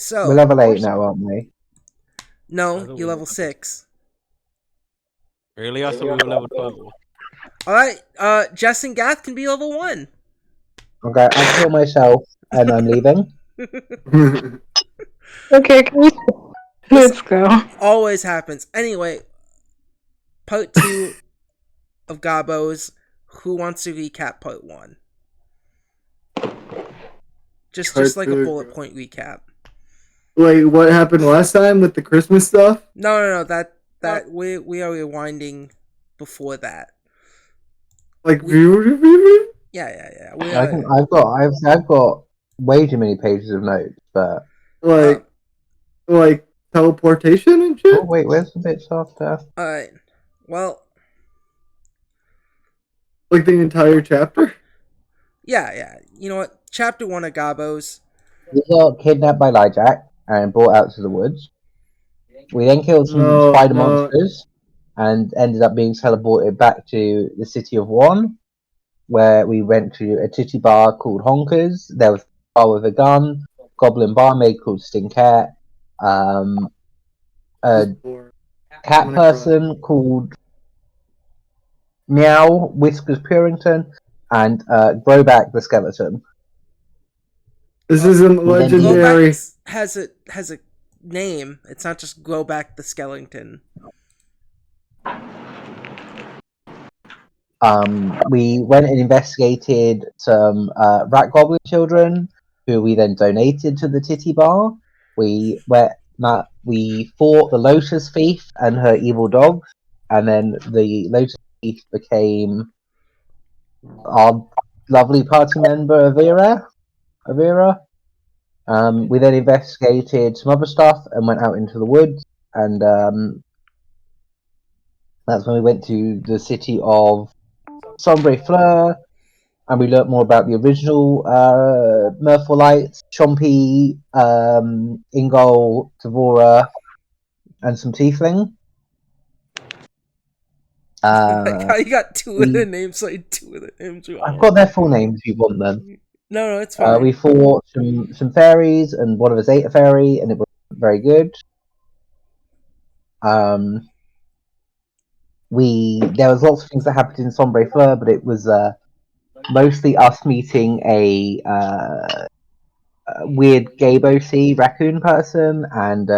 We're So, level 8 now, aren't we? no, I thought you're we level were 6. Really? I thought we were level 12. Alright, Jess and Gath can be level 1. Okay, I'll kill myself and I'm leaving. Okay, can we... Let's go. Always happens. Anyway, part 2 of Gobos. Who wants to recap part 1? Just like a bullet point recap. Wait, what happened last time with the Christmas stuff? No. That we are rewinding before that. Like, Yeah. I've got way too many pages of notes, but like teleportation and shit. oh wait, where's the bits after? Alright. Well, like the entire chapter. Yeah. You know what? Chapter 1 of Gobos. We got kidnapped by Lijack and brought out to the woods. We then killed some spider monsters and ended up being teleported back to the city of One, where we went to a titty bar called Honkers. There was a bar with a gun, goblin barmaid called Stinkcat, a cat person called Meow, Whiskers Purington, and Growback the skeleton. This isn't legendary. Growback has a name. It's not just Growback the skeleton. We went and investigated some rat goblin children, who we then donated to the titty bar. We fought the Lotus Thief and her evil dogs, and then the Lotus Thief became our lovely party member Avira. We then investigated some other stuff and went out into the woods, and that's when we went to the city of Sombre Fleur, and we learnt more about the original Merfolite, Chompy, Ingol, Tavora, and some Tiefling. Like how you got two of their names, like two of the names. I've got their full names if you want them. No, it's fine. We fought some fairies, and one of us ate a fairy, and it was very good. There was lots of things that happened in Sombre Fleur, but it was mostly us meeting a weird Gobos raccoon person and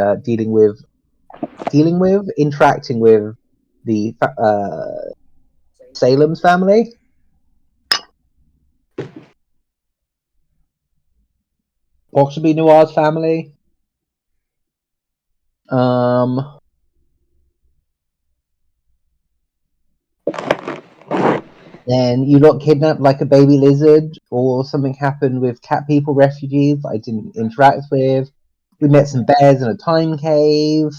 interacting with the Salem's family. Possibly Noir's family. Then you got kidnapped like a baby lizard, or something happened with cat people refugees that I didn't interact with. We met some bears in a time cave.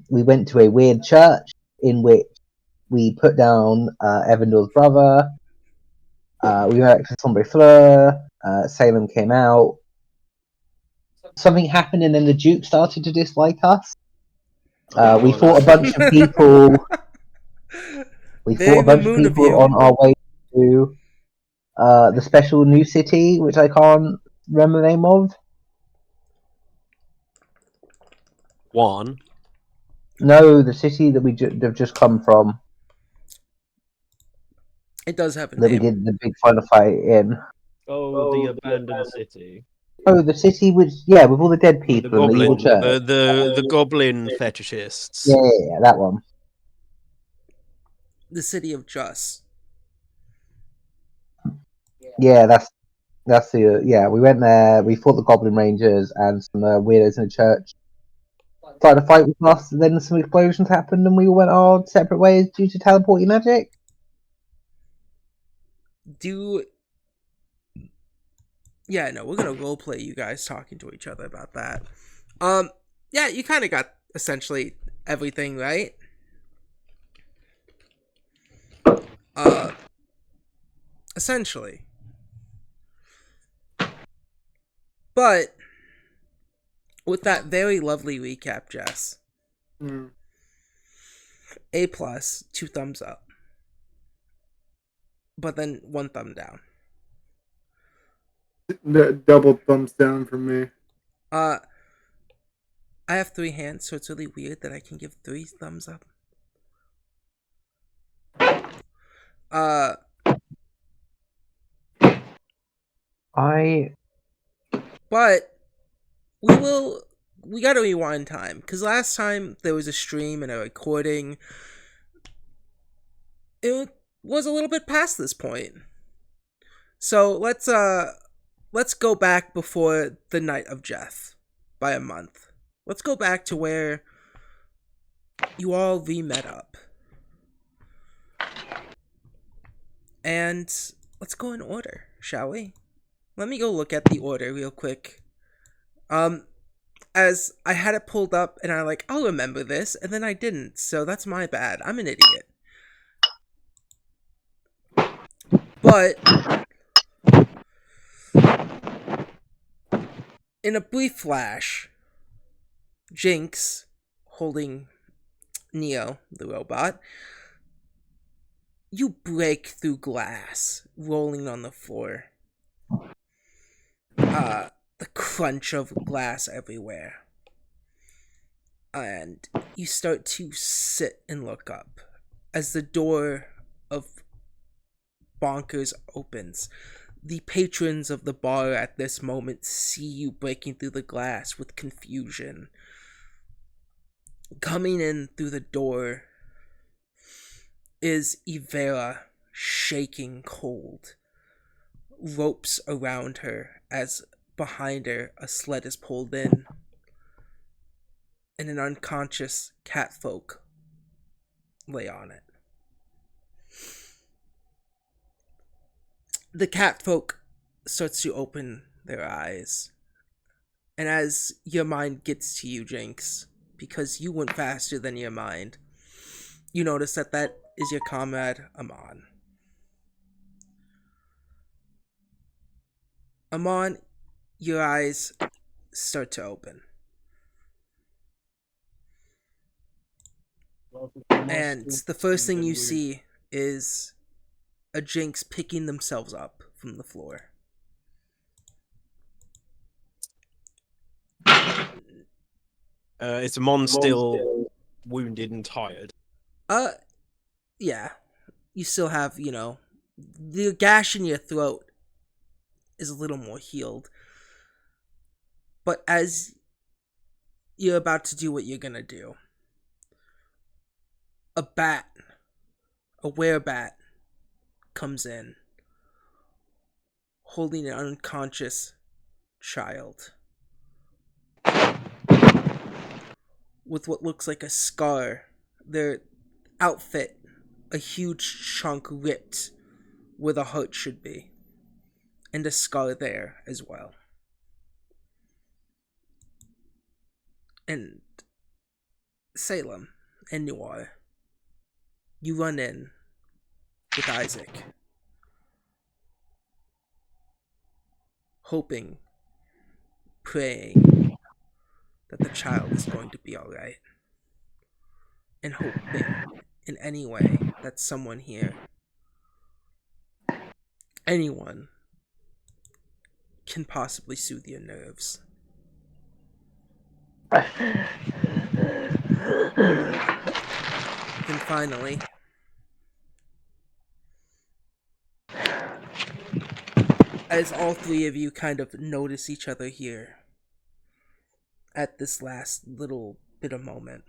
We went to a weird church in which we put down Evandor's brother. We went back to Sombre Fleur. Salem came out. Something happened, and then the Duke started to dislike us. We fought a bunch of people. We fought a bunch of people on our way to the special new city, which I can't remember the name of. One. No, the city that we have just come from. It does have a name. That we did the big final fight in. Oh, the abandoned city. Oh, the city with all the dead people The and the evil church. The goblin fetishists. Yeah, that one. The city of Just. Yeah, that's the we went there. We fought the Goblin Rangers and some weirdos in the church. Started to fight with us, and then some explosions happened, and we all went our separate ways due to teleporting magic. Yeah, no, we're gonna roleplay you guys talking to each other about that. Yeah, you kind of got essentially everything, right? Essentially. But with that very lovely recap, Jess. A+, 2 thumbs up. But then 1 thumb down. Double thumbs down from me. Uh, I have 3 hands, so it's really weird that I can give 3 thumbs up. Uh, I but we gotta rewind time, because last time there was a stream and a recording, it was a little bit past this point. So let's go back before the night of Jeff by a month. Let's go back to where you all re-met up. And let's go in order, shall we? Let me go look at the order real quick. As I had it pulled up and I'll remember this, and then I didn't, so that's my bad. I'm an idiot. But in a brief flash, Jinx, holding Neo, the robot, you break through glass, rolling on the floor. The crunch of glass everywhere. And you start to sit and look up as the door of Bonkers opens. The patrons of the bar at this moment see you breaking through the glass with confusion. Coming in through the door is Ivera, shaking cold. Ropes around her as behind her a sled is pulled in. And an unconscious catfolk lay on it. The catfolk starts to open their eyes. And as your mind gets to you, Jinx, because you went faster than your mind, you notice that is your comrade, Amon. Amon, your eyes start to open. And the first thing you see is a Jinx picking themselves up from the floor. Is Mon still wounded and tired? Yeah. You still have, the gash in your throat is a little more healed. But as you're about to do what you're gonna do, a werebat, comes in, holding an unconscious child with what looks like a scar. Their outfit, a huge chunk ripped where the heart should be, and a scar there as well. And Salem and Noir, you run in with Isaac, hoping, praying that the child is going to be alright, and hoping in any way that someone here, anyone, can possibly soothe your nerves. Then finally, as all 3 of you kind of notice each other here at this last little bit of moment,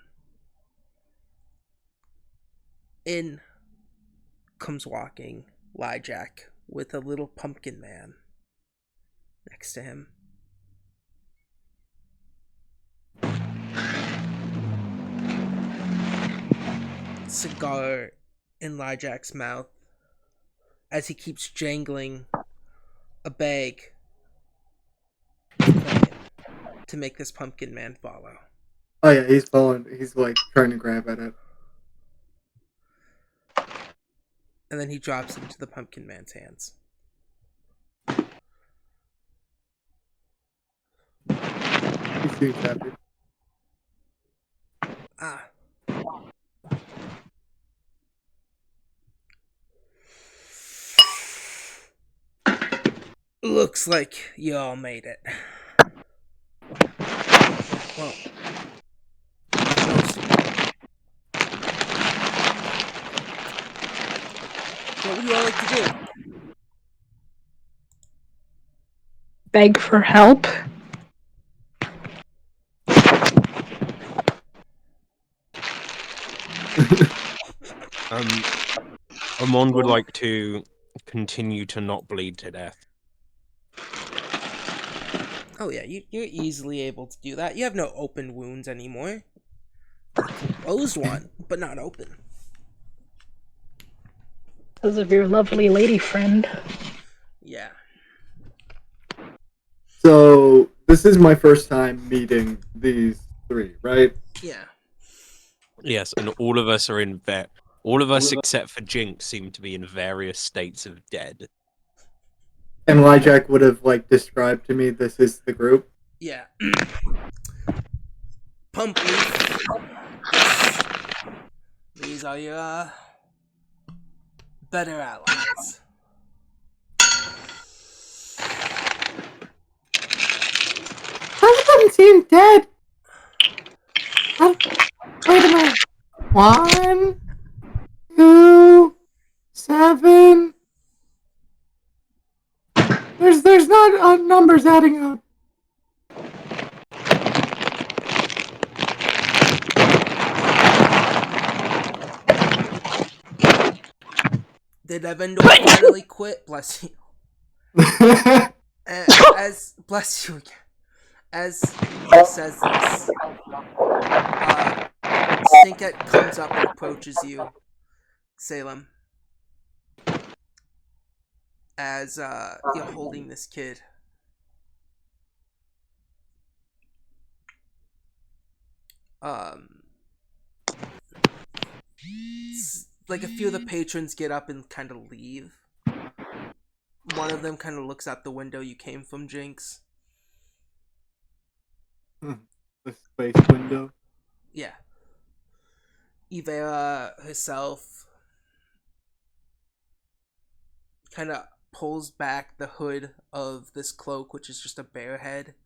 in comes walking Lyjack with a little pumpkin man next to him. Cigar in Lyjack's mouth as he keeps jangling a bag of coin to make this pumpkin man follow. Oh yeah, he's following. He's like trying to grab at it. And then he drops it into the pumpkin man's hands. He seems happy. Looks like you all made it. Well, most of you. What would you all like to do? Beg for help. Amon would like to continue to not bleed to death. Oh yeah, you're easily able to do that. You have no open wounds anymore. A closed one, but not open. Because of your lovely lady friend. Yeah. So this is my first time meeting these three, right? Yeah. Yes, and all of us are in all of us except for Jinx seem to be in various states of dead. And Lyjack would have like described to me this is the group. Yeah. Pump leaf. These are your better allies. None of them seem dead. Wait a minute. 1, 2, 7. There's not numbers adding up. Did Evandor finally quit? Bless you. As bless you again. As he says this, Stinkette comes up and approaches you, Salem, as you're holding this kid. Like a few of the patrons get up and kind of leave. One of them kind of looks out the window you came from, Jinx. The space window. Yeah. Ivera herself kind of pulls back the hood of this cloak, which is just a bear head.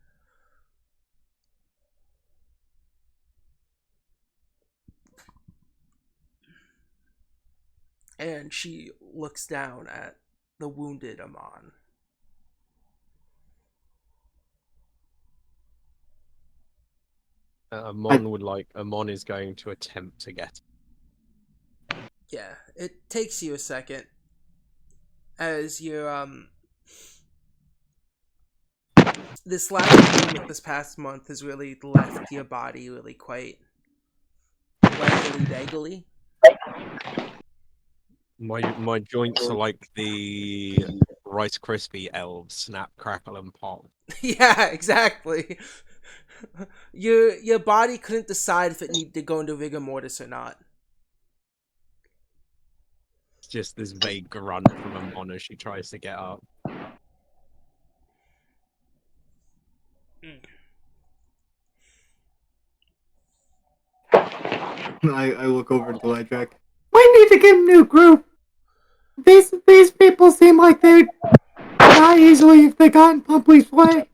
And she looks down at the wounded Amon. Amon is going to attempt to get. Yeah, it takes you a second as you're this last moment this past month has really left your body really quite waggly-daggly. My joints are like the Rice Krispie elves, snap, crackle, and pop. Yeah, exactly. Your body couldn't decide if it needed to go into rigor mortis or not. It's just this vague grunt from Amon as she tries to get up. I look over to Lyjack. We need to get a new group. These people seem like they'd die easily if they got in Pumply's way.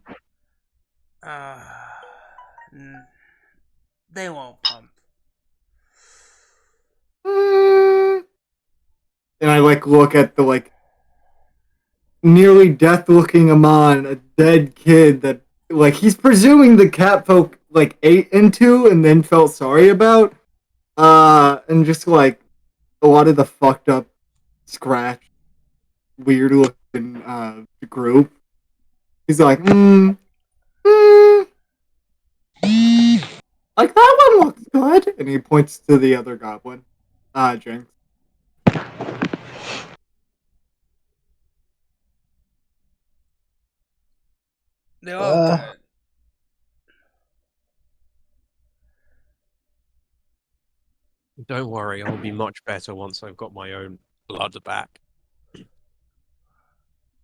They won't pump. And I look at the nearly death-looking Amon, a dead kid that he's presuming the cat folk ate into and then felt sorry about. And just a lot of the fucked up, scratch, weird looking group. He's like, like that one looks good, and he points to the other goblin, Jinx. They're all good. Don't worry, I'll be much better once I've got my own blood back.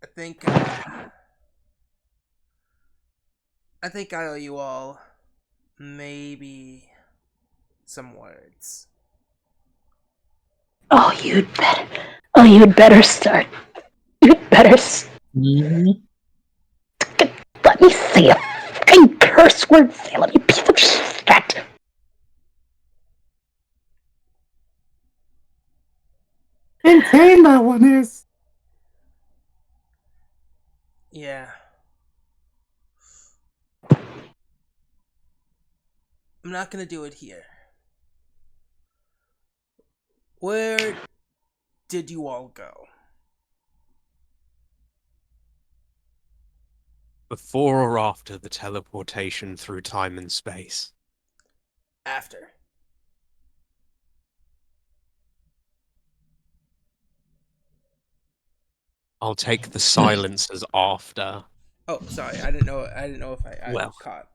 I think I owe you all maybe some words. Oh, you'd better start. You'd better. Mm-hmm. Let me see a fucking curse word salad, you piece of shit! Insane that one is. Yeah. I'm not gonna do it here. Where did you all go? Before or after the teleportation through time and space? After. I'll take the silence as after. Oh, sorry. I didn't know if I Well. caught.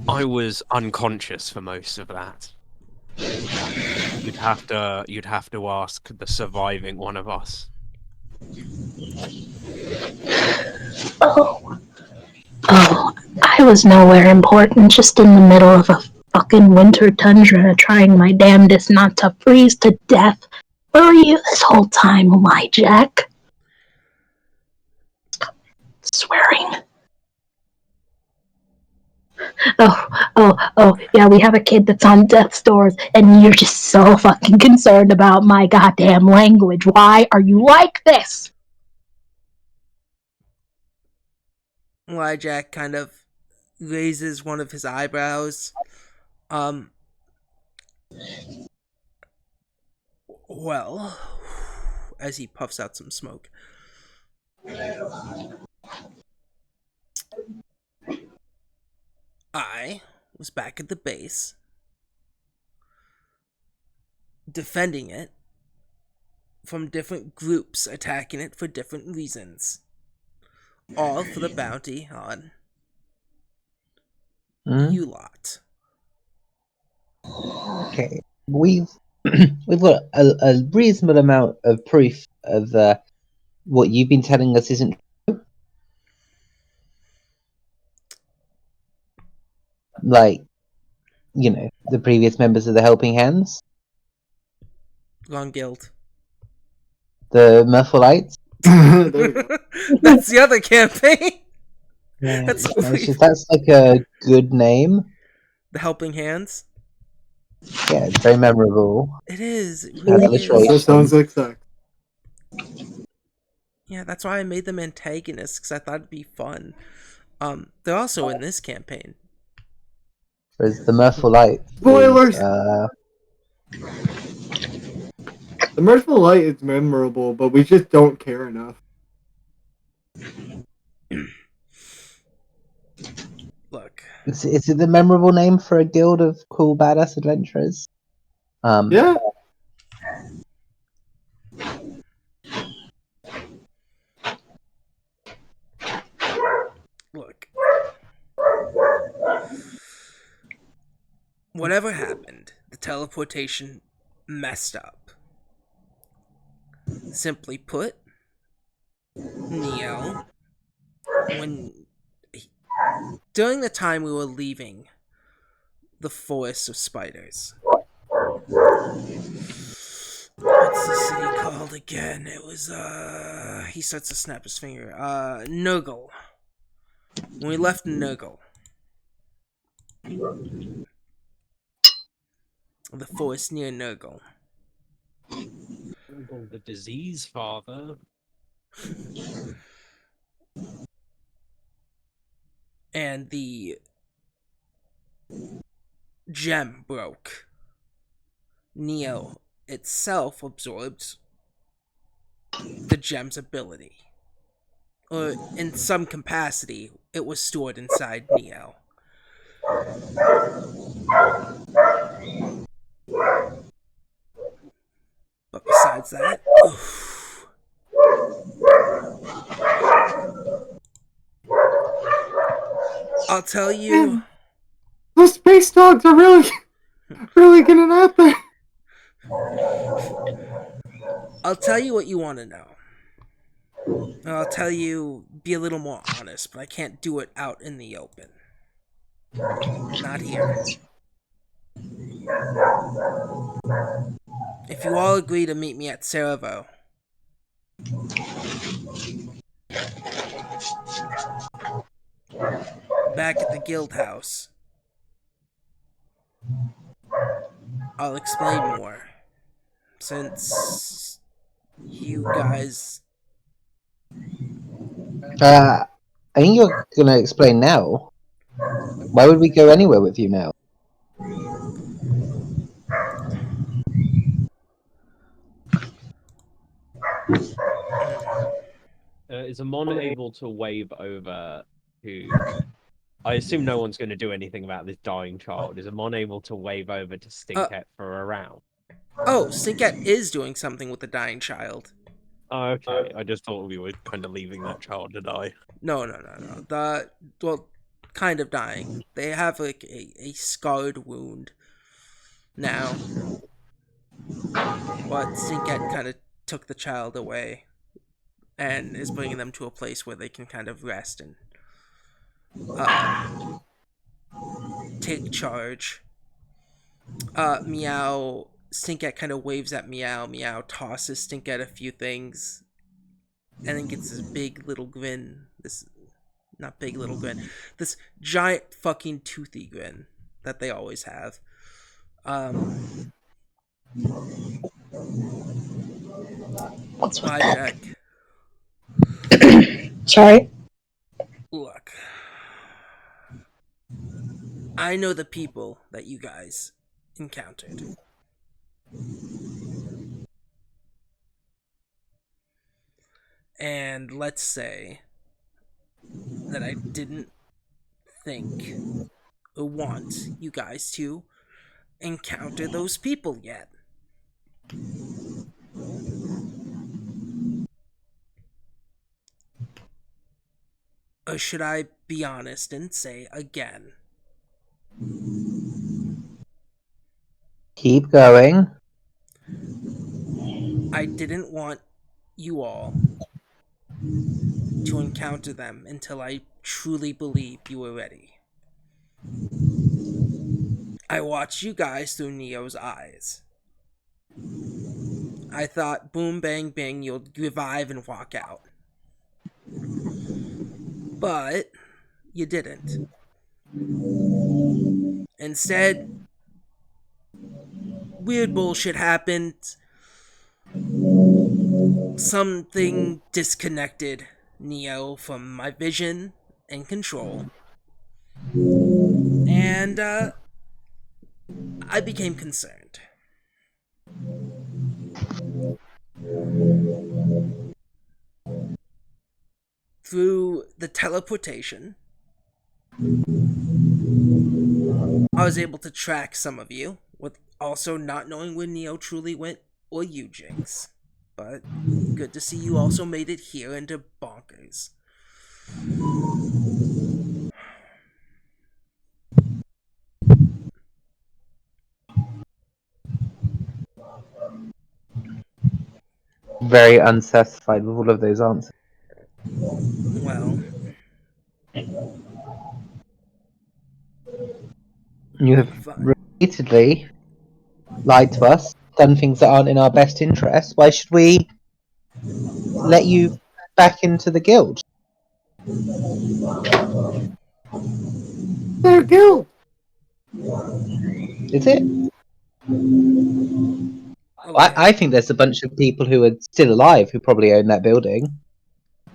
I was unconscious for most of that. You'd have to ask the surviving one of us. Oh, I was nowhere important, just in the middle of a fucking winter tundra trying my damnedest not to freeze to death. Where were you this whole time, Jack? Swearing. Yeah, we have a kid that's on death's doors, and you're just so fucking concerned about my goddamn language. Why are you like this? Jack kind of raises one of his eyebrows. Well, as he puffs out some smoke. I was back at the base, defending it from different groups attacking it for different reasons. All for the bounty on you lot. Okay, we've got a reasonable amount of proof of what you've been telling us isn't true. Like, the previous members of the Helping Hands, Long Guild. the Murphalites. There we go. That's the other campaign. Yeah, That's that's like a good name. The Helping Hands. Yeah, it's very memorable. It is. It Really really illustration. is. Also sounds like sex. Yeah, that's why I made them antagonists, because I thought it'd be fun. They're also in this campaign. Whereas the Murphalites. Spoilers! Is, The Merciful Light is memorable, but we just don't care enough. Look. is it the memorable name for a guild of cool badass adventurers? Yeah. Look. Whatever happened, the teleportation messed up. Simply put, Neo, during the time we were leaving the forest of spiders. What's the city called again? It was, he starts to snap his finger. Nurgle. When we left Nurgle, the forest near Nurgle, The disease, father. and the gem broke. Neo itself absorbed the gem's ability. Or in some capacity, it was stored inside Neo. But besides that, I'll tell you. Man, those space dogs are really getting out there. I'll tell you what you want to know. I'll tell you, be a little more honest, but I can't do it out in the open. Not here. If you all agree to meet me at Cerevo, back at the guild house. I'll explain more. Since you guys. I think you're gonna explain now. Why would we go anywhere with you now? Is Amon able to wave over to? I assume no one's going to do anything about this dying child. Is Amon able to wave over to Stinkette for a round? Oh, Sinket is doing something with the dying child. Oh, okay. I just thought we were kind of leaving that child to die. No. Well, kind of dying. They have like a scarred wound now. But Sinket kind of took the child away and is bringing them to a place where they can kind of rest and take charge. Meow. Stinkette kind of waves at Meow. Meow tosses Stinkette a few things, and then gets this big little grin. Not big little grin. This giant fucking toothy grin that they always have. What's with My that? check. Sorry. Look. I know the people that you guys encountered. And let's say that I didn't think or want you guys to encounter those people yet. Or should I be honest and say again? Keep going. I didn't want you all to encounter them until I truly believed you were ready. I watched you guys through Neo's eyes. I thought, boom, bang, bang, you'll revive and walk out. But you didn't. Instead, weird bullshit happened. Something disconnected Neo from my vision and control. And I became concerned. Through the teleportation, I was able to track some of you, with also not knowing where Neo truly went or you, Jinx. But good to see you also made it here into Bonkers. Very unsatisfied with all of those answers. Well, You have fine. repeatedly lied to us, done things that aren't in our best interest. Why should we let you back into the guild? Their guild. Is it? Okay. I think there's a bunch of people who are still alive who probably own that building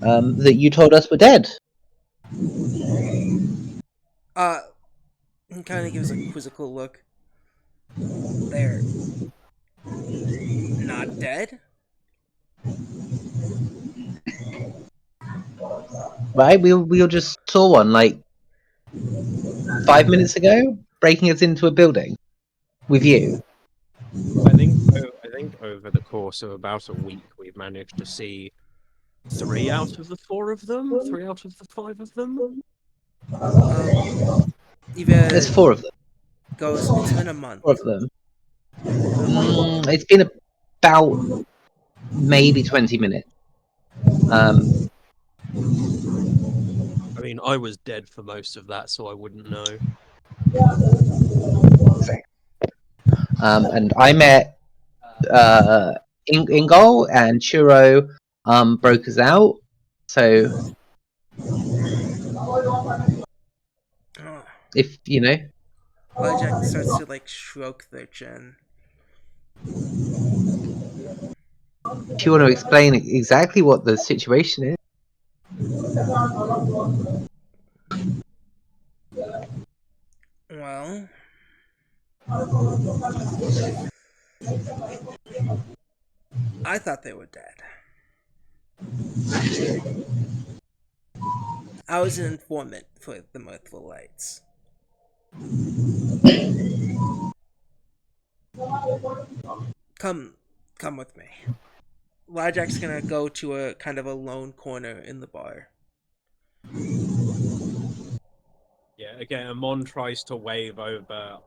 that you told us were dead. He kind of gives a quizzical look. They're not dead? Right? We just saw one like 5 minutes ago, breaking us into a building with you. I think over the course of about a week, we've managed to see 3 out of the 4 of them, 3 out of the 5 of them. There's Even 4 of them. goes, it's been a month. 4 of them. It's been about maybe 20 minutes. I mean, I was dead for most of that, so I wouldn't know. And I met Ingol and Churro broke us out. So If you know. Lilac starts to like stroke their chin. If you want to explain exactly what the situation is. Well, I thought they were dead. I was an informant for the Mirthful Lights. Come, come with me. Lajac's gonna go to a kind of a lone corner in the bar. Yeah, again, Amon tries to wave over.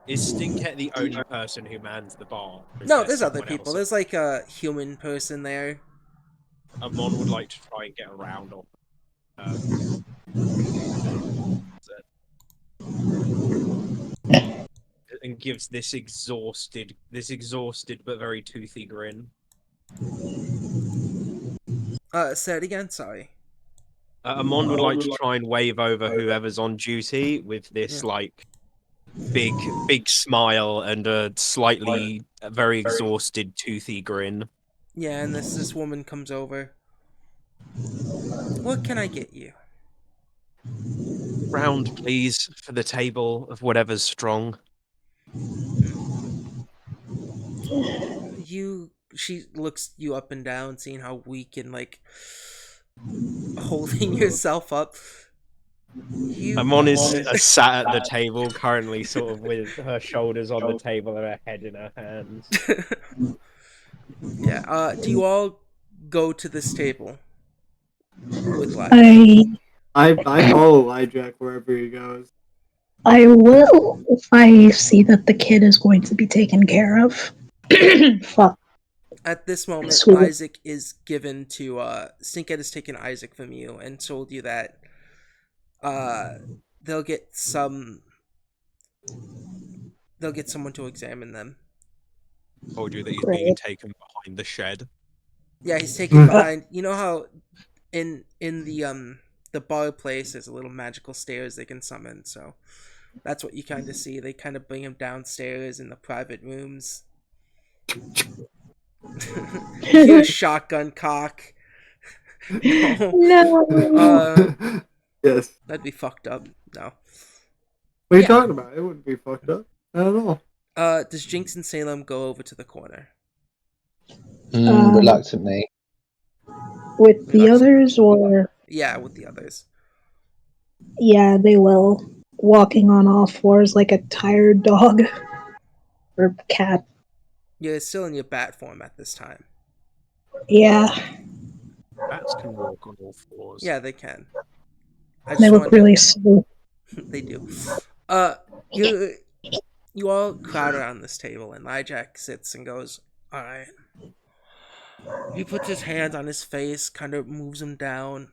Is Stinkhead the only person who mans the bar? Or is No, there there's other someone people. else? There's like a human person there. Amon would like to try and get around on and gives this exhausted but very toothy grin. Say it again. Sorry. Amon would like to try and wave over whoever's on duty with Yeah. this like big smile and a slightly very exhausted toothy grin. Yeah, and this woman comes over. What can I get you? Round, please, for the table of whatever's strong. She looks you up and down, seeing how weak and like holding yourself up. Amon is sat at the table, currently sort of with her shoulders on the table and her head in her hands. Yeah. Do you all go to this table with Lilac? I follow Lijack wherever he goes. I will if I see that the kid is going to be taken care of. Fuck. At this moment, Sweet. Isaac is given to Stinkhead has taken Isaac from you and told you that uh they'll get some they'll get someone to examine them. Told you that he's Great. being taken behind the shed. Yeah, he's taken behind. You know how in the bar place there's a little magical stairs they can summon, so that's what you kind of see. They kind of bring him downstairs in the private rooms. You hear a shotgun cock. No. No. Yes. That'd be fucked up. No. What are you Yeah. talking about? It wouldn't be fucked up. Not at all. Does Jinx and Salem go over to the corner? Reluctantly. With the others, or Yeah, with the others. yeah, they will. Walking on all fours like a tired dog or cat. You're still in your bat form at this time. Yeah, Bats can walk on all fours. Yeah, they can. I they just look wanted really slow. they do. You all crowd around this table, and Lijack sits and goes, "All right." He puts his hand on his face, kind of moves him down.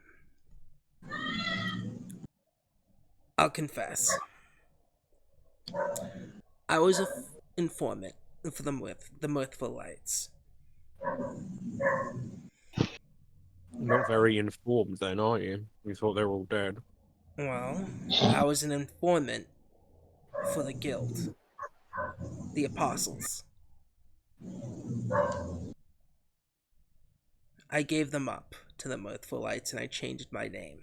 I'll confess, I was an informant for the Mirthful Lights. Not very informed then, are you? You thought they were all dead. Well, I was an informant for the guild, the apostles. I gave them up to the Mirthful Lights and I changed my name.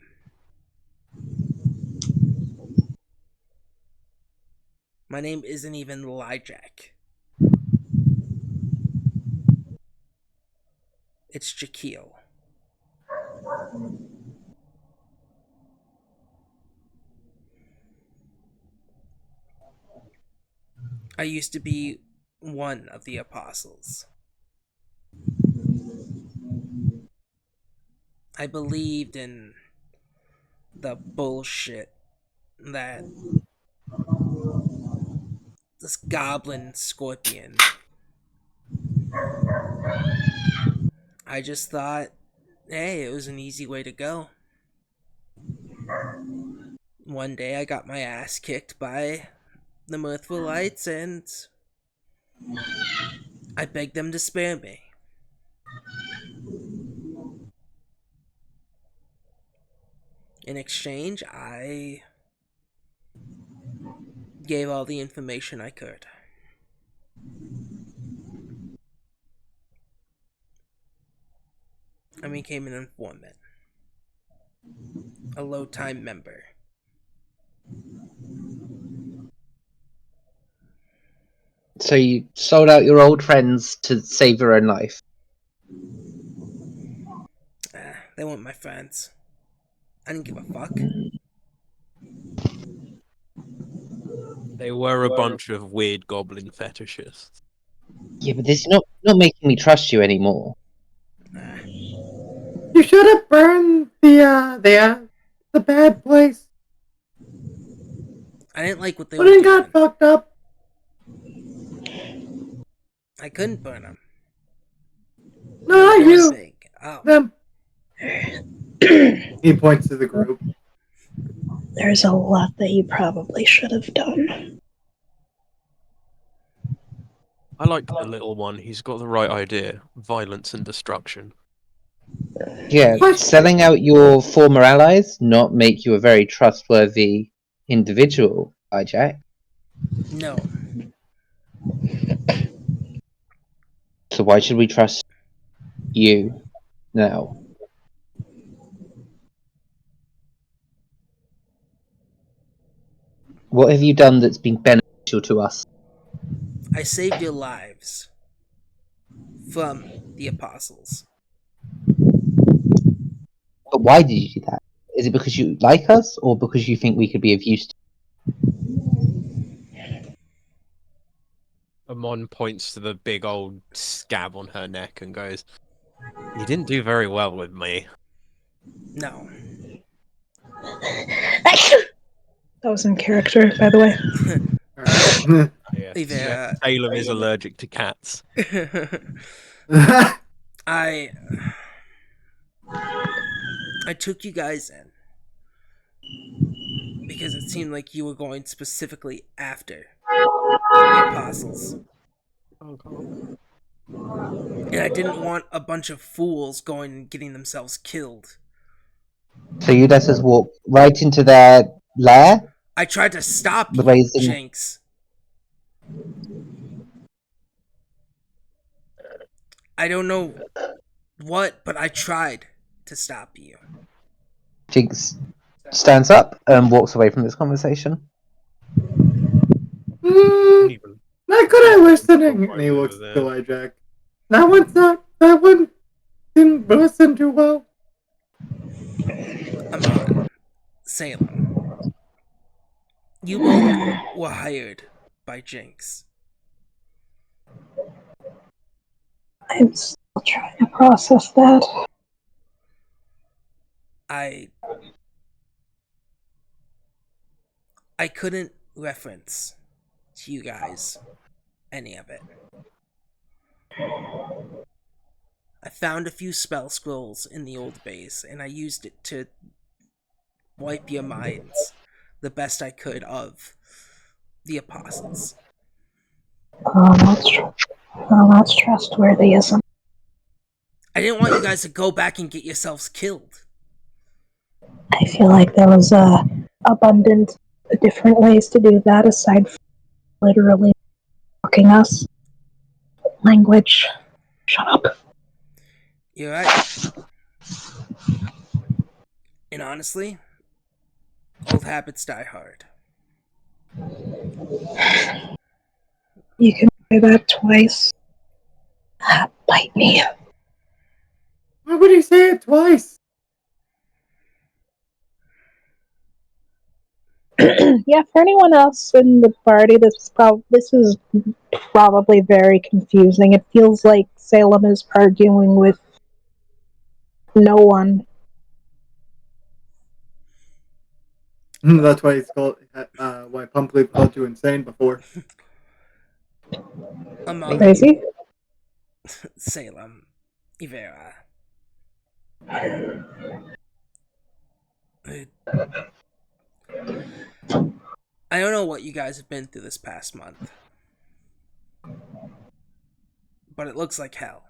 My name isn't even Lijack. It's Jaquil. I used to be one of the apostles. I believed in the bullshit that this goblin scorpion. I just thought, hey, it was an easy way to go. One day I got my ass kicked by the Mirthful Lights and I begged them to spare me. In exchange, I gave all the information I could. I became an informant. A low-time member. So you sold out your old friends to save your own life. They weren't my friends. I didn't give a fuck. They were a bunch of weird goblin fetishists. Yeah, but this is not making me trust you anymore. You should have burned the bad place. I didn't like what they But were it doing. got fucked up. I couldn't burn them. No, not Going you. big. Oh. Them. He points to the group. There's a lot that you probably should have done. I like the little one. He's got the right idea. Violence and destruction. Yeah, Yeah. selling out your former allies not make you a very trustworthy individual, Jack. No. So why should we trust you now? What have you done that's been beneficial to us? I saved your lives. From the apostles. But why did you do that? Is it because you like us, or because you think we could be of use to Amon points to the big old scab on her neck and goes, "You didn't do very well with me." No. That was in character, by the way. Yes, Yeah. Salem is allergic to cats. I took you guys in because it seemed like you were going specifically after the apostles. And I didn't want a bunch of fools going and getting themselves killed. So you let us walk right into their lair? I tried to stop The you, raising- Jinx. I don't know what, but I tried to stop you. Jinx stands up and walks away from this conversation. Not good at listening. And he looks to Jack. That one didn't listen too well. Amon, Salem. You both were hired by Jinx. I'm still trying to process that. I couldn't reference to you guys any of it. I found a few spell scrolls in the old base, and I used it to wipe your minds the best I could of the apostles. That's trustworthy, isn't it? I didn't want you guys to go back and get yourselves killed. I feel like there was abundant different ways to do that aside from literally fucking us. Language. Shut up. You're right. And honestly, old habits die hard. You can say that twice. Bite me. Why would he say it twice? Yeah, for anyone else in the party, this is probably very confusing. It feels like Salem is arguing with no one. That's why he's called. Why Pumpleaf called you insane before. Amon, Crazy? Salem, Ivera. I don't know what you guys have been through this past month, but it looks like hell.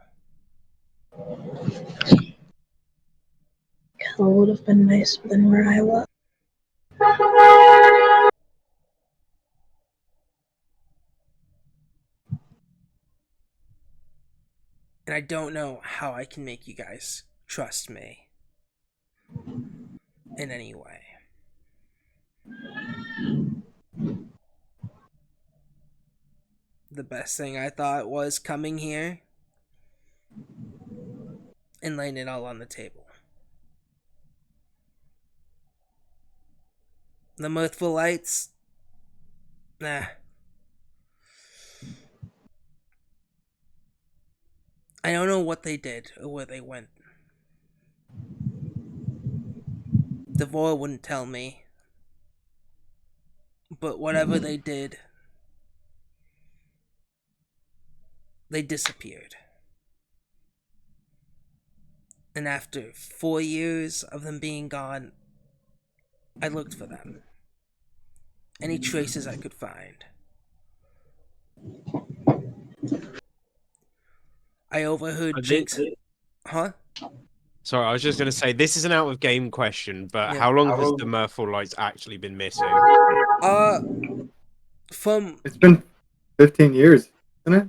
Hell would have been nicer than where I was. And I don't know how I can make you guys trust me in any way. The best thing I thought was coming here and laying it all on the table. The mirthful lights? Nah. I don't know what they did or where they went. Devore wouldn't tell me. But whatever they did, they disappeared. And after 4 years of them being gone, I looked for them. Any traces I could find. I overheard Jinx. Huh? Sorry, I was just going to say, this is an out of game question, but Yeah. how long has the mirthful lights actually been missing? From It's been 15 years, isn't it?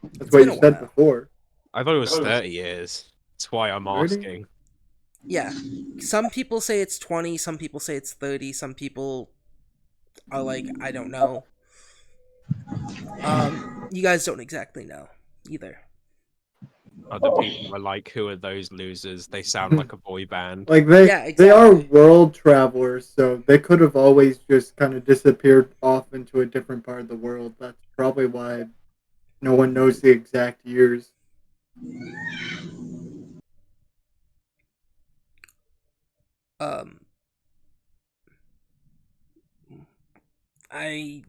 That's It's what been you a said while. before. I thought it was 30 years. That's why I'm 30? asking. Yeah. Some people say it's 20, some people say it's 30, some people are like, I don't know. You guys don't exactly know either. Other people are like, who are those losers? They sound like a boy band. Like Yeah, they are exactly. world travelers, so they could have always just kind of disappeared off into a different part of the world. That's probably why no one knows the exact years. Um I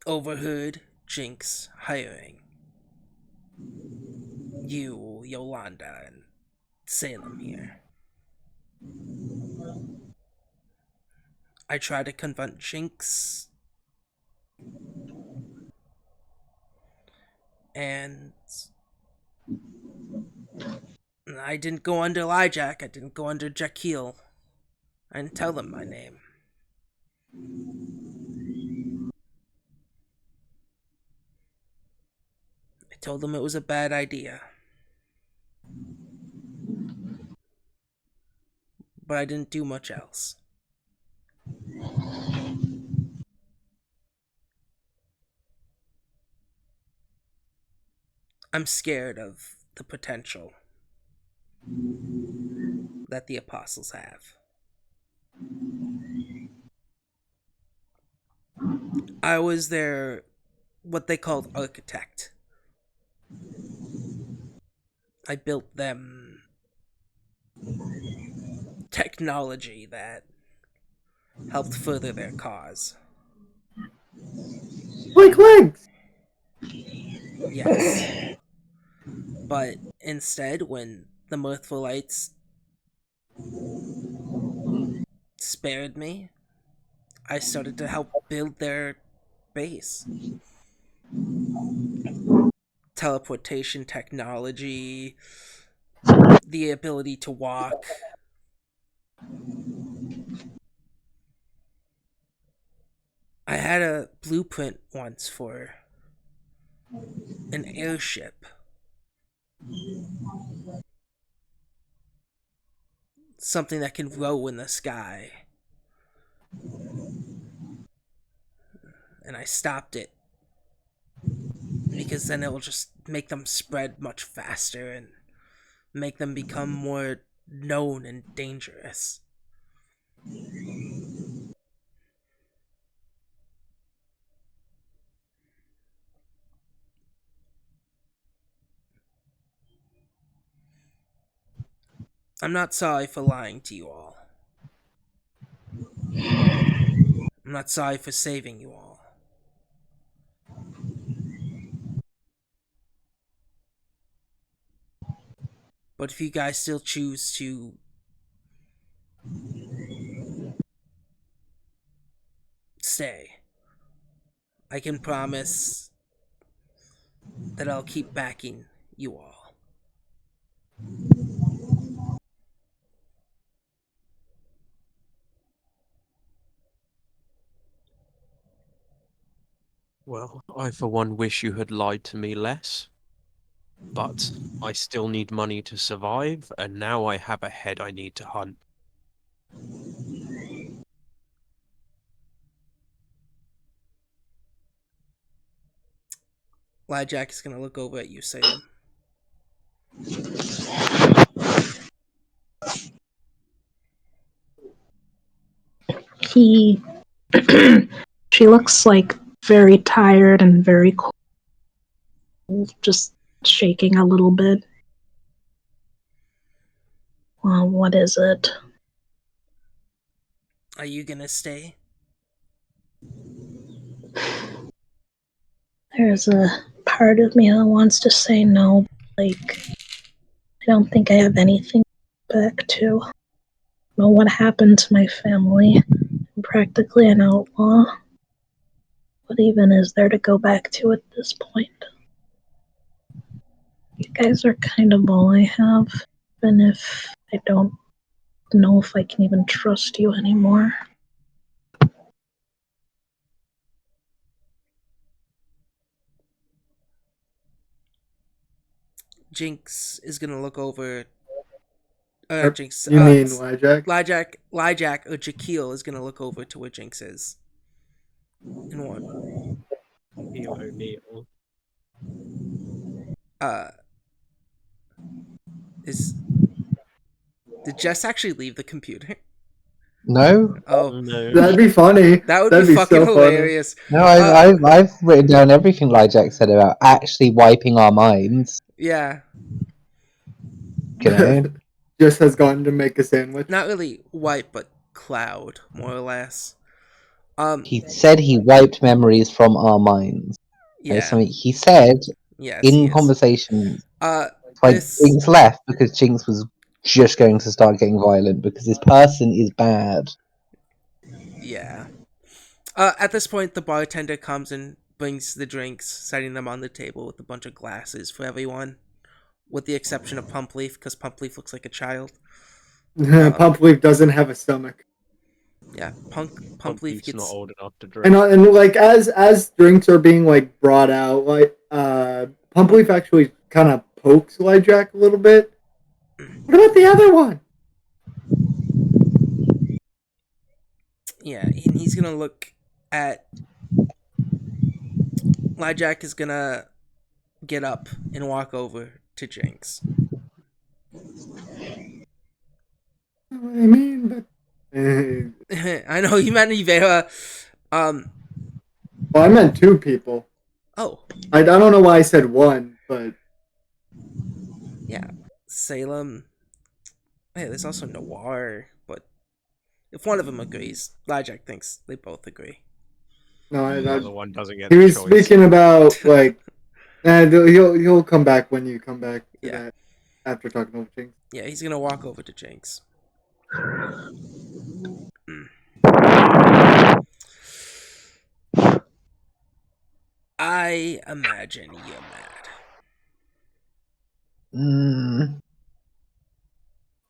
overheard Jinx hiring you, Yolanda, and Salem here. I tried to confront Jinx, and I didn't go under Lijack, I didn't go under Jackeel. I didn't tell them my name. I told them it was a bad idea. But I didn't do much else. I'm scared of the potential that the apostles have. I was their, what they called architect. I built them technology that helped further their cause. Like legs! Yes. But instead, when the mirthful lights spared me, I started to help build their base. Teleportation technology, the ability to walk. I had a blueprint once for an airship. Something that can row in the sky. And I stopped it. Because then it will just make them spread much faster and make them become more known and dangerous. I'm not sorry for lying to you all. I'm not sorry for saving you all. But if you guys still choose to stay, I can promise that I'll keep backing you all. Well, I for one wish you had lied to me less. But I still need money to survive, and now I have a head I need to hunt. Jack is gonna look over at you, Salem. He. She looks like very tired and very cold, just shaking a little bit. Well, what is it? Are you gonna stay? There's a part of me that wants to say no. Like, I don't think I have anything back to. I don't know what happened to my family. I'm practically an outlaw. What even is there to go back to at this point? You guys are kind of all I have, even if I don't know if I can even trust you anymore. Jinx is gonna look over. Jinx. You mean Lyjack? Lyjack or Jaquil is gonna look over to where Jinx is. And what? Neil O'Neill. Is did Jess actually leave the computer? No, Oh, No. That'd be funny. that would That'd be be fucking so funny. hilarious. no, I've written down everything Lyjack said about actually wiping our minds. Yeah, You know, Just has gone to make a sandwich. not really white, but cloud, more or less. he said he wiped memories from our minds. That is Yeah, something he said yes, in he is. conversation. Like This, Jinx left because Jinx was just going to start getting violent because this person is bad. yeah. At this point, the bartender comes and brings the drinks, setting them on the table with a bunch of glasses for everyone, with the exception of Pump Leaf, because Pump Leaf looks like a child. Pump Leaf doesn't have a stomach. Yeah, Pump Leaf Leaf's not gets. old enough to drink. And like as drinks are being like brought out, like Pump Leaf actually kind of pokes Lyjack a little bit. What about the other one? Yeah, and he's gonna look at. Lyjack is gonna get up and walk over to Jinx. I mean, but I know you meant Ivera. well, I meant two people. Oh, I don't know why I said one, but yeah, Salem. Hey, there's also Noir, but if one of them agrees, Lyjack thinks they both agree. no, The other one doesn't get he the was choice. speaking about like, he'll come back when you come back to Yeah. that after talking over Jinx. Yeah, he's gonna walk over to Jinx. I imagine you're mad.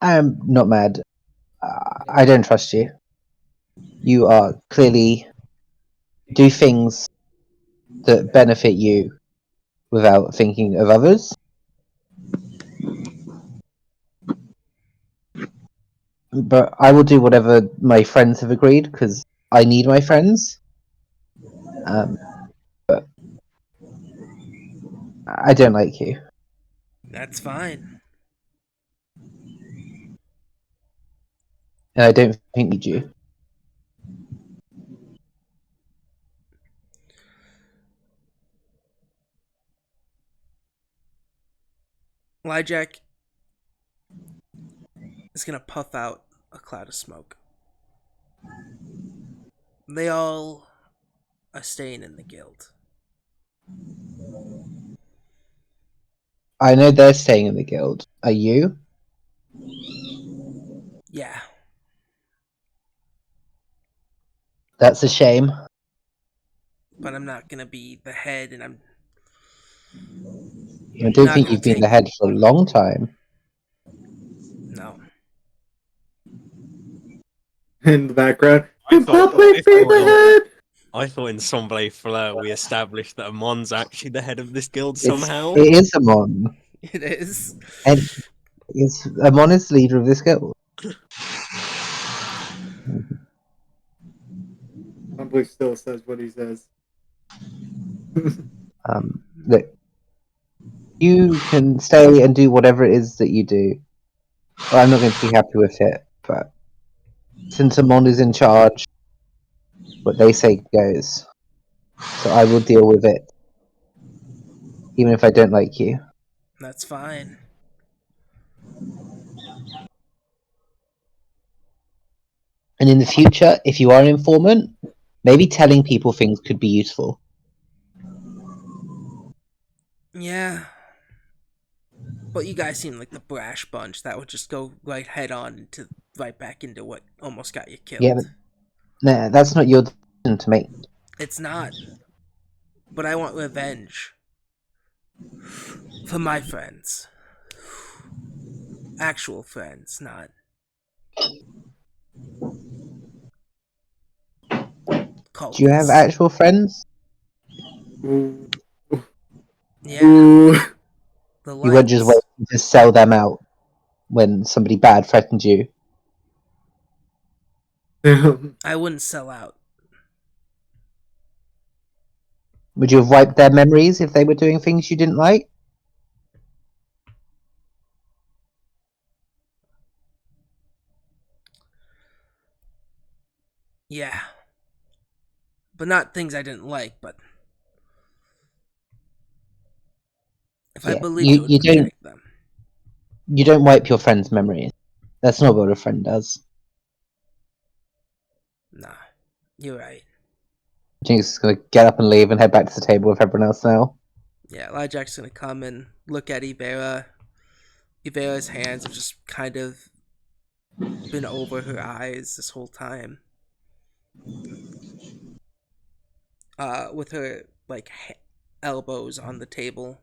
I'm not mad. I don't trust you. You are clearly do things that benefit you without thinking of others. But I will do whatever my friends have agreed because I need my friends. But I don't like you. That's fine. And I don't think need you. Lyjack is gonna puff out a cloud of smoke. They all are staying in the guild. I know they're staying in the guild. Are you? Yeah. That's a shame. But I'm not gonna be the head, and I'm. I don't Not think gonna you've been take- the head for a long time. No. In the background, I can thought Pump Leaf this be going the on. head? I thought in Semblé Fleur we established that Amon's actually the head of this guild It somehow. is Amon. It is. And Amon is the leader of this guild. Humbly still says what he says. Look, you can stay and do whatever it is that you do. Well, I'm not going to be happy with it, but since Amon is in charge, what they say goes. So I will deal with it, even if I don't like you. That's fine. And in the future, if you are an informant, maybe telling people things could be useful. Yeah. But you guys seem like the brash bunch that would just go right head on into right back into what almost got you killed. Yeah, but nah, that's not your decision to make. It's not. But I want revenge. For my friends. Actual friends, not cultists. Do you have actual friends? Ooh. Yeah, Ooh. the You weren't just lights. waiting to sell them out when somebody bad threatened you. I wouldn't sell out. Would you have wiped their memories if they were doing things you didn't like? Yeah. But not things I didn't like, but if I Yeah, believed it would you don't protect them. you don't wipe your friends' memories. That's not what a friend does. Nah, you're right. Jinx is gonna get up and leave and head back to the table with everyone else now. Yeah, Elijah's gonna come and look at Ivera. Ivera's hands have just kind of been over her eyes this whole time. With her like elbows on the table.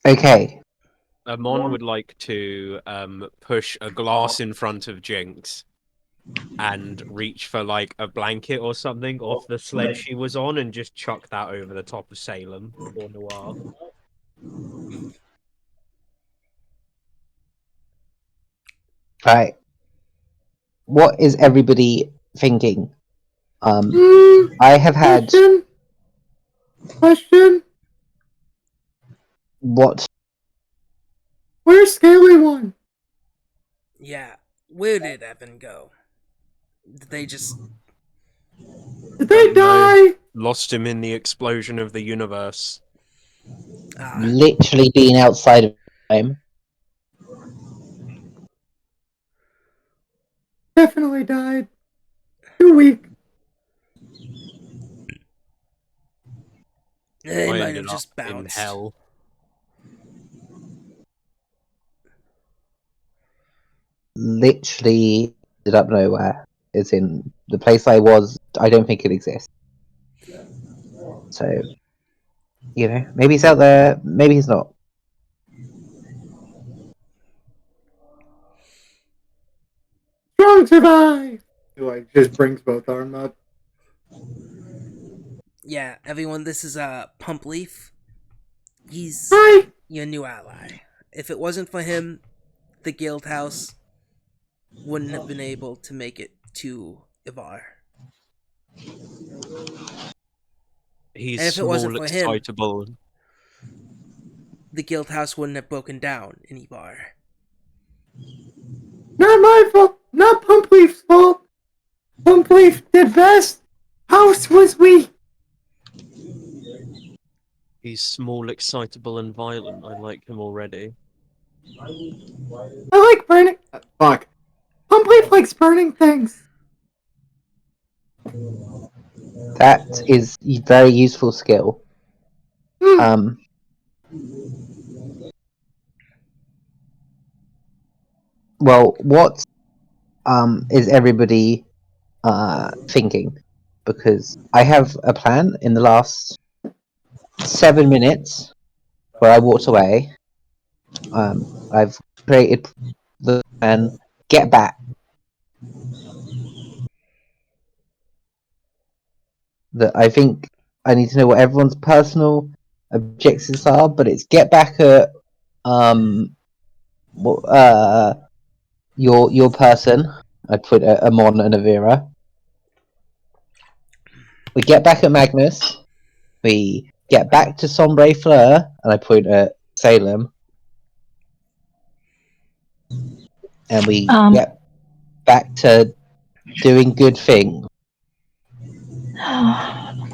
Okay, Amon would like to push a glass in front of Jinx and reach for like a blanket or something off the sled she was on and just chuck that over the top of Salem or Noir. right. What is everybody thinking? Hmm, I have had Question? what? Where's Scaly One? Yeah, where did Evan go? Did they just... Did they Don't know. die? Lost him in the explosion of the universe. Literally being outside of time. Definitely died. Too weak. They I might ended have up just in bounced. hell. Literally ended up nowhere. As in the place I was, I don't think it exists. So, you know, maybe he's out there, maybe he's not. Strong survive. He like just brings both arms up. Yeah, everyone, this is Pump Leaf. He's Hi. your new ally. If it wasn't for him, the guild house wouldn't have been able to make it to Ivar. He's And if it wasn't small, for him, excitable. the guild house wouldn't have broken down in Ivar. Not my fault. Not Pump Leaf's fault. Pump Leaf did best. House was weak. He's small, excitable, and violent. I like him already. I like burning. Fuck. Pump Leaf likes burning things. That is a very useful skill. Hmm. Well, what is everybody thinking? Because I have a plan in the last 7 minutes. where I walked away. I've created the plan. Get back. That I think I need to know what everyone's personal objectives are, but it's get back at your person. I put Amon and Avira. We get back at Magnus. We get back to Sombre Fleur, and I point at Salem. And we get back to doing good things.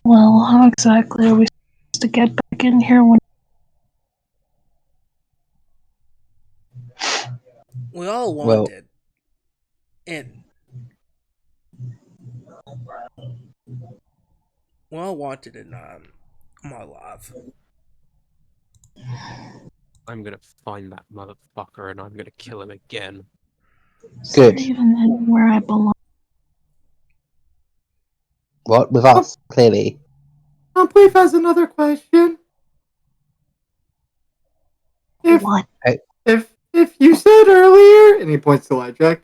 Well, how exactly are we supposed to get back in here when... We all wanted in. We all wanted in Marlov. I'm gonna find that motherfucker and I'm gonna kill him again. Good. Even where I belong. What? With us, clearly. Please has another question. What? If you said earlier, and he points to Lyjack,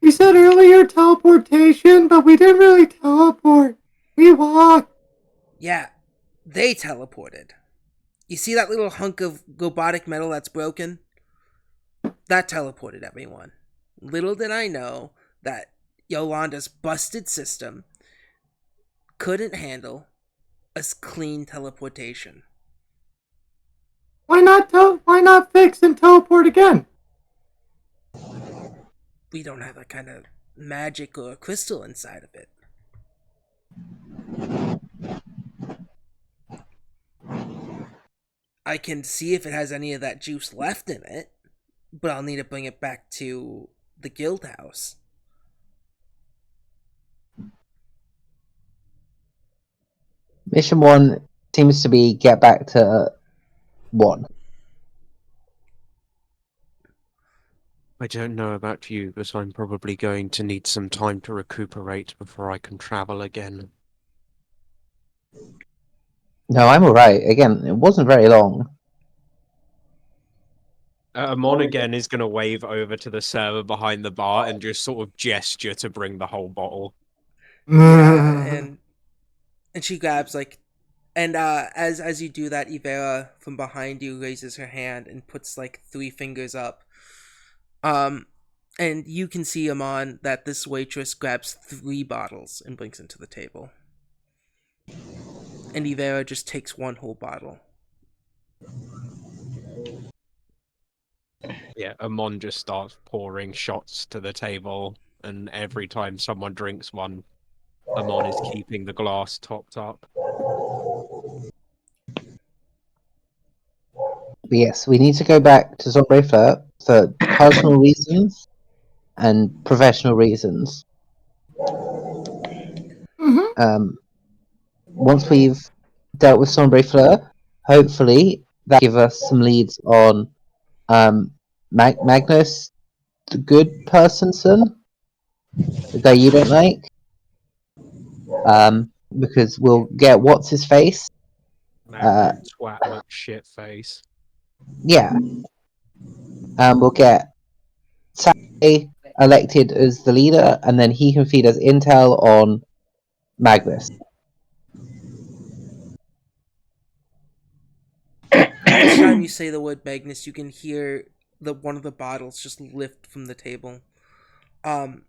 you said earlier teleportation, but we didn't really teleport. We walked. Yeah, they teleported. You see that little hunk of robotic metal that's broken? That teleported everyone. Little did I know that Yolanda's busted system couldn't handle a clean teleportation. Why not fix and teleport again? We don't have that kind of magic or crystal inside of it. I can see if it has any of that juice left in it, but I'll need to bring it back to the guild house. Mission 1 seems to be get back to 1. I don't know about you, but I'm probably going to need some time to recuperate before I can travel again. No, I'm alright. Again, it wasn't very long. Amon again is going to wave over to the server behind the bar and just sort of gesture to bring the whole bottle. Yeah, and she grabs and as you do that, Ivera from behind you raises her hand and puts 3 fingers up. And you can see, Amon, that this waitress grabs 3 bottles and brings them to the table. And Ivera just takes 1 whole bottle. Yeah, Amon just starts pouring shots to the table, and every time someone drinks one, Amon is keeping the glass topped up. But yes, we need to go back to Sombre Fleur for personal reasons and professional reasons. Once we've dealt with Sombre Fleur, hopefully that give us some leads on Magnus, the good person, son, the guy you don't like. Because we'll get what's his face. Magnus twat much shit face. Yeah. We'll get Sally elected as the leader, and then he can feed us intel on Magnus. Each time you say the word Magnus, you can hear one of the bottles just lift from the table. And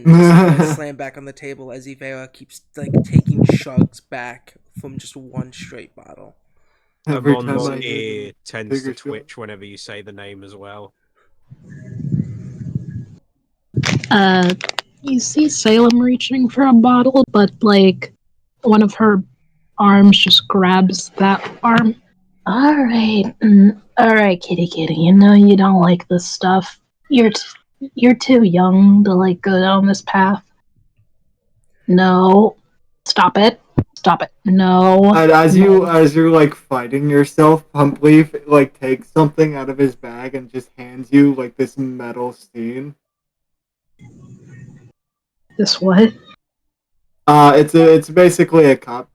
just slam back on the table as Ivera keeps taking chugs back from just one straight bottle. Every time Amon's I ear tends to bigger twitch whenever you say the name as well. You see Salem reaching for a bottle, but one of her arms just grabs that arm. Alright, alright, kitty. You know you don't like this stuff. You're too young to go down this path. No. Stop it. No. As you're fighting yourself, Pumpleaf takes something out of his bag and just hands you this metal stein. This what? It's basically a cup.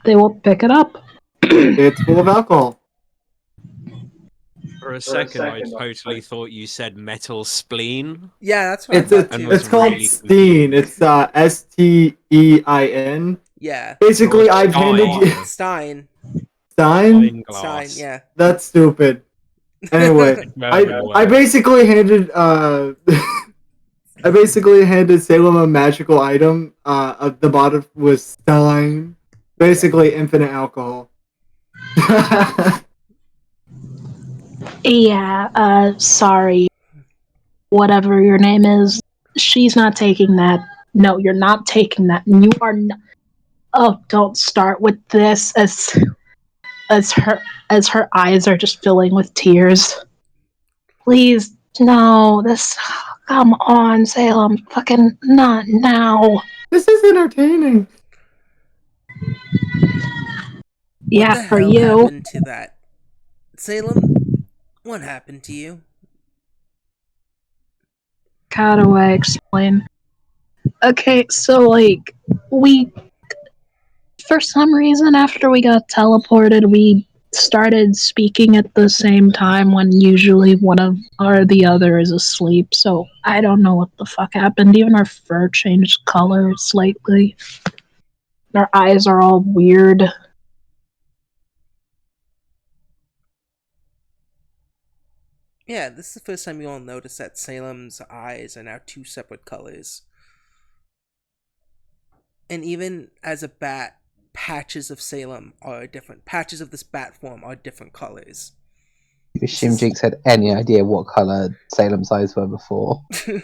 they will pick it up. It's full of alcohol. For a second, I totally thought you said metal spleen. Yeah, that's what I It's thought too. it's called really Steen. It's Stein. Yeah. Basically, Oh, I've handed you Stein. Stein. Wine Stein, glass. yeah. That's stupid. Anyway, I basically handed I basically handed Salem a magical item. At the bottom was Stein. Basically, infinite alcohol. Yeah, sorry. Whatever your name is, she's not taking that. No, you're not taking that. You are not. Oh, don't start with this as her eyes are just filling with tears. Please, no, this. Come on, Salem. Fucking not now. This is entertaining. What Yeah, the for hell you. happened to that? Salem, what happened to you? How do I explain? Okay, so like we for some reason after we got teleported we started speaking at the same time when usually one of or the other is asleep, so I don't know what the fuck happened. Even our fur changed color slightly. Our eyes are all weird. Yeah, this is the first time you all notice that Salem's eyes are now two separate colors. And even as a bat, patches of Salem are different. Patches of this bat form are different colors. You assume Jinx had any idea what colour Salem's eyes were before. I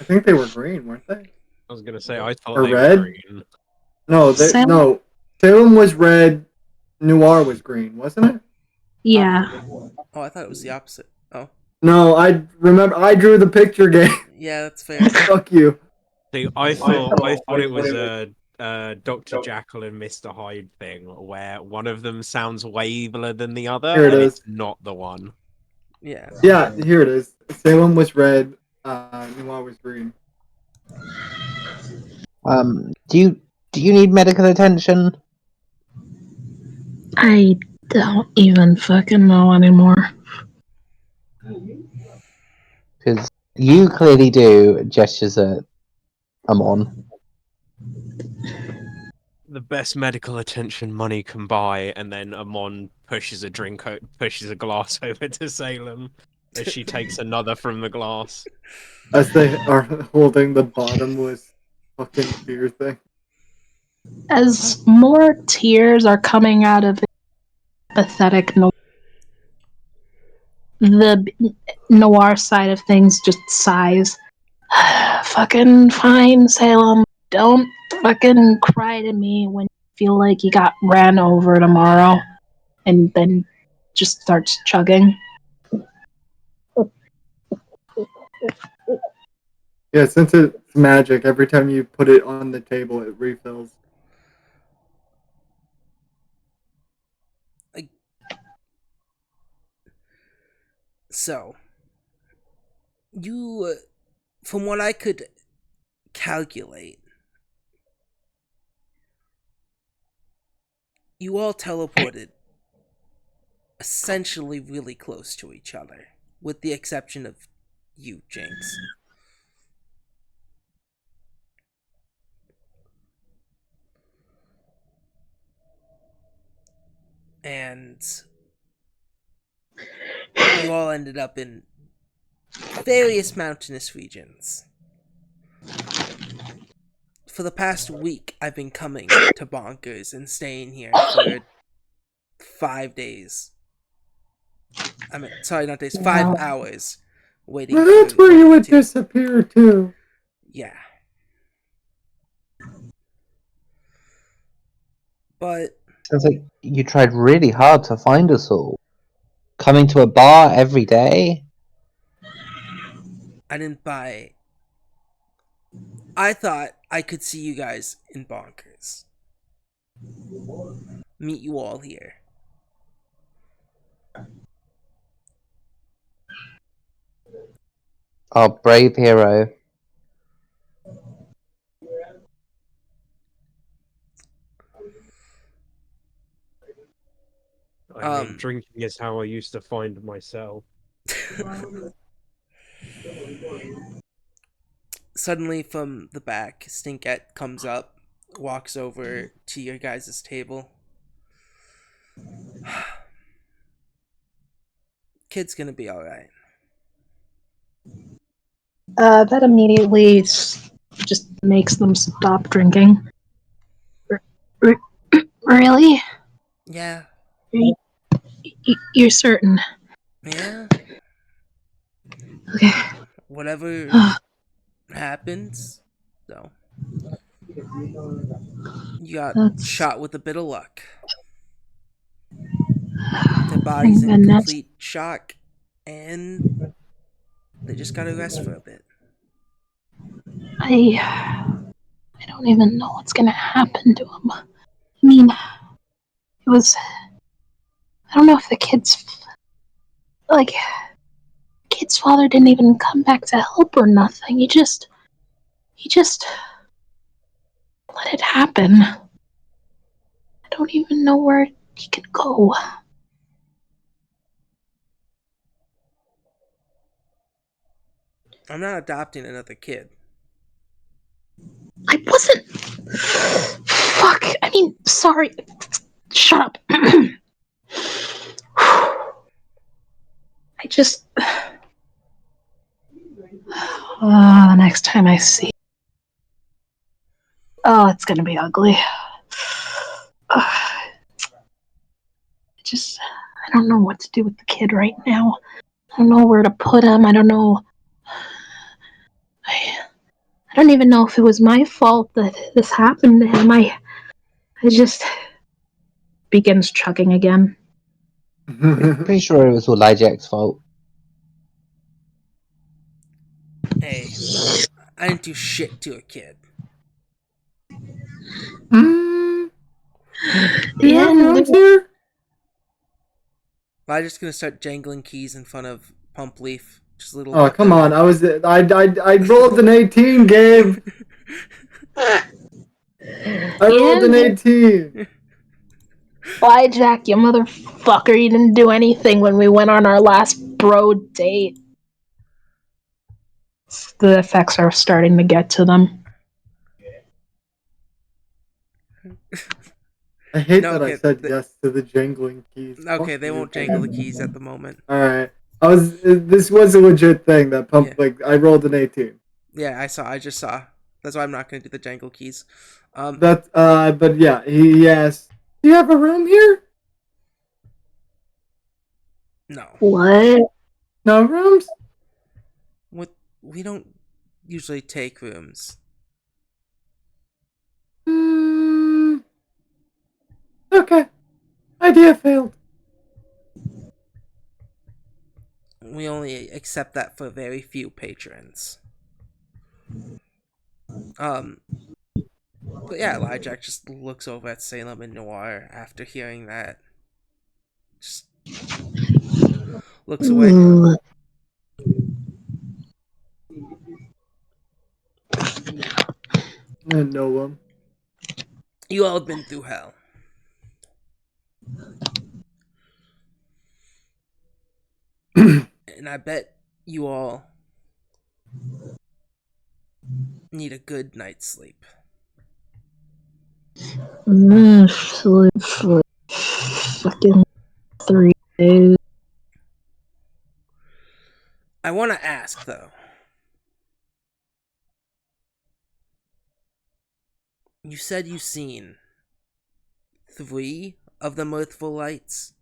think they were green, weren't they? I was gonna say I thought Or they red? were green. No, no. Salem was red. Noir was green, wasn't it? Yeah. Oh, I thought it was the opposite. Oh. No, I remember. I drew the picture game. Yeah, that's fair. Fuck you. See, I thought it was a Dr. Jekyll and Mr. Hyde thing where one of them sounds way eviler than the other, Here it and is. it's not the one. Yeah. Yeah, here it is. Salem was red. Noir was green. Do you need medical attention? I don't even fucking know anymore. Because you clearly do. Gestures at Amon. The best medical attention money can buy, and then Amon pushes a glass over to Salem as she takes another from the glass. As they are holding the bottomless fucking beer thing. As more tears are coming out of pathetic the noir side of things just sighs. Fucking fine, Salem. Don't fucking cry to me when you feel like you got ran over tomorrow. And then just starts chugging. Yeah, since it's magic, every time you put it on the table, it refills. So, you, from what I could calculate, you all teleported essentially really close to each other, with the exception of you, Jinx. And you all ended up in various mountainous regions. For the past week, I've been coming to Bonkers and staying here for 5 days. I mean, sorry, not days, 5 hours waiting Well, for that's where you would to. disappear too. Yeah. But Sounds like you tried really hard to find us all. Coming to a bar every day? I didn't buy. I thought I could see you guys in Bonkers. Meet you all here. Our brave hero. I mean, drinking is how I used to find myself. Suddenly, from the back, Stinkette comes up, walks over to your guys' table. Kid's gonna be alright. That immediately just makes them stop drinking. Really? Yeah. You're certain? Yeah. Okay. Whatever happens, though. You got That's shot with a bit of luck. Their thank body's in goodness. complete shock, and they just gotta rest for a bit. I don't even know what's gonna happen to him. I mean, it was. I don't know if the kid's father didn't even come back to help or nothing. He just let it happen. I don't even know where he could go. I'm not adopting another kid. I wasn't. Fuck. I mean, sorry. Shut up. I just. The next time I see. Oh, it's gonna be ugly. I don't know what to do with the kid right now. I don't know where to put him. I don't know. I don't even know if it was my fault that this happened to him. I just begins chugging again. Pretty sure it was all Jack's fault. Hey, I didn't do shit to a kid. Do you have And rooms here? I'm just gonna start jangling keys in front of Pump Leaf. Just a little Oh, bit. come on. I rolled an 18, Gabe. I rolled an 18. why, Jack, you motherfucker, you didn't do anything when we went on our last bro date. The effects are starting to get to them. I hate No, that I okay, said yes to the jangling keys. Okay, Fuck they you, won't Gabe. jangle the keys at the moment. Alright. This was a legit thing that Yeah. I rolled an 18. Yeah, I just saw. That's why I'm not gonna do the jangle keys. But yeah, he asked, do you have a room here? No. What? No rooms? We don't usually take rooms. Okay. Idea failed. We only accept that for very few patrons. But yeah, Elijah just looks over at Salem and Noir after hearing that. Just looks away. Ooh. No one. You all have been through hell. And I bet you all need a good night's sleep. Sleep for fucking 3 days. I want to ask, though. You said you've seen 3 of the mirthful lights?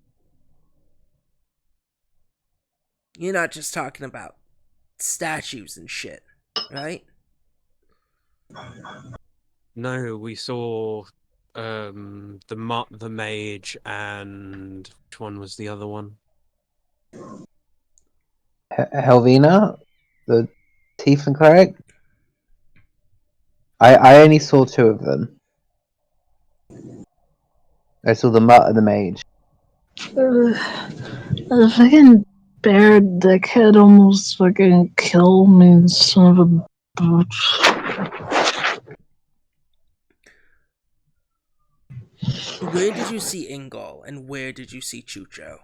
You're not just talking about statues and shit, right? No, we saw the Mutt, the Mage, and which one was the other one? Helvina, the Tiefling cleric. I only saw 2 of them. I saw the Mutt and the Mage. The fucking bear dickhead almost fucking killed me, son of a bitch. Where did you see Ingol, and where did you see Chucho?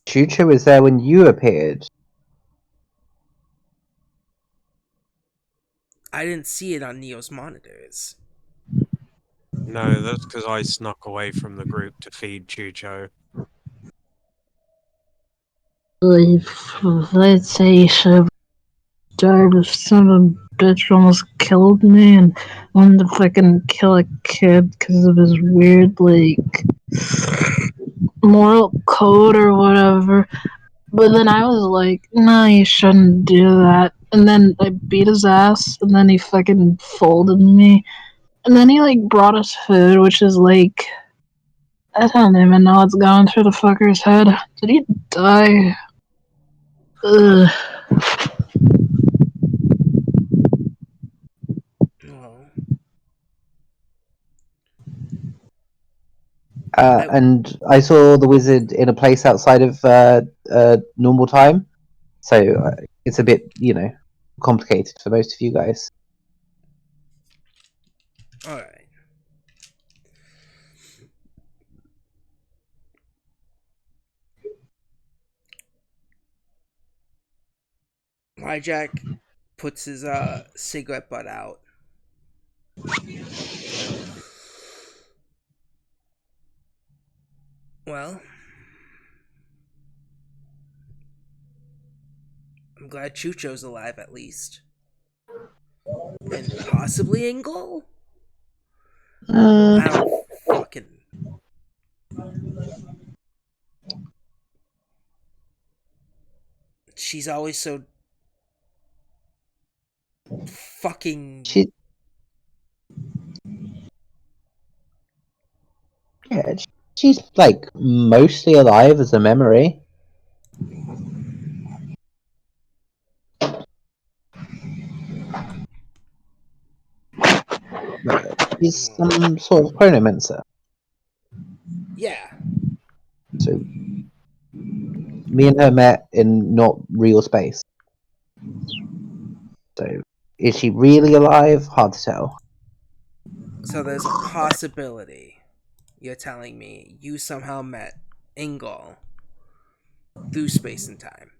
Chucho was there when you appeared. I didn't see it on Neo's monitors. No, that's because I snuck away from the group to feed Chucho. Let's say so died if some bitch almost killed me and wanted to fucking kill a kid because of his weird, like, moral code or whatever. But then I was like, nah, you shouldn't do that. And then I beat his ass, and then he fucking folded me. And then he, like, brought us food, which is like, I don't even know what's going through the fucker's head. Did he die? Ugh. Well, And I saw the wizard in a place outside of normal time, so it's a bit, complicated for most of you guys. alright. Hijack puts his cigarette butt out. Well, I'm glad Chucho's alive at least. And possibly Ingol? I don't fucking... She's always so... fucking... Yeah, she's like mostly alive as a memory. She's some sort of chronomancer. Yeah. So me and her met in not real space. So is she really alive? Hard to tell. So there's a possibility you're telling me you somehow met Ingol through space and time.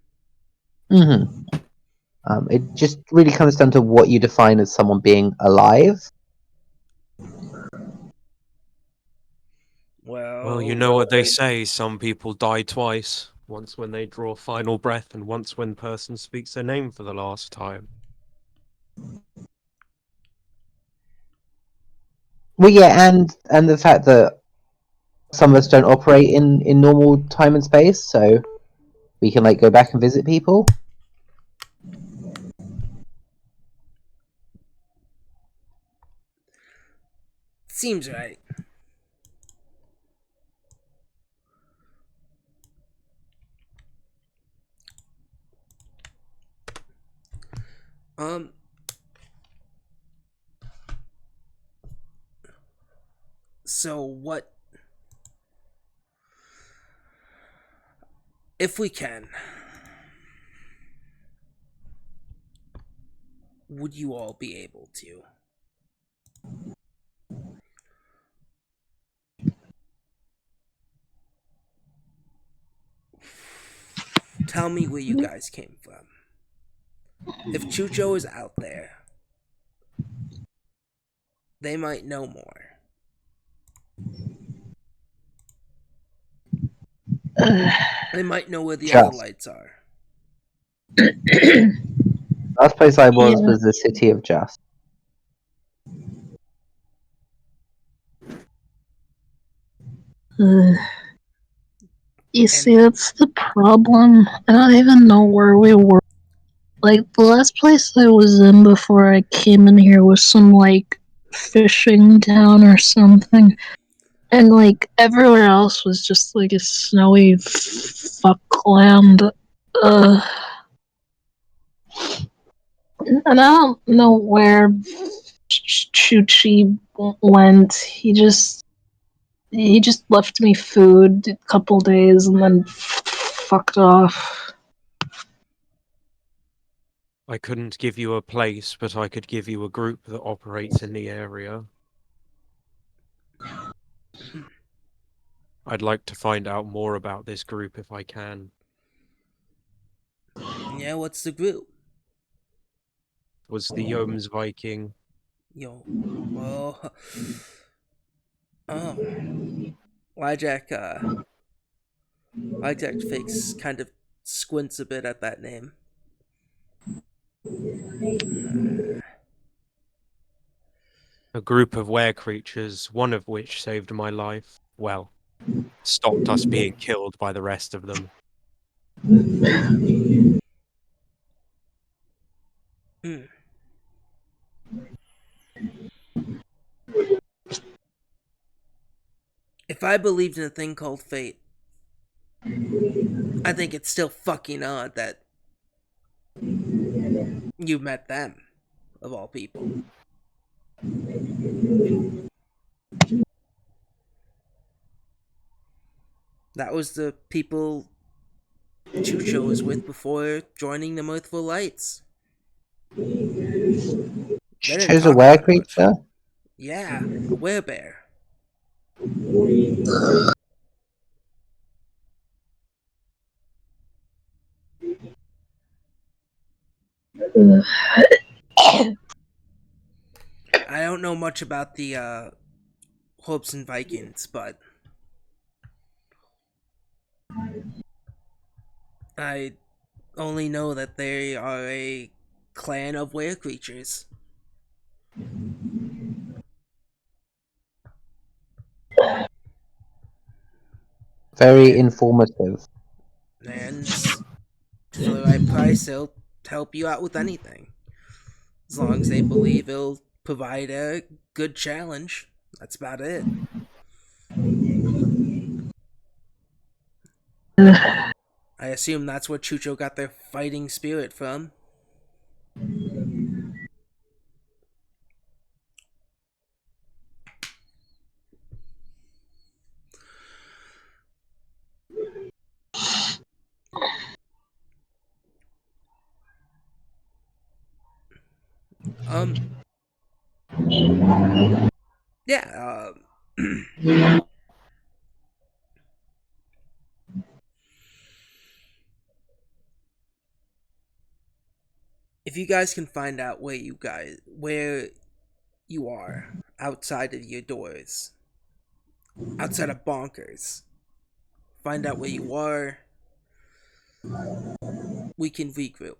It just really comes down to what you define as someone being alive. Well, you know what they say, some people die twice. Once when they draw final breath, and once when person speaks their name for the last time. Well, yeah, and the fact that some of us don't operate in normal time and space, so we can like go back and visit people. Seems right. So what if we can, would you all be able to? Tell me where you guys came from. If Chucho is out there, they might know more. They might know where the other Just. lights are. Last place I was Yeah. was the city of Just. You see, that's the problem. I don't even know where we were. Like, the last place I was in before I came in here was some, like, fishing town or something. And, like, everywhere else was just, like, a snowy fuckland. And I don't know where Chuchi went. He just left me food a couple days and then fucked off. I couldn't give you a place, but I could give you a group that operates in the area. I'd like to find out more about this group if I can. Yeah, what's the group? Was the Yoms Viking? Yo, well, oh, Lyjack, Lyjack face kind of squints a bit at that name. A group of were creatures, one of which saved my life. Well, stopped us being killed by the rest of them. Hmm. If I believed in a thing called fate, I think it's still fucking odd that you met them, of all people. That was the people Chucho was with before joining the Mirthful Lights. They She didn't chose a talk were about it much. creature. Yeah, a werebear. I don't know much about the Hopes and Vikings, but I only know that they are a clan of were creatures. Very And informative. and for the right price, they'll help you out with anything. As long as they believe it'll provide a good challenge. That's about it. I assume that's where Chucho got their fighting spirit from. Um, yeah, if you guys can find out where you are outside of your doors, outside of Bonkers, find out where you are, we can regroup.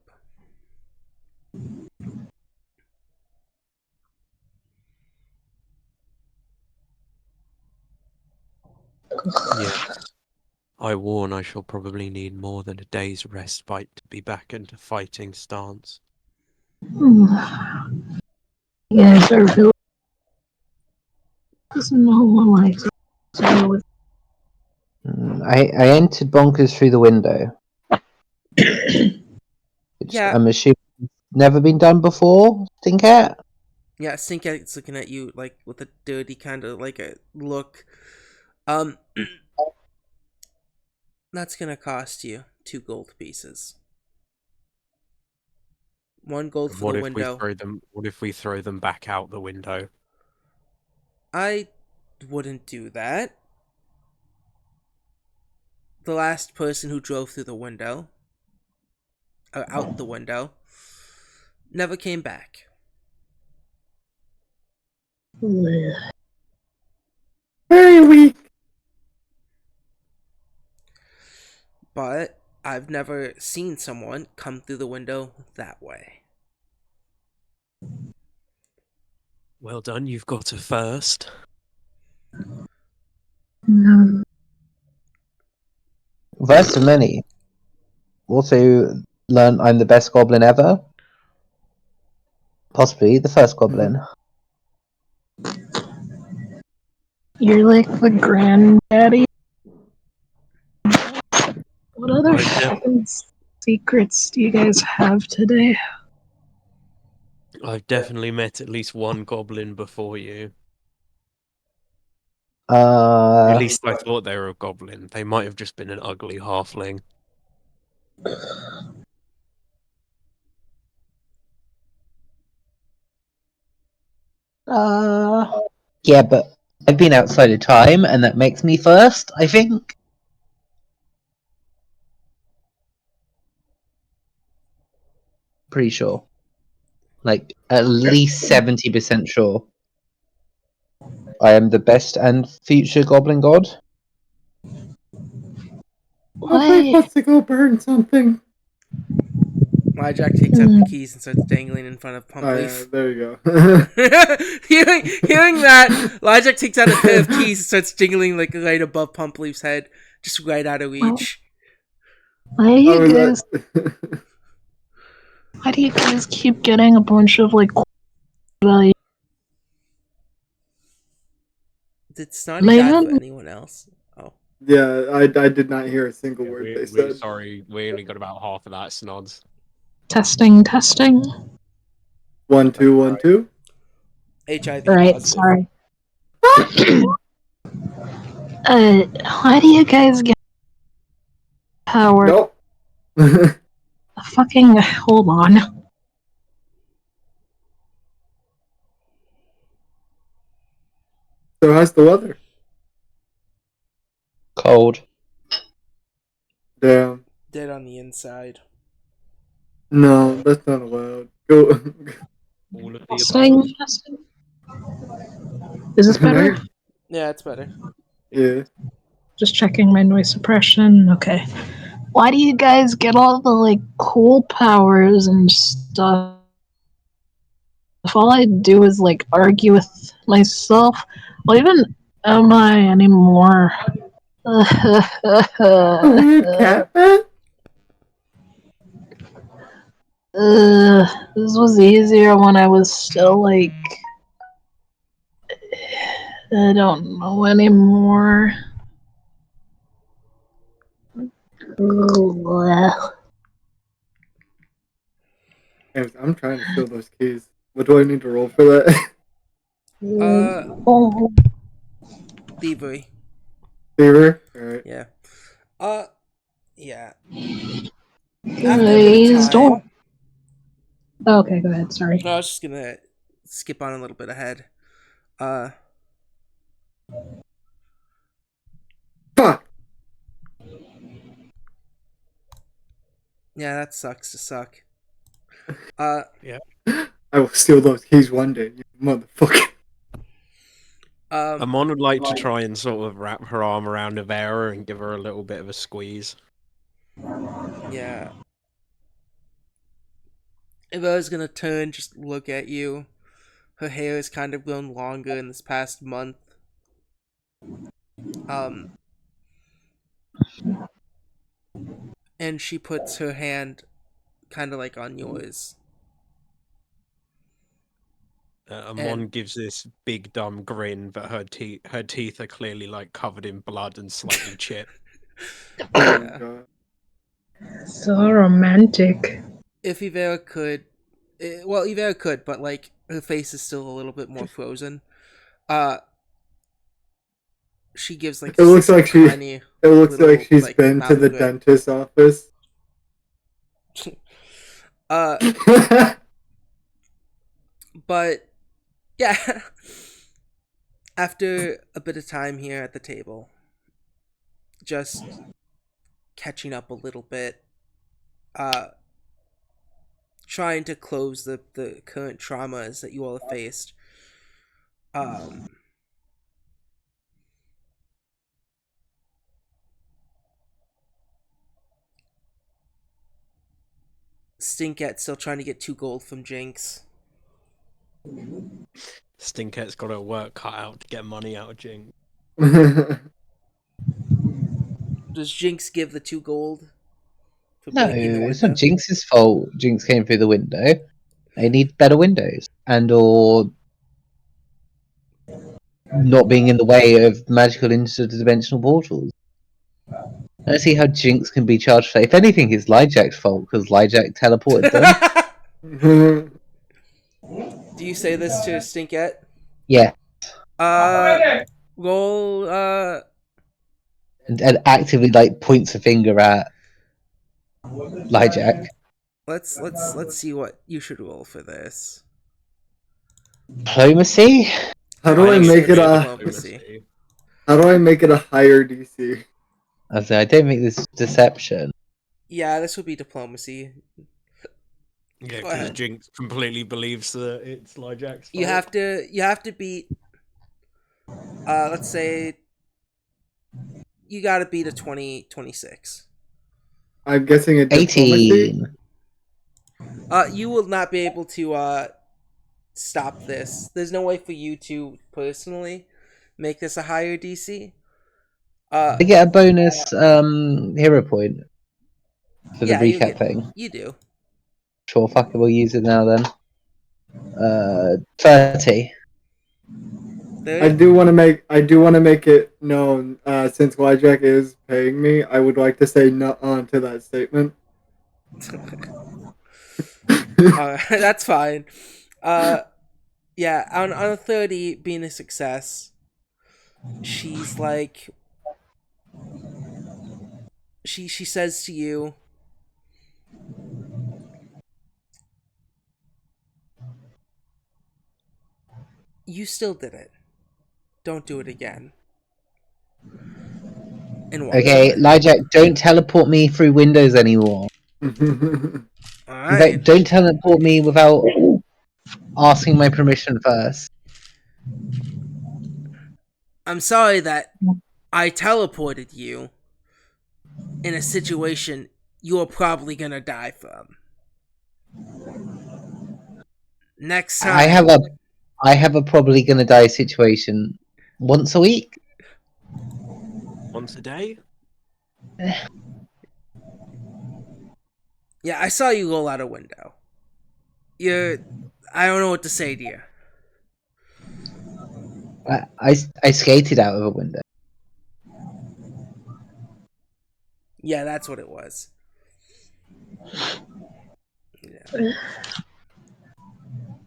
Yes. I warn I shall probably need more than a day's respite to be back into fighting stance. You guys are really no one likes so with I entered Bonkers through the window, which Yeah, I'm assuming never been done before. Stinkat? yeah, Stinkat's looking at you like with a dirty kind of like a look. Um, that's gonna cost you 2 gold pieces. 1 gold for the What if we window. throw them? What if we throw them back out the window? I wouldn't do that. The last person who drove through the window, out the window, never came back. Very weak. But I've never seen someone come through the window that way. Well done, you've got a first. no. Verse of many. Also learn I'm the best goblin ever. Possibly the first goblin. You're like the granddaddy. What other I've def- fucking secrets do you guys have today? I've definitely met at least one goblin before you. At Uh, least I thought they were a goblin. They might have just been an ugly halfling. uh, yeah, but I've been outside of time, and that makes me first, I think. Pretty sure. Like, at least 70% sure. I am the best and future Goblin God. Nobody wants to go burn something. Jack takes out the keys and starts dangling in front of Oh yeah, Pumpleaf. there you go. hearing that, Jack takes out a pair of keys and starts jingling like right above Pumpleaf's head, just right out of reach. Why do you guys keep getting a bunch of like value? Did Snotty die for anyone else? Oh. Yeah, I did not hear a single word they We're said. sorry, we only got about half of that, Snods. Testing. 1 2 1 2. HIV Right, positive. sorry. Why do you guys get power? Nope. Fucking hold on. So how's the weather? Cold. Damn. Dead on the inside. No, that's not allowed. Go. All of the Testing. Is this better? Yeah, it's better. Yeah. Just checking my noise suppression. Okay. Why do you guys get all the like cool powers and stuff? If all I do is like argue with myself, well, even am I anymore? A weird cat man? This was easier when I was still like I don't know anymore. I'm trying to steal those keys. What do I need to roll for that? Thievery. Fever? Alright. Yeah. Yeah. Please don't. Okay, go ahead. Sorry. No, I was just gonna skip on a little bit ahead. Fuck! Yeah, that sucks to suck. Yeah. I will steal those keys one day, you motherfucker. Amon would like to try and sort of wrap her arm around Avera and give her a little bit of a squeeze. Yeah. Avera's gonna turn, just look at you. Her hair has kind of grown longer in this past month. And she puts her hand kind of like on yours. Amon gives this big dumb grin, but her teeth are clearly like covered in blood and slightly chipped. Yeah. So romantic. If Ivera could, Ivera could, but like her face is still a little bit more frozen. She gives like It looks like she's like, been to the dentist's office. But yeah, after a bit of time here at the table, just catching up a little bit, trying to close the current traumas that you all have faced. Stinkette still trying to get 2 gold from Jinx. Stinkette's got her work cut out to get money out of Jinx. Does Jinx give the 2 gold? For No, breaking the it's window? not Jinx's fault. Jinx came through the window. They need better windows, and or not being in the way of magical interdimensional portals. I don't see how Jinx can be charged for. If anything, it's Lyjack's fault because Lyjack teleported them. Do you say this to Stinkette? Yeah. Roll. And actively like points a finger at Lyjack. Let's see what you should roll for this. Diplomacy. How do I Minus make it a diplomacy. How do I make it a higher DC? I don't think this is deception. Yeah, this would be diplomacy. Yeah, Go because ahead. Jinx completely believes that it's Lyjack's fault. You have to beat. Let's say you got to beat a 26. I'm guessing a diplomacy. 18. You will not be able to stop this. There's no way for you to personally make this a higher DC. I get a bonus hero point for the Yeah, you recap thing. You do. Sure, fuck it, we'll use it now then. 30. I do want to make it known, since Lyjack is paying me, I would like to say nut on to that statement. That's fine. Yeah, on a 30 being a success, she's like, she says to you, "You still did it. Don't do it again." And walks Okay, away. Lyjack, don't teleport me through windows anymore. All In right. fact, don't teleport me without asking my permission first. I'm sorry that I teleported you in a situation you're probably gonna die from. Next time, I have a probably gonna die situation once a week. Once a day? yeah, I saw you roll out a window. I don't know what to say to you. I skated out of a window. Yeah, that's what it was. Yeah.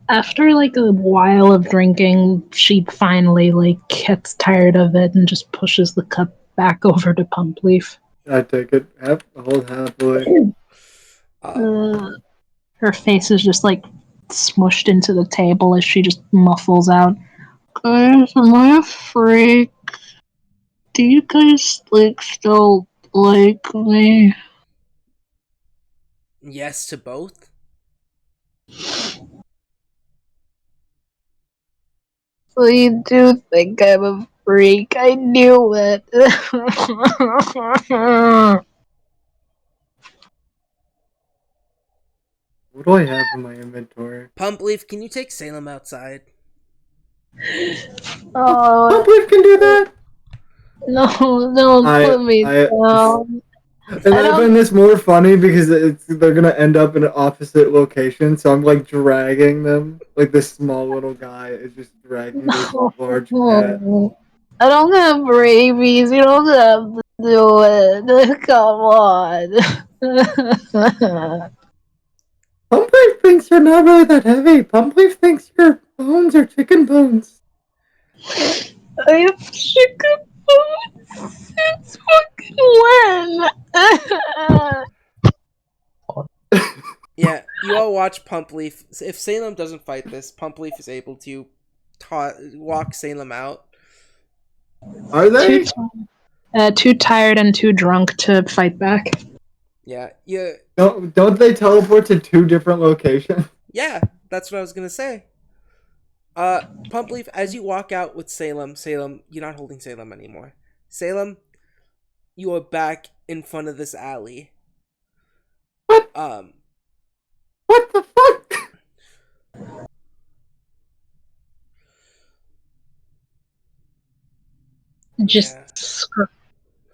After like a while of drinking, she finally like gets tired of it and just pushes the cup back over to Pumpleaf. I take it. Hold happily. Her face is just like smushed into the table as she just muffles out, "Guys, am I a freak? Do you guys like still like me?" Yes to both. So you do think I'm a freak? I knew it. What do I have in my inventory? Pumpleaf, can you take Salem outside? Oh Pumpleaf can do that. no! Don't put me down. And I find this more funny because they're gonna end up in an opposite location. So I'm like dragging them, like this small little guy is just dragging this large cat. I don't have rabies. You don't have to do it. Come on. Pumpleaf thinks you're not really that heavy. Pumpleaf thinks your bones are chicken bones. I have chicken bones since fucking when? Yeah, you all watch Pumpleaf. If Salem doesn't fight this, Pumpleaf is able to walk Salem out. Are they? Too tired and too drunk to fight back. Yeah, Don't they teleport to two different locations? Yeah, that's what I was gonna say. Pumpleaf, as you walk out with Salem, you're not holding Salem anymore. Salem, you are back in front of this alley. What? What the fuck?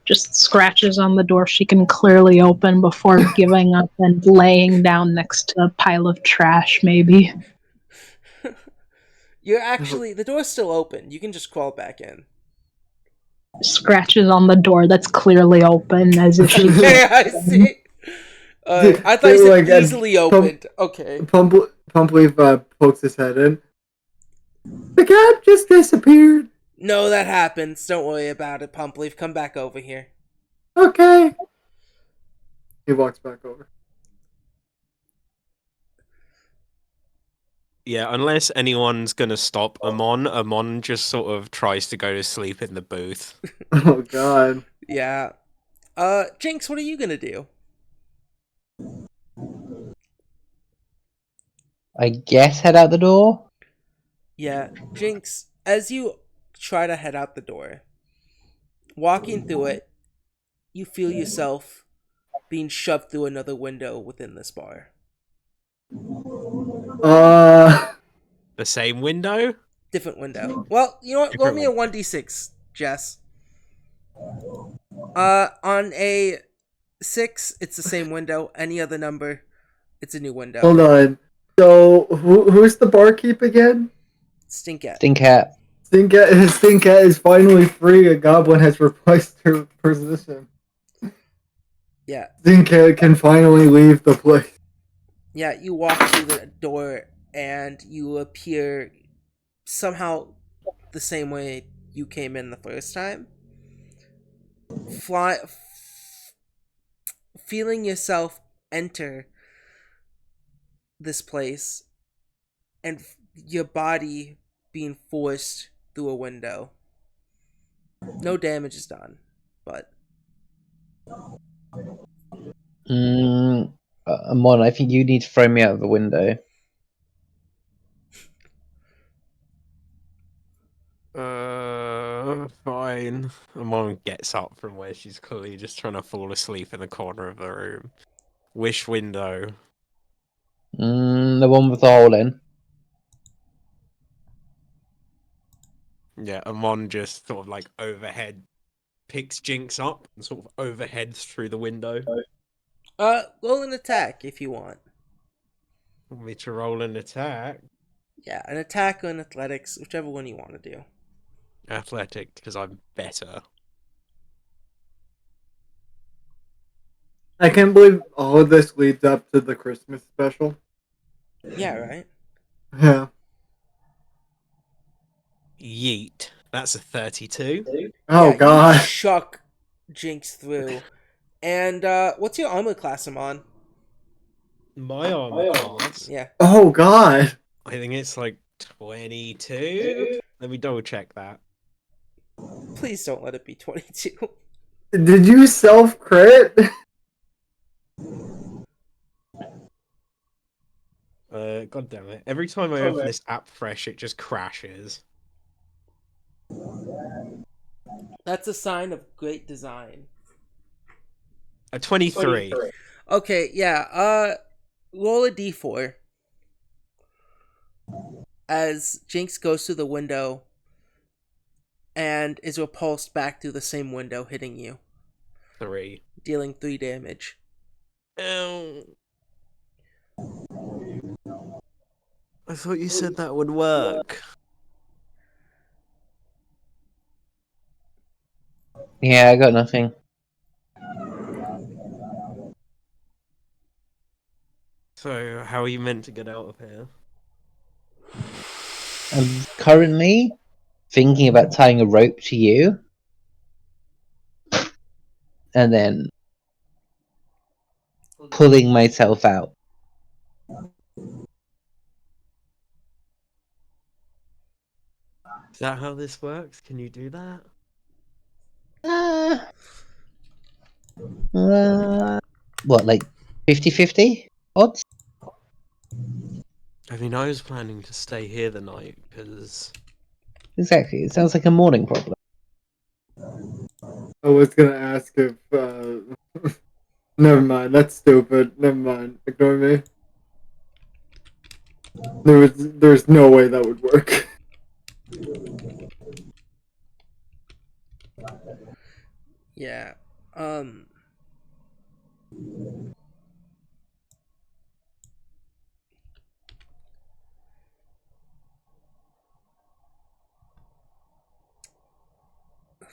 Just scratches on the door she can clearly open before giving up and laying down next to a pile of trash, maybe. You're actually, the door's still open. You can just crawl back in. Scratches on the door that's clearly open as if she. Yeah, I see. I thought you said like, easily opened. Okay. Pumpleaf pokes his head in. The cat just disappeared. No, that happens. Don't worry about it, Pumpleaf. Come back over here. Okay. He walks back over. Yeah, unless anyone's gonna stop Amon just sort of tries to go to sleep in the booth. Oh god. Yeah. Jinx, what are you gonna do? I guess head out the door. Yeah, Jinx, as you try to head out the door, walking through it, you feel yourself being shoved through another window within this bar. The same window? Different window. Well, you know what? Roll Different me a one. 1d6, Jess. On a 6, it's the same window. Any other number, it's a new window. Hold on. So who's the barkeep again? Stinkette. Stinkcat. Stinkcat is finally free. A goblin has replaced her position. Yeah. Stinkcat can finally leave the place. Yeah, you walk through the door and you appear somehow the same way you came in the first time. Feeling yourself enter this place and your body being forced through a window. No damage is done, but Amon, I think you need to throw me out of the window. Fine. Amon gets up from where she's clearly just trying to fall asleep in the corner of the room. Wish window. The one with the hole in. Yeah, Amon just sort of like overhead picks Jinx up and sort of overheads through the window. roll an attack if you want. Want me to roll an attack? Yeah, an attack or an athletics, whichever one you want to do. Athletic, because I'm better. I can't believe all of this leads up to the Christmas special. Yeah, right? Yeah. Yeet. That's a 32. Oh Yeah, god. you chuck Jinx through. And what's your armor class, Amon? My armor class. Yeah. Oh god. I think it's like 22. Let me double check that. Please don't let it be 22. Did you self crit? God damn it. Every time I open this app fresh, it just crashes. That's a sign of great design. A 23. Okay, yeah, roll a d4. As Jinx goes through the window and is repulsed back through the same window, hitting you. 3. Dealing 3 damage. Ow. I thought you said that would work. Yeah, I got nothing. So, how are you meant to get out of here? I'm currently thinking about tying a rope to you. And then pulling myself out. Is that how this works? Can you do that? What, like 50-50 odds? I mean, I was planning to stay here the night, because... Exactly. It sounds like a morning problem. I was gonna ask if never mind, that's stupid. Never mind. Ignore me. There's no way that would work. Yeah.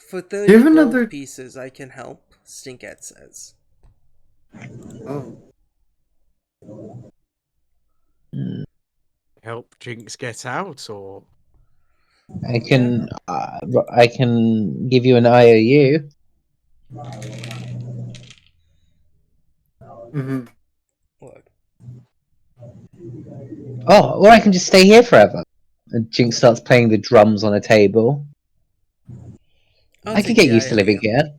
For 30 Give gold another. pieces, I can help, Stinkette says. Oh. Help Jinx get out, or... I can give you an IOU. Mm-hmm. Look. Oh, or I can just stay here forever. And Jinx starts playing the drums on a table. I'll I could take get the used to living IOU. here.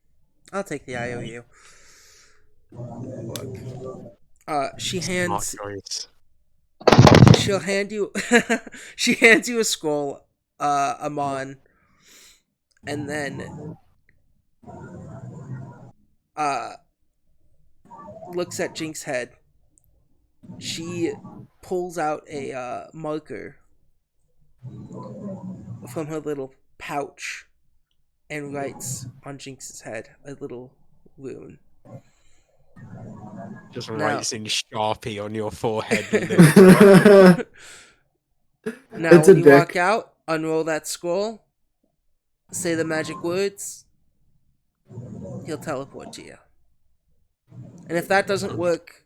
I'll take the IOU. Look. She Smart hands choice. she'll hand you she hands you a scroll, Amon, and then uh looks at Jink's head. She pulls out a marker from her little pouch and writes on Jinx's head a little rune. Just Now, writes in Sharpie on your forehead. now It's a when you walk dick. out, unroll that scroll, say the magic words, he'll teleport to you. And if that doesn't work,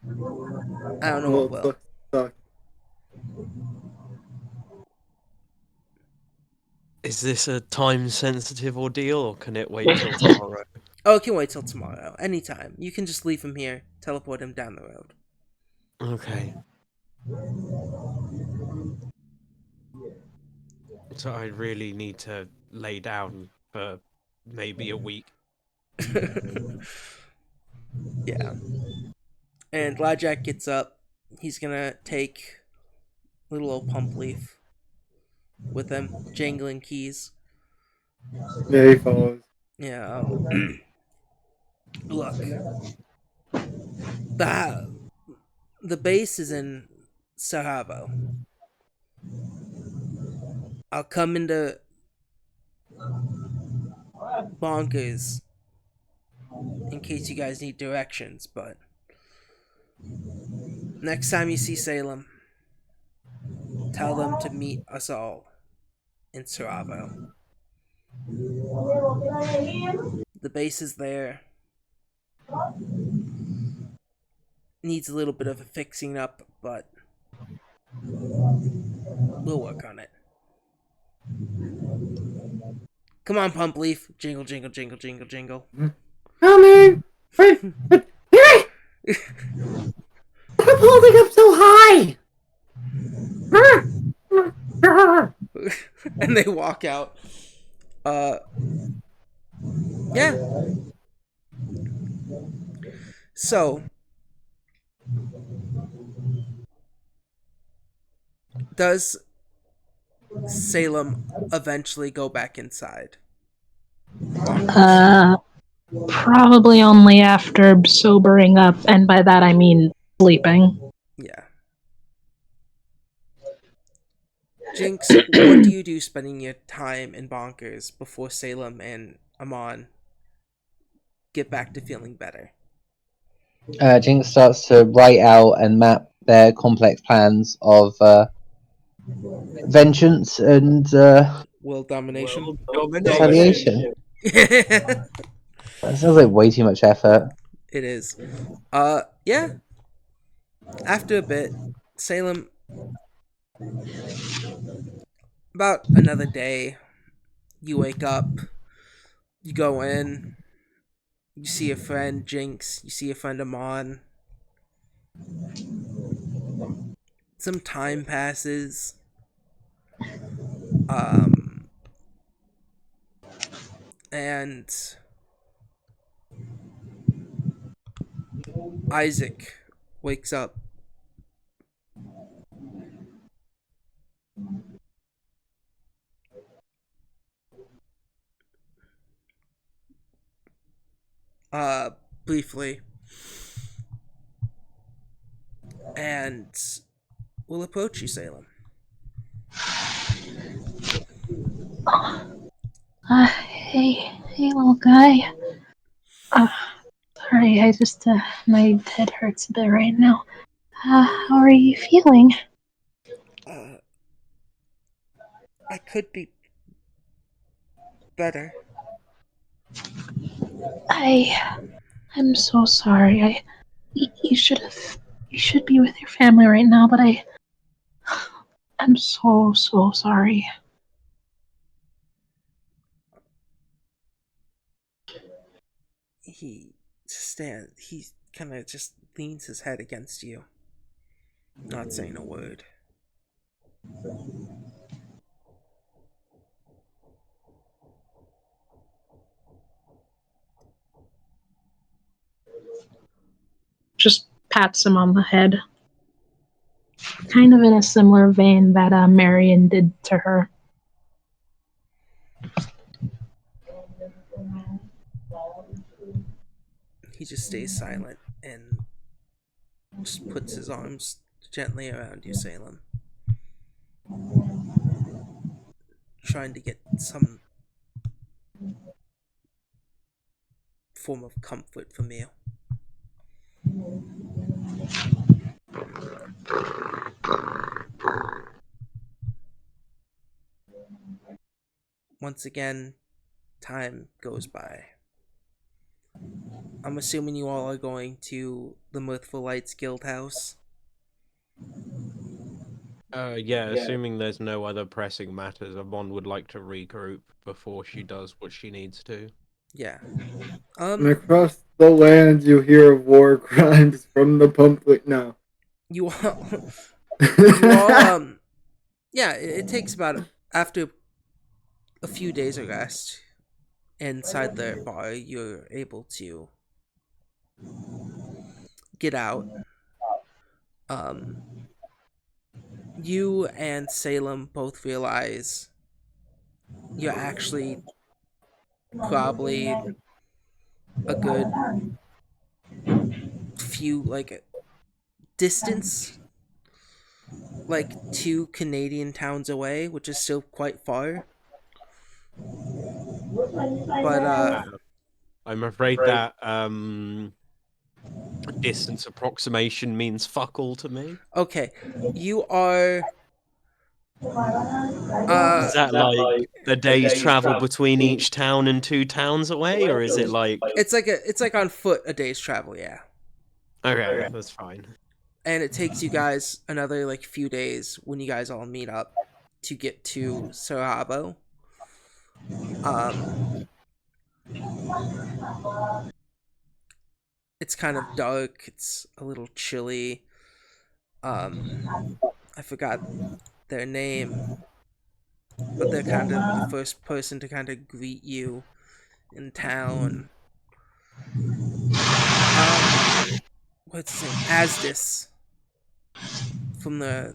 I don't know what Well, will. suck. Is this a time-sensitive ordeal, or can it wait till tomorrow? Oh, it can wait till tomorrow. Anytime. You can just leave him here, teleport him down the road. Okay. So I really need to lay down for maybe a week. Yeah. And Blackjack gets up. He's gonna take little old Pump Leaf with him, jangling keys. Yeah, he follows. Yeah, look. The, the base is in Sahabo. I'll come into Bonkers in case you guys need directions, but next time you see Salem, tell them to meet us all in Saravo. The base is there. Needs a little bit of a fixing up, but we'll work on it. Come on, Pump Leaf. Jingle, jingle, jingle, jingle, jingle. Coming! Wait! Hey! Stop holding up so high! And they walk out. Yeah. So, does Salem eventually go back inside Bonkers? Probably only after sobering up, and by that I mean sleeping. Yeah. Jinx, what do you do spending your time in Bonkers before Salem and Amon get back to feeling better? Jinx starts to write out and map their complex plans of vengeance and World domination? World retaliation. It That sounds like way too much effort. is. Yeah. After a bit, Salem, about another day, you wake up, you go in, you see a friend, Jinx, you see a friend, Amon. Some time passes. Um, and Isaac wakes up. Uh, Briefly. And will approach you, Salem. Hey, little guy. Sorry, my head hurts a bit right now. How are you feeling? Uh, I could be better. I'm so sorry. You you should be with your family right now, but I'm so sorry. He kind of just leans his head against you. not saying a word. Just pats him on the head. Kind of in a similar vein that Marion did to her. He just stays silent and just puts his arms gently around you, Salem, trying to get some form of comfort from you. Once again, time goes by. I'm assuming you all are going to the Mirthful Lights Guild House. Yeah, assuming there's no other pressing matters, Amon would like to regroup before she does what she needs to. Yeah. And across the land, you hear of war crimes from the public now. You all, yeah, it takes about, after a few days of rest inside the bar, you're able to get out. You and Salem both realize you're actually probably a good few, like, distance, like 2 Canadian towns away, which is still quite far. But I'm afraid that distance approximation means fuck all to me. okay, you are Is that like a day's travel between each town and 2 towns away, or is it like? it's like on foot a day's travel, yeah. Okay, that's fine. And it takes you guys another like few days when you guys all meet up to get to Sarabo. It's kind of dark, it's a little chilly. I forgot their name, but they're kind of the first person to kind of greet you in town. What's his name? Asdis. From the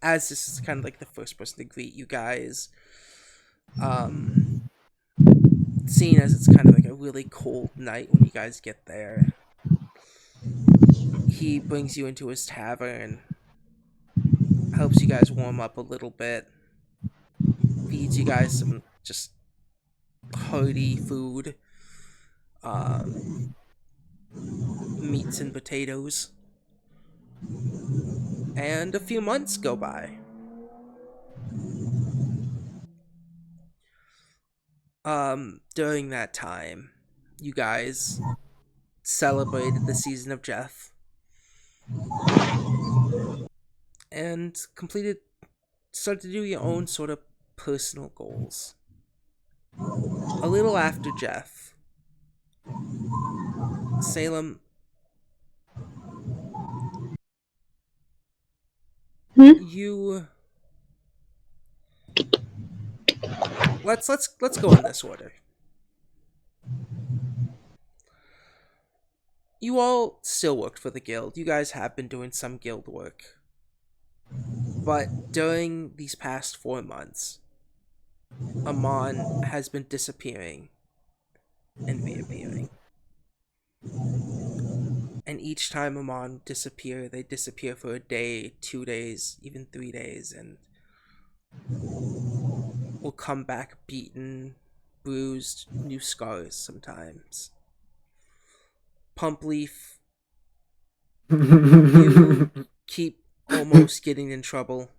Asdis is kind of like the first person to greet you guys. Seeing as it's kind of like a really cold night when you guys get there, he brings you into his tavern, helps you guys warm up a little bit, feeds you guys some just hearty food, meats and potatoes. And a few months go by. During that time, you guys celebrated the season of Jeff and started to do your own sort of personal goals. A little after Jeff, Salem, you let's go in this order. You all still worked for the guild. You guys have been doing some guild work. But during these past 4 months, Amon has been disappearing and reappearing. And each time Amon disappear, they disappear for a day, 2 days, even 3 days, and will come back beaten, bruised, new scars sometimes. Pump Leaf, you keep almost getting in trouble,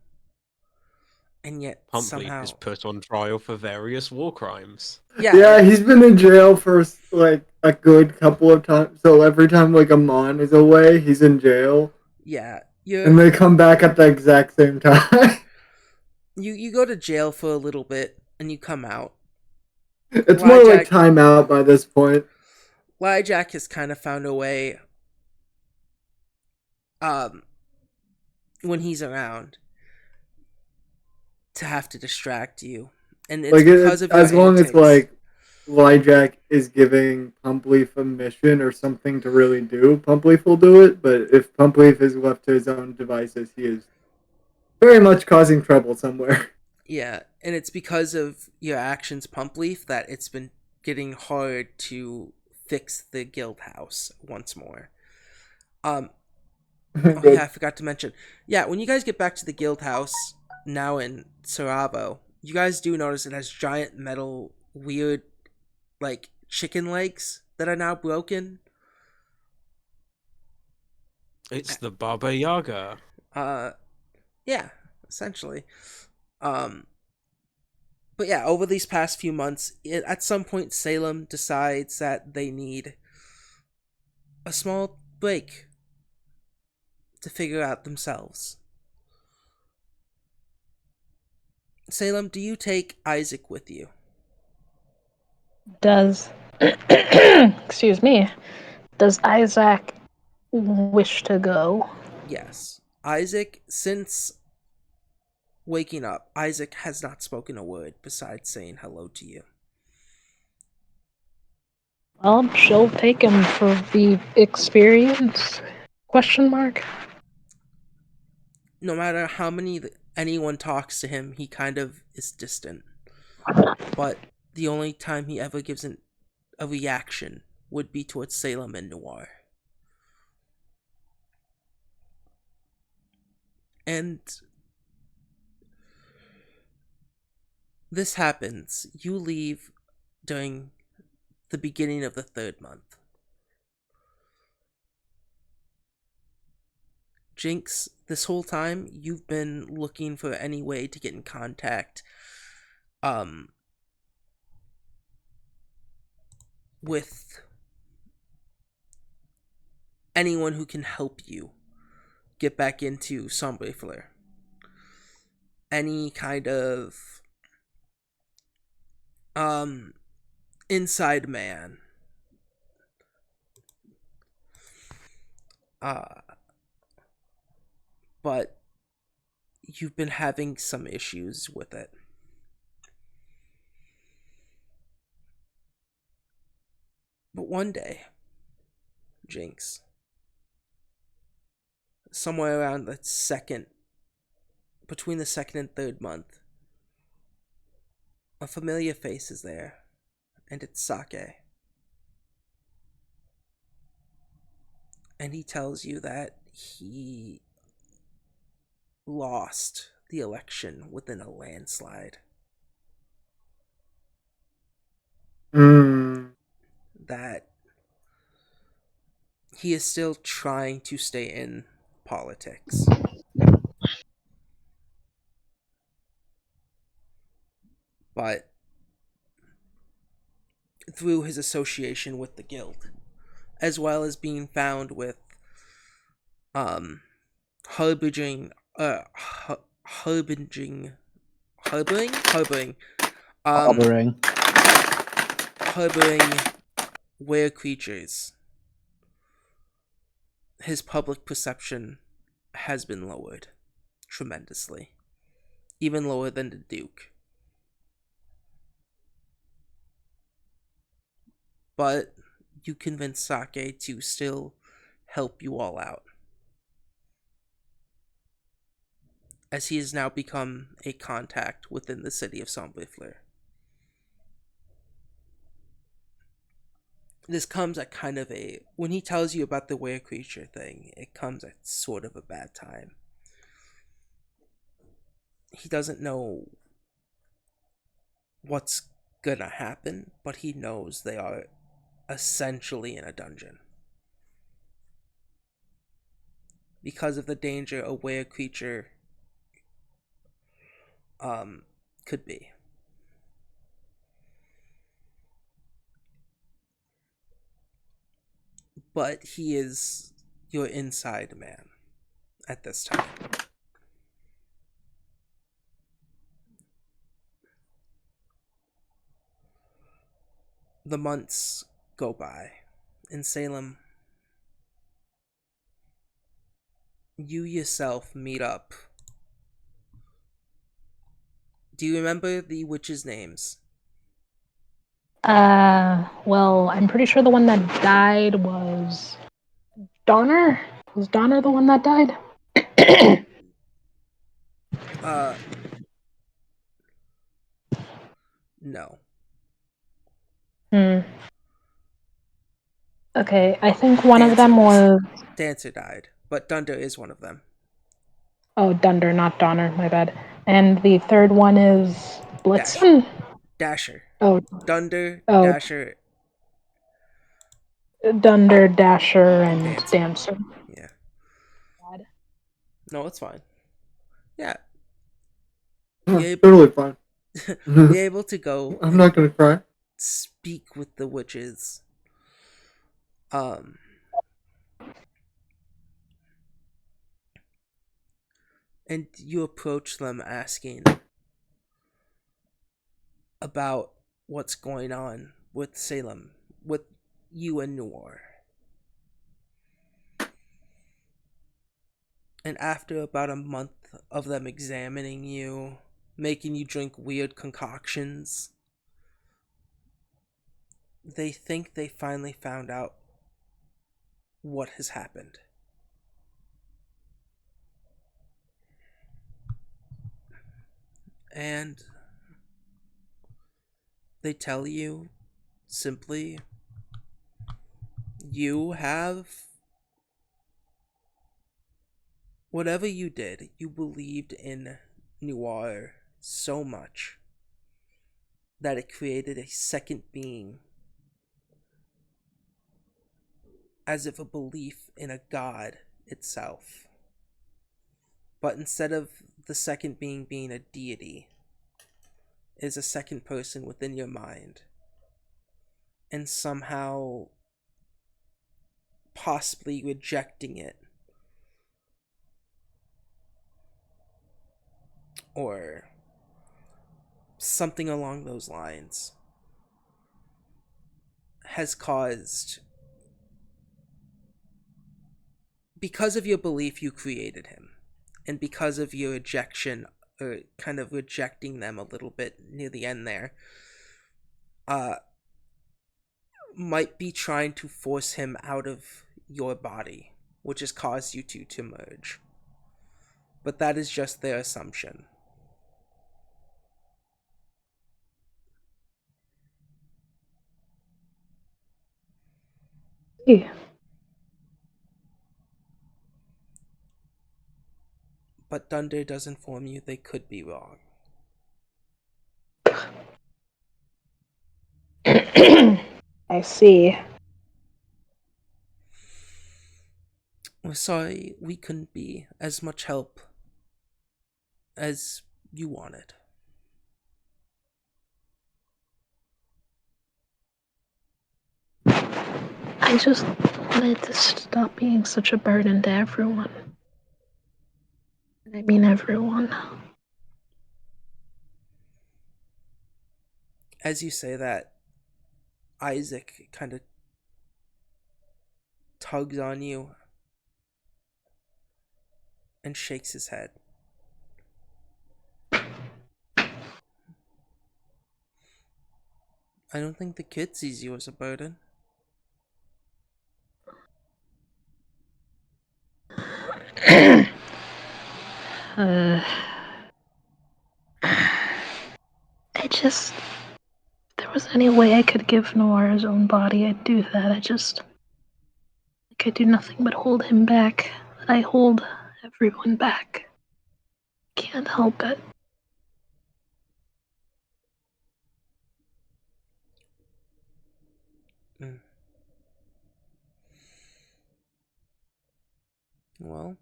and yet Pumpleaf somehow is put on trial for various war crimes. Yeah, he's been in jail for like a good couple of times. So every time like Amon is away, he's in jail. Yeah, and they come back at the exact same time. You go to jail for a little bit, and you come out. It's more like timeout by this point. Lyjack has kind of found a way when he's around to have to distract you. And it's Like because of your as long as antics. like Lyjack is giving Pumpleaf a mission or something to really do, Pumpleaf will do it. But if Pumpleaf is left to his own devices, he is very much causing trouble somewhere. Yeah, and it's because of your actions, Pumpleaf, that it's been getting hard to fix the guild house once more. Oh yeah, I forgot to mention. Yeah, when you guys get back to the guild house now in Saravo, you guys do notice it has giant metal, weird, like chicken legs that are now broken. It's the Baba Yaga. Yeah, essentially. Um, but yeah, over these past few months, at some point, Salem decides that they need a small break to figure out themselves. Salem, do you take Isaac with you? Does excuse me? Does Isaac wish to go? Yes. Isaac, since waking up, Isaac has not spoken a word besides saying hello to you. Well, she'll take him for the experience? Question mark. No matter how many anyone talks to him, he kind of is distant. But the only time he ever gives a reaction would be towards Salem and Noir. And this happens. You leave during the beginning of the 3rd month. Jinx, this whole time you've been looking for any way to get in contact with anyone who can help you get back into Sombre Fleur. Any kind of inside man. But you've been having some issues with it. But one day, Jinx, somewhere around between the 2nd and 3rd month, a familiar face is there, and it's Sake. And he tells you that he lost the election within a landslide. That he is still trying to stay in politics. But through his association with the guild, as well as being found with harboring were creatures, his public perception has been lowered tremendously, even lower than the Duke. But you convince Sake to still help you all out, as he has now become a contact within the city of Sombre Fleur. This comes at kind of when he tells you about the were creature thing, it comes at sort of a bad time. He doesn't know what's gonna happen, but he knows they are essentially in a dungeon. Because of the danger a were creature could be. But he is your inside man at this time. The months go by. In Salem, you yourself meet up. Do you remember the witches' names? Well, I'm pretty sure the one that died was Donner. Was Donner the one that died? Uh, no. Hmm. Okay, I think one of Dancer them was. Dancer died, but Dunder is one of them. Oh, Dunder, not Donner, my bad. And the third one is Dash. Blitzen? Dasher. Oh, Dunder, oh, Dasher, Dunder, Dasher, and and Dancer. Dancer. Yeah. No, it's fine. Yeah. You're, Totally fine. you're able to go I'm and not gonna cry. speak with the witches. And you approach them asking about what's going on with Salem, with you and Noor. And after about a month of them examining you, making you drink weird concoctions, they think they finally found out what has happened. And they tell you simply, you have whatever you did, you believed in Noir so much that it created a second being, as if a belief in a god itself. But instead of the second being being a deity, it is a second person within your mind. And somehow possibly rejecting it, or something along those lines, has caused, because of your belief you created him, and because of your rejection, or kind of rejecting them a little bit near the end there, might be trying to force him out of your body, which has caused you two to merge. But that is just their assumption. Yeah. But Dunder does inform you they could be wrong. I see. We're sorry we couldn't be as much help as you wanted. I just wanted to stop being such a burden to everyone. I mean, everyone. As you say that, Isaac kind of tugs on you and shakes his head. I don't think the kid sees you as a burden. uh, I just. If there was any way I could give Noir his own body, I'd do that. I do nothing but hold him back. I hold everyone back. Can't help it. Mm. Well,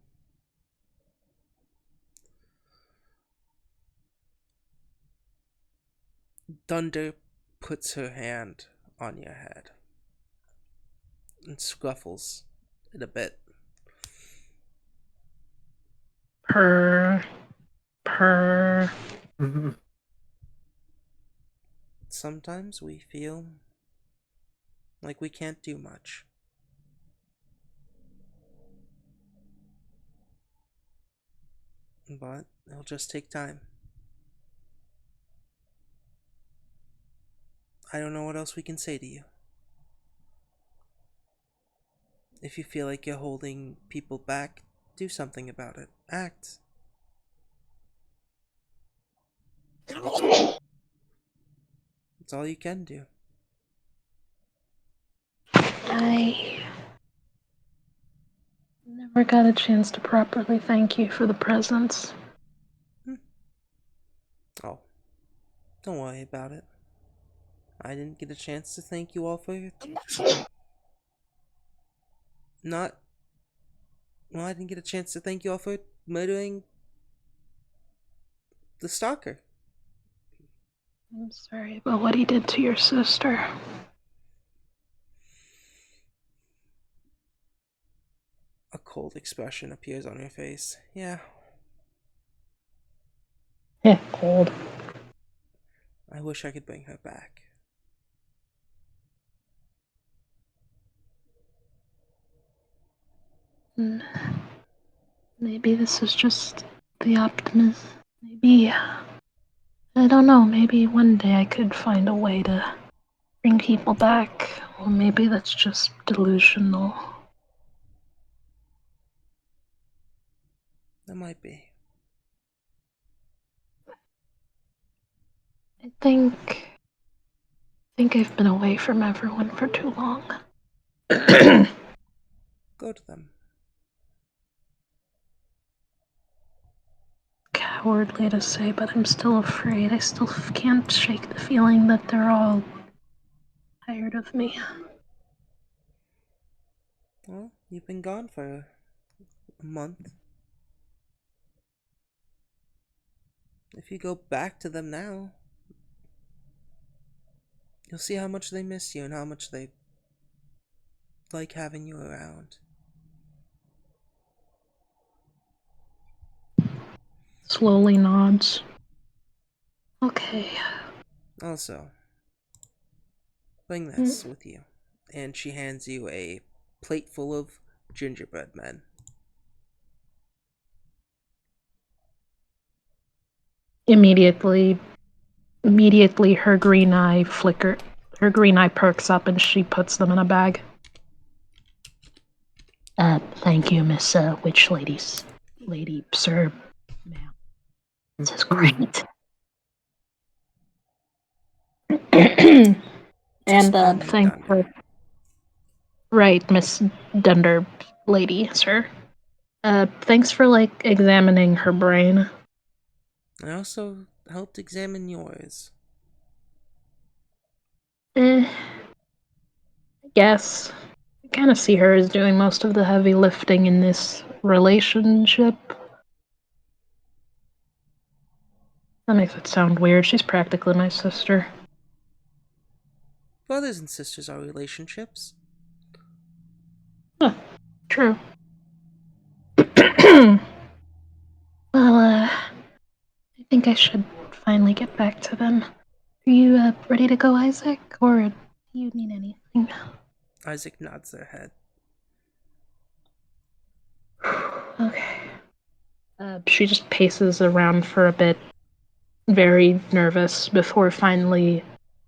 Dunder puts her hand on your head and scruffles it a bit. Purr. Purr. Sometimes we feel like we can't do much. but it'll just take time. I don't know what else we can say to you. If you feel like you're holding people back, do something about it. Act. It's all you can do. I never got a chance to properly thank you for the presents. Oh, don't worry about it. I didn't get a chance to thank you all for it. Not. Well, I didn't get a chance to thank you all for murdering the stalker. I'm sorry about what he did to your sister. A cold expression appears on her face. Yeah, Cold. I wish I could bring her back. Maybe this is just the optimism. Maybe, I don't know, maybe one day I could find a way to bring people back. Or maybe that's just delusional. That might be. I think I've been away from everyone for too long. Go to them. Cowardly to say, but I'm still afraid. I still can't shake the feeling that they're all tired of me. Well, you've been gone for a month. If you go back to them now, you'll see how much they miss you and how much they like having you around. Slowly nods. Okay. Also, bring this with you. And she hands you a plate full of gingerbread men. Immediately her green eye perks up and she puts them in a bag. Thank you, Miss Witch Lady, sir, ma'am. This is great. And thanks for... Right, Miss Dunder Lady, sir. Thanks for, examining her brain. I also helped examine yours. I guess. I kind of see her as doing most of the heavy lifting in this relationship. That makes it sound weird. She's practically my sister. Brothers and sisters are relationships. Huh, true. Well, I think I should finally get back to them. Are you ready to go, Isaac? Or do you need anything? Isaac nods their head. Okay. She just paces around for a bit, very nervous, before finally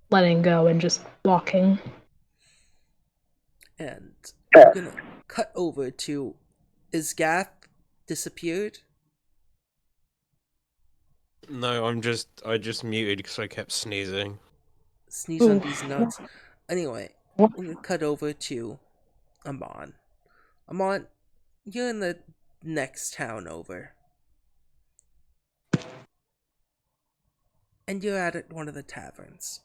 letting go and just walking. And we're gonna cut over to... Is Gath disappeared? No, I just muted because I kept sneezing. Sneeze on these nuts. Anyway, we're gonna cut over to Amon. Amon, you're in the next town over. And you're at one of the taverns.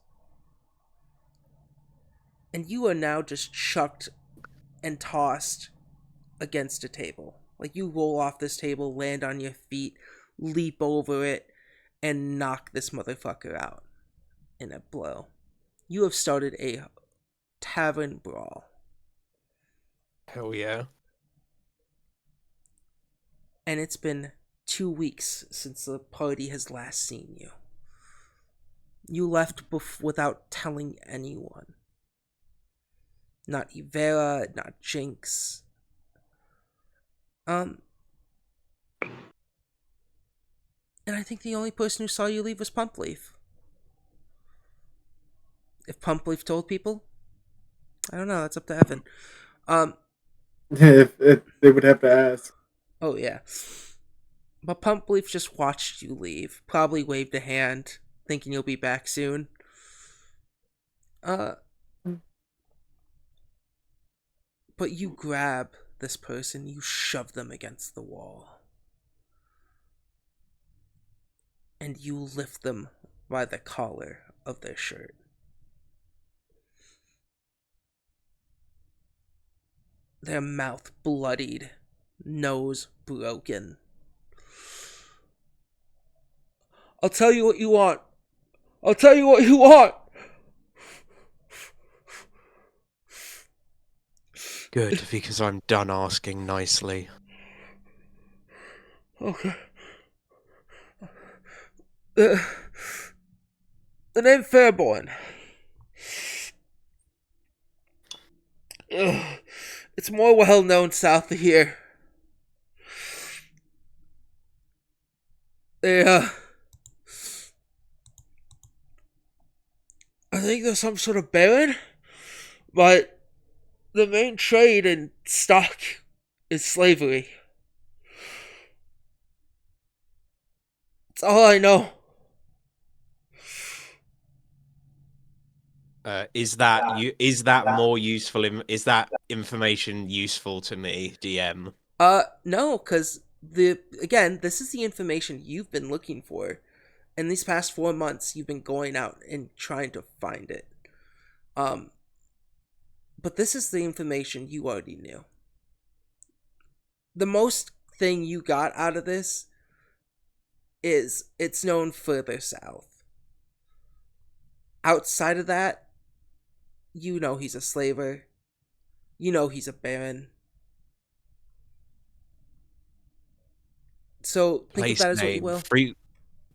And you are now just chucked and tossed against a table. Like, you roll off this table, land on your feet, leap over it, and knock this motherfucker out in a blow. You have started a tavern brawl. Hell yeah. And it's been 2 weeks since the party has last seen you. You left without telling anyone. Not Ivera, not Jinx. And I think the only person who saw you leave was Pumpleaf. If Pumpleaf told people, I don't know. That's up to Evan. If they would have to ask. Oh yeah. But Pumpleaf just watched you leave. Probably waved a hand, thinking you'll be back soon. But you grab this person, you shove them against the wall. And you lift them by the collar of their shirt. Their mouth bloodied, nose broken. I'll tell you what you want. I'll tell you what you want. Good, because I'm done asking nicely. Okay. The name Fairborn. It's more well known south of here. I think there's some sort of baron, but the main trade and stock is slavery. That's all I know. Is that more useful? Is that information useful to me, DM? No, because this is the information you've been looking for. In these past 4 months, you've been going out and trying to find it. But this is the information you already knew. The most thing you got out of this is it's known further south. Outside of that, you know he's a slaver. You know he's a baron. So think of that as what you will.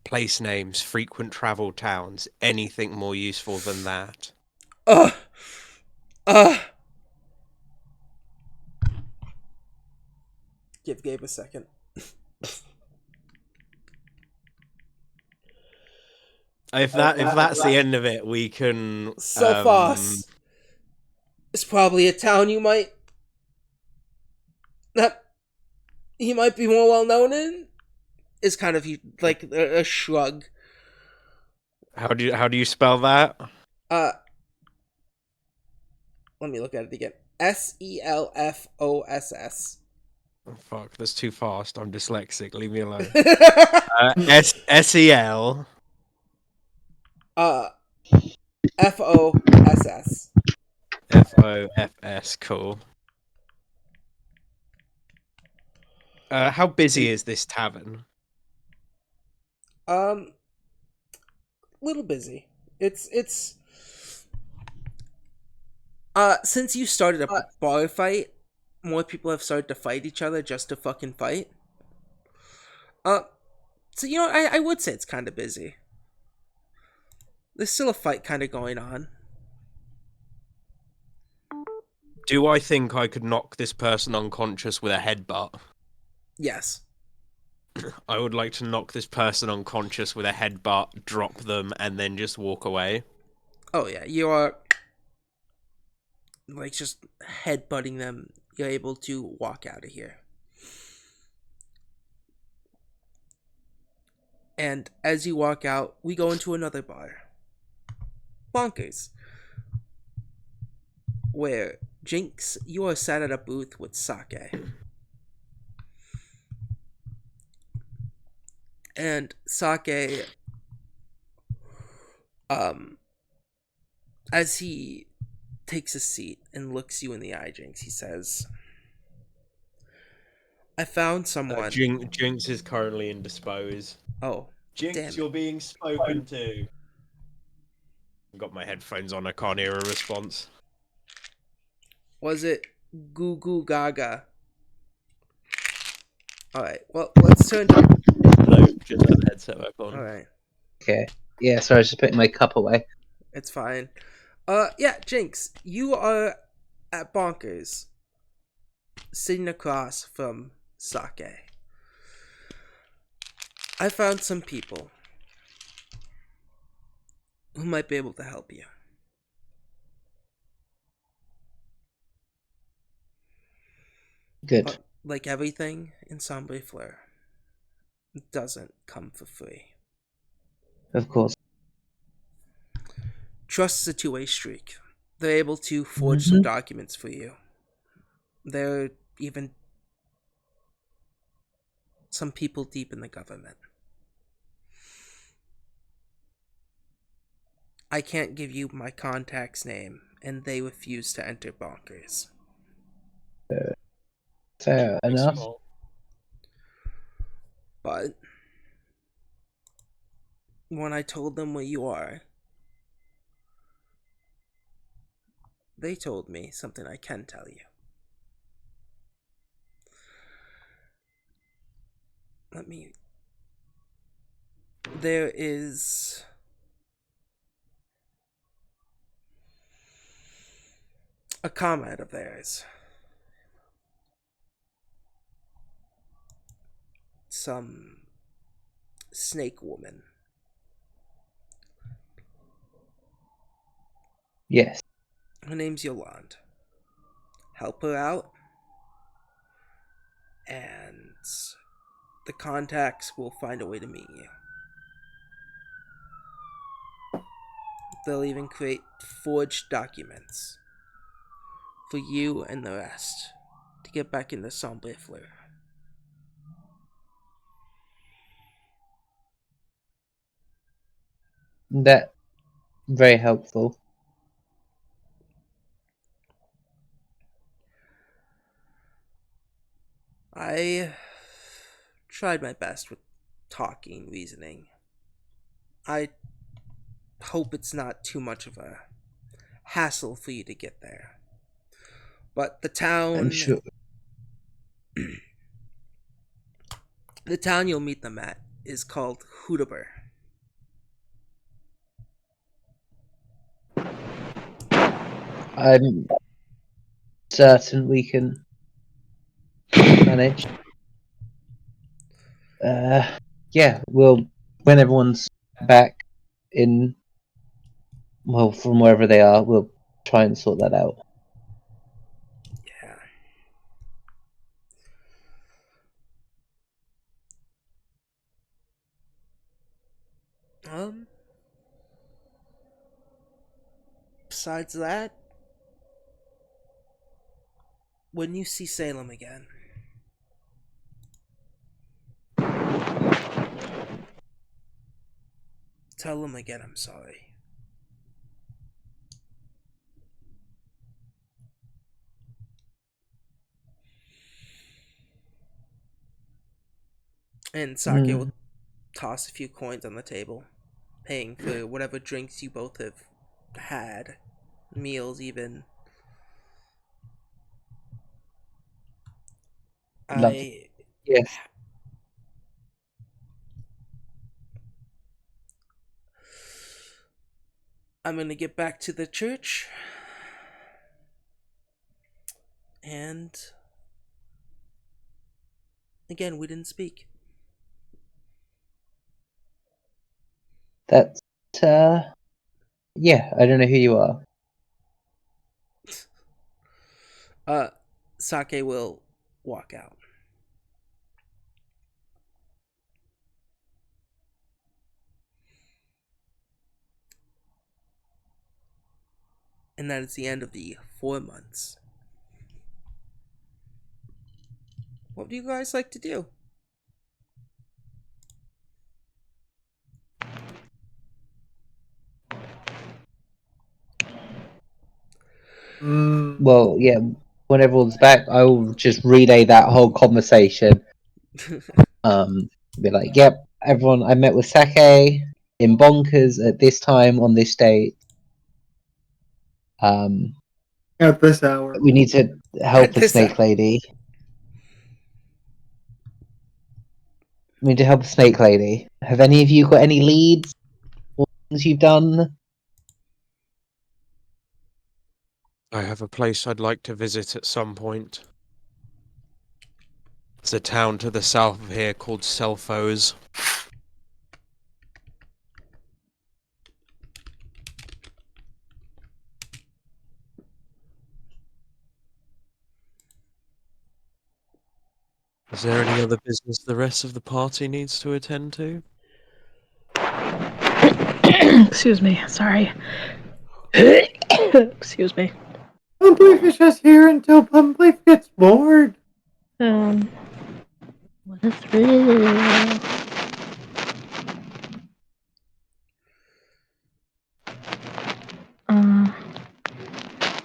Place names, frequent travel towns, anything more useful than that. Give Gabe a second. If that's the end of it, we can. Sophos. It's probably a town you might be more well known in. Is kind of like a shrug. How do you spell that? Let me look at it again. Selfoss. Oh, fuck, that's too fast. I'm dyslexic. Leave me alone. SEL. FOSS. FOFS. Cool. How busy is this tavern? Little busy. It's since you started a bar fight, more people have started to fight each other just to fucking fight. So you know, I would say it's kind of busy. There's still a fight kind of going on. Do I think I could knock this person unconscious with a headbutt? Yes. I would like to knock this person unconscious with a headbutt, drop them, and then just walk away. Oh yeah, you are like just headbutting them. You're able to walk out of here. And as you walk out, we go into another bar. Bonkers. Where, Jinx, you are sat at a booth with sake. And sake, as he takes a seat and looks you in the eye, Jinx, he says, I found someone. Jinx is currently indisposed. Oh, Jinx, damn it. you're being spoken to. I've got my headphones on, I can't hear a response. Was it Goo Goo Gaga? Alright, well, let's turn to... No, just put the headset back on. Alright. Okay. Yeah, sorry, I was just putting my cup away. It's fine. Yeah, Jinx, you are at Bonkers, sitting across from Sake. I found some people who might be able to help you. Good, But like everything in Sombre Fleur, it doesn't come for free. of course. Trust is a two-way streak. They're able to forge some Mhm. documents for you. There are even some people deep in the government. I can't give you my contact's name, and they refuse to enter Bonkers. Fair enough. Small. But when I told them where you are, they told me something I can tell you. There is a comrade of theirs. Some snake woman. Yes. Her name's Yolande. Help her out, and the contacts will find a way to meet you. They'll even create forged documents for you and the rest to get back into Sombre Fleur. That very helpful. I tried my best with talking, reasoning. I hope it's not too much of a hassle for you to get there. But the I'm town sure. the town you'll meet them at is called Hudaber. I'm certain we can manage. Yeah, we'll when everyone's back in, well, from wherever they are, we'll try and sort that out. Yeah. Besides that, when you see Salem again, tell him again I'm sorry. And Sake will toss a few coins on the table, paying for whatever drinks you both have had, meals Lovely. Yes. I'm gonna get back to the church, and again, we didn't speak. That's yeah, I don't know who you are. Sake will walk out. And that is the end of the 4 months. What do you guys like to do? Well, yeah, when everyone's back, I will just relay that whole conversation. Be like, yep, everyone, I met with Sake in Bonkers at this time on this date. At this hour. We need to help At the this snake hour. lady. We need to help the snake lady. Have any of you got any leads or things you've done? I have a place I'd like to visit at some point. It's a town to the south of here called Selfos. Is there any other business the rest of the party needs to attend to? Excuse me, sorry. Excuse me. Pumpleaf is just here until Pumpleaf gets bored. What a thrill.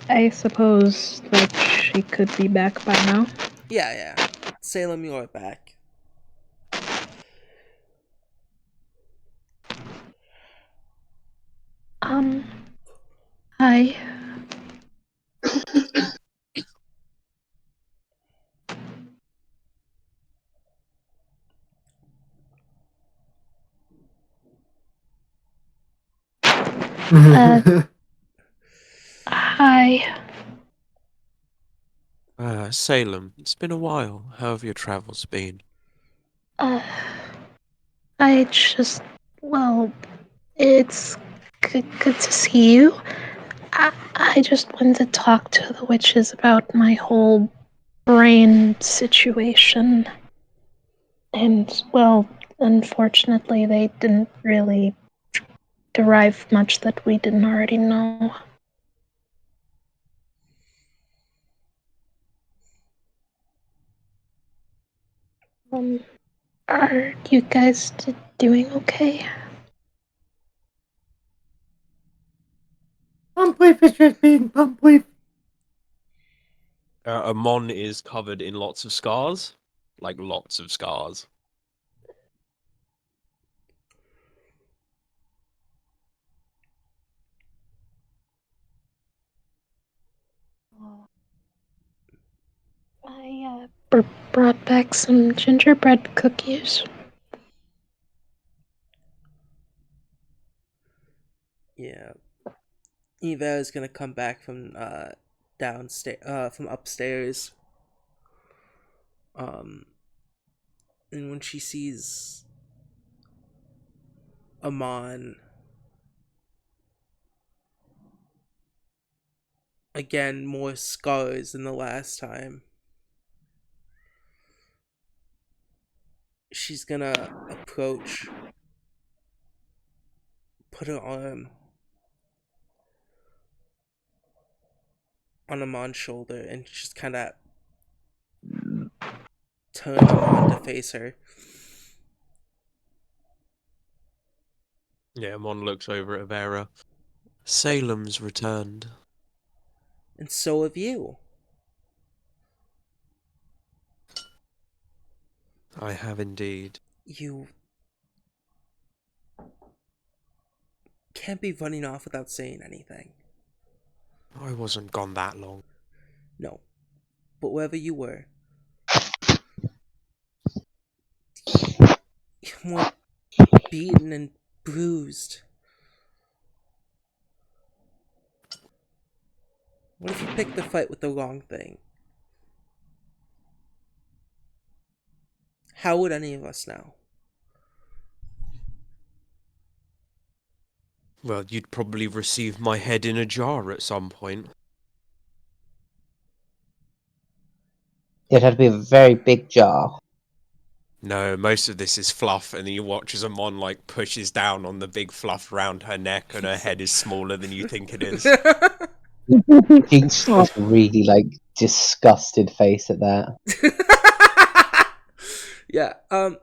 I suppose that she could be back by now. Yeah. Salem, you're back. Hi. Hi. Salem, it's been a while. How have your travels been? I just, well, it's good to see you. I just wanted to talk to the witches about my whole brain situation. And, well, unfortunately, they didn't really derive much that we didn't already know. Are you guys doing okay? Pumpleaf is just being Pumpleaf. Amon is covered in lots of scars. Like, lots of scars. I brought back some gingerbread cookies. Yeah. Eva is gonna come back from downstairs, from upstairs. And when she sees Amon, again, more scars than the last time, she's gonna approach, put her arm on Amon's shoulder, and just kind of turn Amon to face her. Yeah, Amon looks over at Vera. Salem's returned. And so have you. I have indeed. You can't be running off without saying anything. I wasn't gone that long. No. But wherever you were, you're more beaten and bruised. What if you picked the fight with the wrong thing? How would any of us know? Well, you'd probably receive my head in a jar at some point. It had to be a very big jar. No, most of this is fluff, and then you watch as Amon, like, pushes down on the big fluff around her neck, and her head is smaller than you think it is. Jinx just really disgusted face at that. Yeah, I'm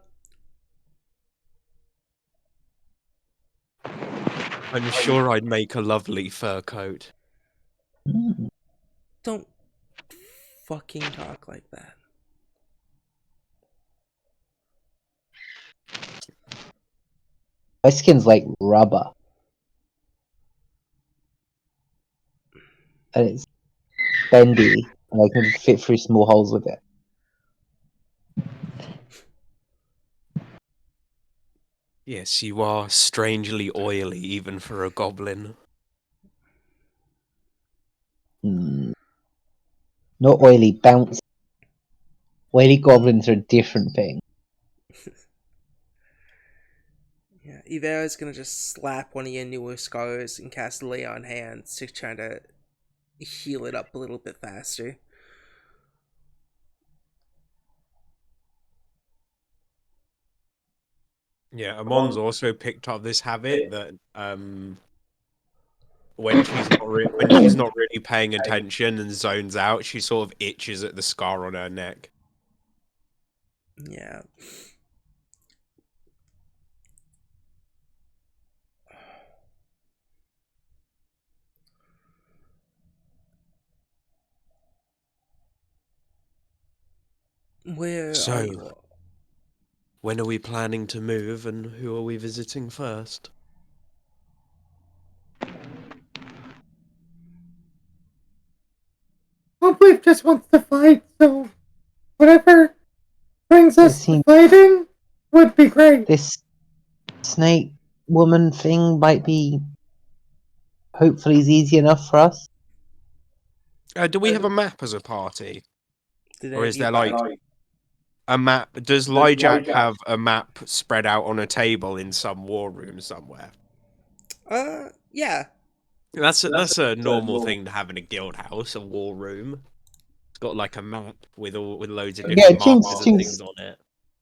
sure I'd make a lovely fur coat. don't fucking talk like that. My skin's like rubber. And it's bendy, and I can fit through small holes with it. Yes, you are strangely oily, even for a goblin. Not oily, bouncy. Oily goblins are a different thing. Yeah, Ivera's gonna just slap one of your newer scars and cast Lay on Hands to try to heal it up a little bit faster. Yeah, Amon's also picked up this habit that when she's not really paying attention and zones out, she sort of itches at the scar on her neck. Yeah. Where So- are you all? When are we planning to move, and who are we visiting first? Hopefully just wants to fight, so whatever brings It us to seems fighting would be great. this snake woman thing might be hopefully is easy enough for us. Do we have a map as a party? Did Or any is of you there buy like it? a map? Does Lyjack have a map spread out on a table in some war room somewhere? Yeah. That's a normal thing to have in a guild house, a war room. It's got like a map with loads of Yeah, different Jinx- markers and Jinx- things on it.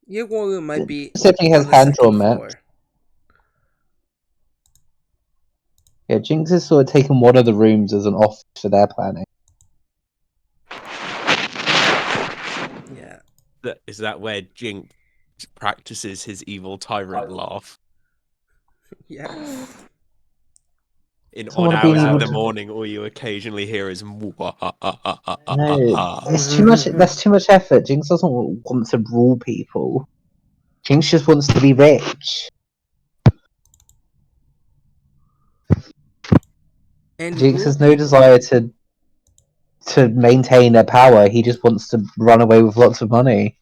Your war room might be Definitely has on the hand-drawn second maps. floor. Yeah, Jinx has sort of taken one of the rooms as an office for their planning. Yeah. Is that where Jinx practices his evil tyrant laugh? Yeah. In Someone odd being hours of able the to- morning, all you occasionally hear is No, it's too much. That's too much effort. Jinx doesn't want to rule people. Jinx just wants to be rich. And Jinx rule has no people. desire to maintain their power. He just wants to run away with lots of money.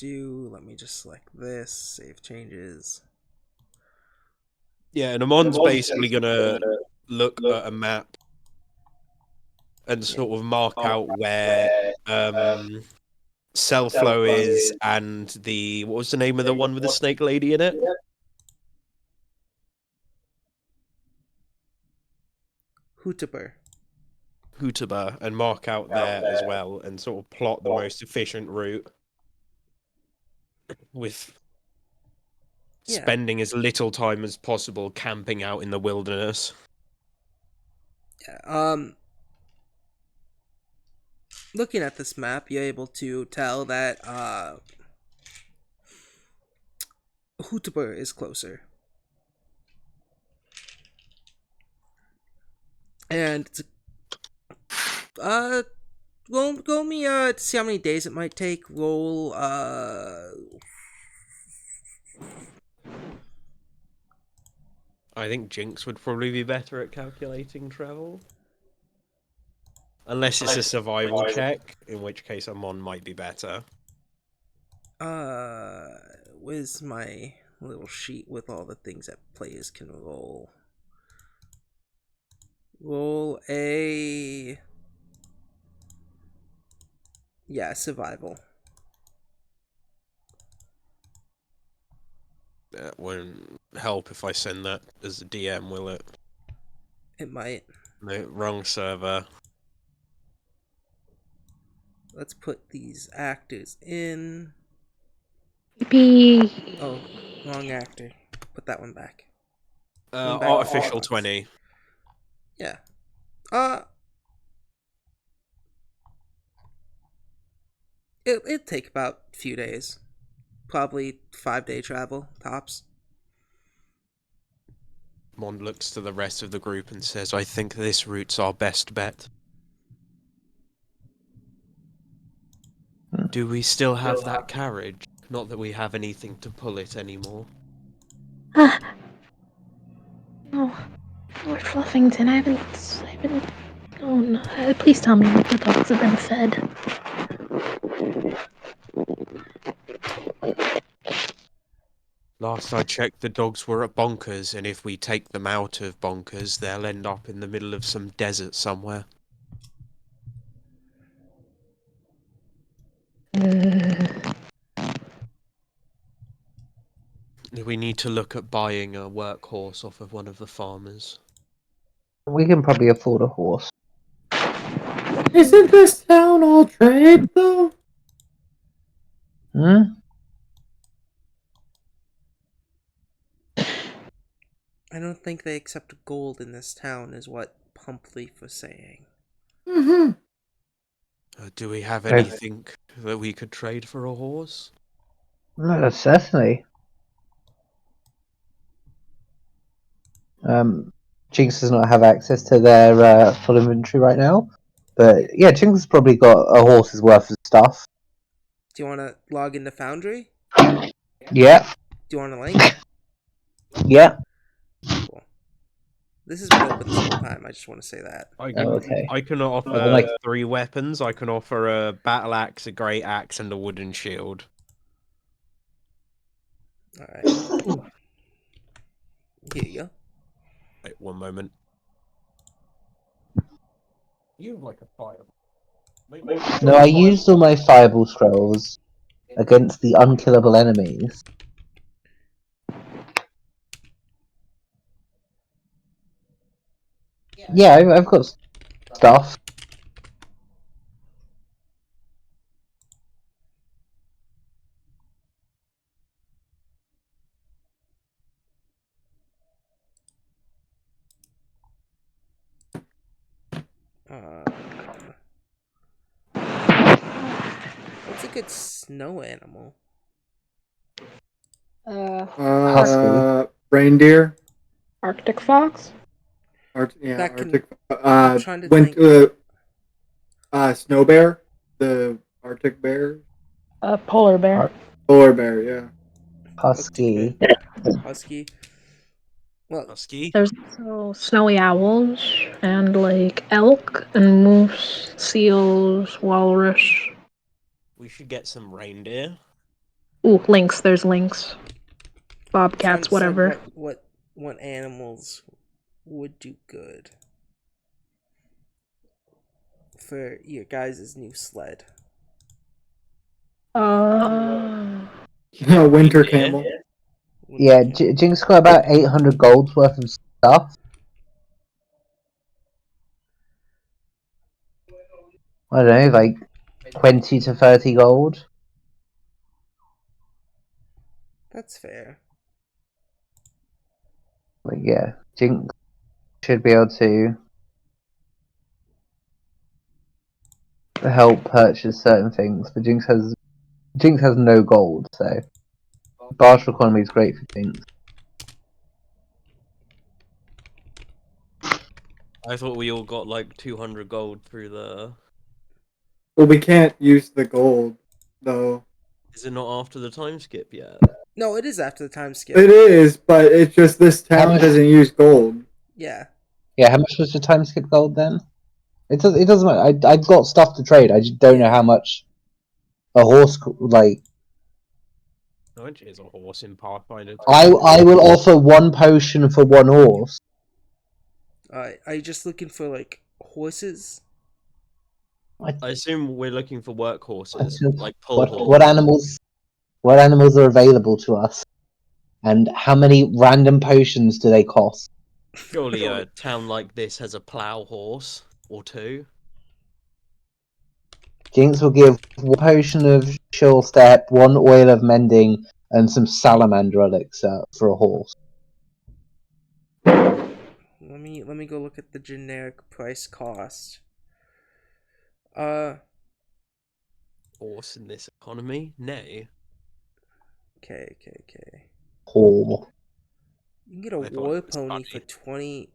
Let me just select this. Save changes. Yeah, and Amon's basically gonna look at a map and sort of mark out where Cellflow is and what was the name of the one with the snake lady in it? Hootaber, and mark out there as well and sort of plot the most efficient route with spending as little time as possible camping out in the wilderness. Yeah. Looking at this map, you're able to tell that Hootaber is closer. And roll me to see how many days it might take. Roll I think Jinx would probably be better at calculating travel. Unless it's a survival check, in which case Amon might be better. where's my little sheet with all the things that players can roll? Roll a survival. That won't help if I send that as a DM, will it? It might. No, wrong server. Let's put these actors in. Maybe. Oh, wrong actor. Put that one back. Artificial 20. Yeah. It'd take about a few days. Probably 5-day travel, tops. Mond looks to the rest of the group and says, I think this route's our best bet. Do we still have that carriage? Not that we have anything to pull it anymore. No. Lord Fluffington, I haven't. Oh no. Please tell me that the dogs have been fed. Last I checked, the dogs were at Bonkers, and if we take them out of Bonkers, they'll end up in the middle of some desert somewhere. We need to look at buying a workhorse off of one of the farmers. We can probably afford a horse. Isn't this town all trade, though? Hmm? I don't think they accept gold in this town, is what Pumpleaf was saying. Mm-hmm. Do we have Okay. anything that we could trade for a horse? No, certainly. Jinx does not have access to their full inventory right now, but yeah, Jinx has probably got a horse's worth of stuff. Do you want to log into Foundry? Yeah, Do you want a link? yeah. Cool. This has been open this whole time. I just want to say that. I Oh, can, okay. I can Well, offer like- 3 weapons. I can offer a battle axe, a great axe, and a wooden shield. All right. Here you go. Wait, one moment. You have like a fire. No, I used all my fireball scrolls against the unkillable enemies. Yeah, I've got stuff. What's a good snow animal? Husky. Reindeer. Arctic fox? Yeah, That can- Arctic. I'm trying to think. Snow bear. The Arctic bear. Polar bear. Polar bear. Yeah. Husky. Husky. Well, Husky? There's also snowy owls and like elk and moose, seals, walrus. We should get some reindeer. Ooh, lynx. There's lynx. I'm trying Bobcats, to decide whatever. what animals would do good for your guys' new sled. Winter Reindeer? camel. Yeah, Jinx got about 800 gold's worth of stuff. I don't know, like 20 to 30 gold. That's fair. But yeah, Jinx should be able to help purchase certain things, but Jinx has no gold, so partial economy is great for Jinx. I thought we all got like 200 gold through the... Well, we can't use the gold though. Is it not after the time skip yet? No, it is after the time skip. It is, but it's just this town doesn't use gold. Yeah. Yeah, how much was the time skip gold then? It doesn't matter. I've got stuff to trade. I just don't know how much a horse like. How much is a horse in Pathfinder? I will offer 1 potion for 1 horse. Are you just looking for like horses? I assume we're looking for workhorses, like pull What horses. what animals are available to us, and how many random potions do they cost? Surely a town like this has a plow horse or 2. Jinx will give 1 potion of sure step, 1 oil of mending, and some salamander elixir for a horse. Let me go look at the generic price cost. Horse in this economy? Nay. Okay. Whore. You can get a I thought war it was pony funny. for 20.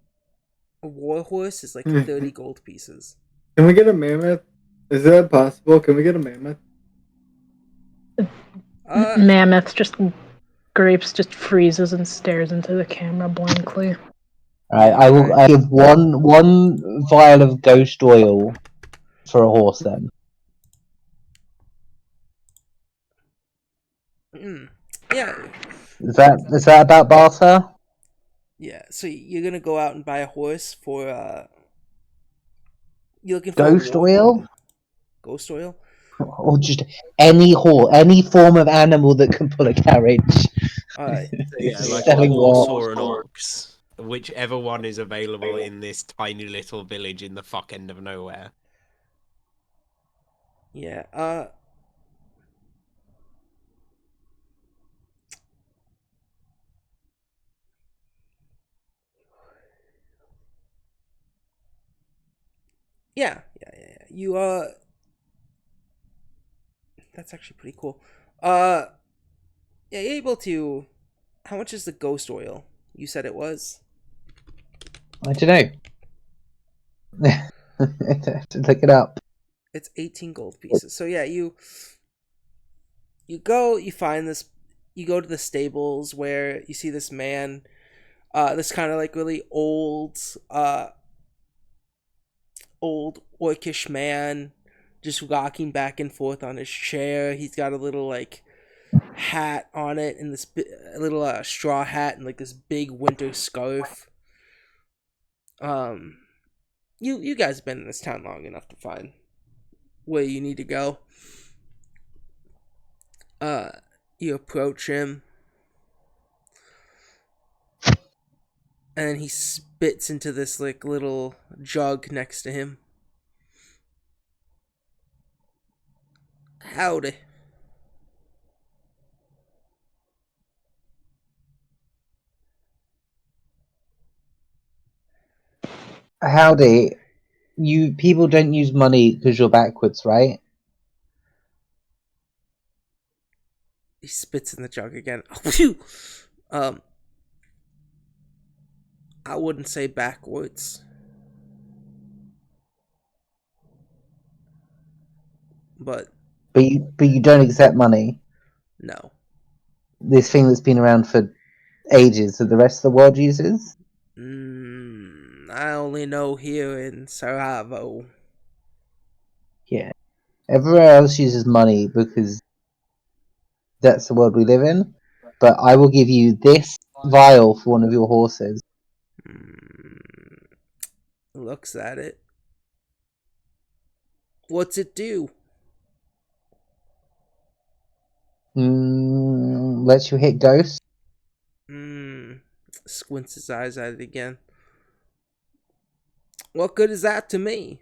A war horse is like 30 gold pieces. Can we get a mammoth? Is that possible? Can we get a mammoth? Mammoth just Grapes just freezes and stares into the camera blankly. Alright, I give one vial of ghost oil for a horse then. Yeah. Is that about barter? Yeah. So you're gonna go out and buy a horse for you're looking for Ghost oil? Ghost oil? Or just any horse, any form of animal that can pull a carriage. Yeah, like a Selling horse what? or an ox. Whichever one is available in this tiny little village in the fuck end of nowhere. Yeah. Yeah. You that's actually pretty cool. Yeah, you're able to. How much is the ghost oil? You said it was. I don't know. I have to look it up. It's 18 gold pieces. So yeah, you go, you find this, you go to the stables where you see this man, this kind of like really old orcish man, just rocking back and forth on his chair. He's got a little like hat on it, and this a little straw hat, and like this big winter scarf. Um, you guys have been in this town long enough to find where you need to go. Uh, you approach him, and he spits into this like little jug next to him. Howdy. Howdy. You people don't use money because you're backwards, right? He spits in the jug again. Phew. I wouldn't say backwards, but But you don't accept money. no. This thing that's been around for ages that the rest of the world uses. I only know here in Sarajevo. Yeah. Everywhere else uses money because that's the world we live in. But I will give you this vial for one of your horses. Looks at it. What's it do? Lets you hit ghosts. Squints his eyes at it again. What good is that to me?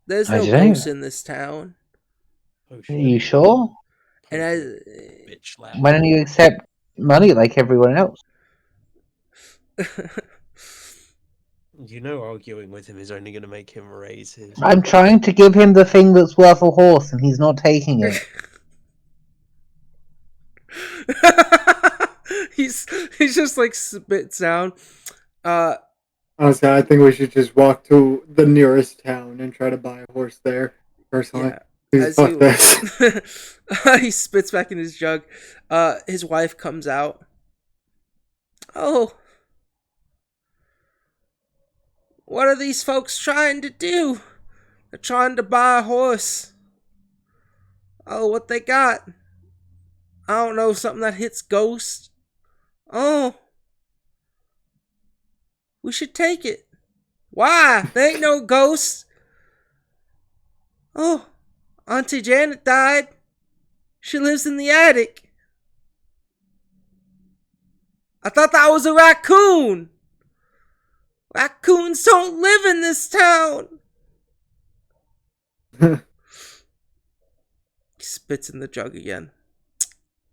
There's I no don't ghosts know. in this town. Oh Are shit! you sure? And Bitch loud. Why don't you accept money like everyone else? You know, arguing with him is only going to make him raise his. I'm trying to give him the thing that's worth a horse, and he's not taking it. he's just like spits down. Honestly, I think we should just walk to the nearest town and try to buy a horse there. Personally, Yeah. because fuck this. He spits back in his jug. His wife comes out. Oh, what are these folks trying to do? They're trying to buy a horse. Oh, what they got? I don't know, something that hits ghosts. Oh, we should take it. Why? There ain't no ghosts. Oh, Auntie Janet died. She lives in the attic. I thought that was a raccoon. Raccoons don't live in this town. He spits in the jug again.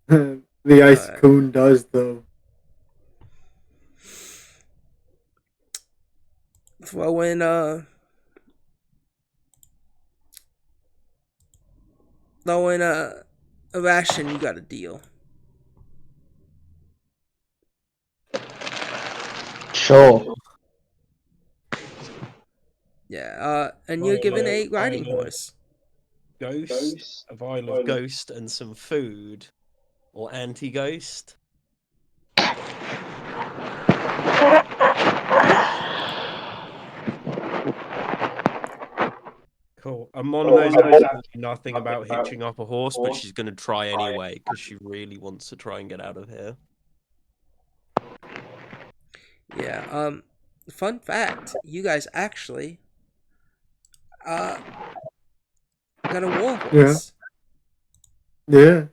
The ice coon does though. Throw in a ration, you got a deal. Sure. Yeah, and you're given a riding horse. Ghost, a vial of ghost, and some food, or anti-ghost. Cool. Amon knows absolutely nothing about hitching up a horse, but she's going to try anyway because she really wants to try and get out of here. Yeah, fun fact, you guys actually got a war horse. Yeah.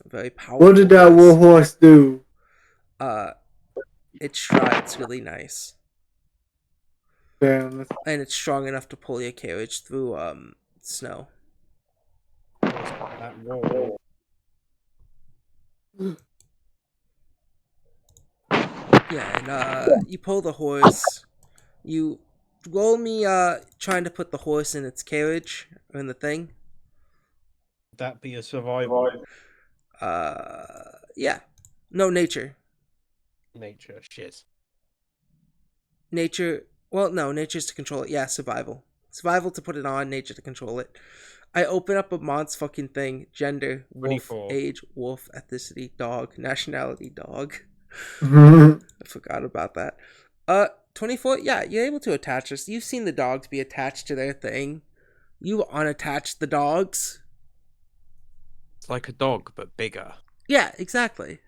A very powerful What did that war horse do? It strides really nice. Damn. And it's strong enough to pull your carriage through snow. That wall. Yeah, and you pull the horse. You roll me trying to put the horse in its carriage or in the thing. That be a survival Yeah. No, nature. nature shit. Nature. Well, no, nature's to control it. Yeah, survival. Survival to put it on, nature to control it. I open up a Mods fucking thing. Gender, wolf, 24. age, wolf, ethnicity, dog, nationality, dog. Mhm. I forgot about that. 24, yeah, you're able to attach this. You've seen the dogs be attached to their thing. You unattach the dogs. It's like a dog, but bigger. Yeah, exactly.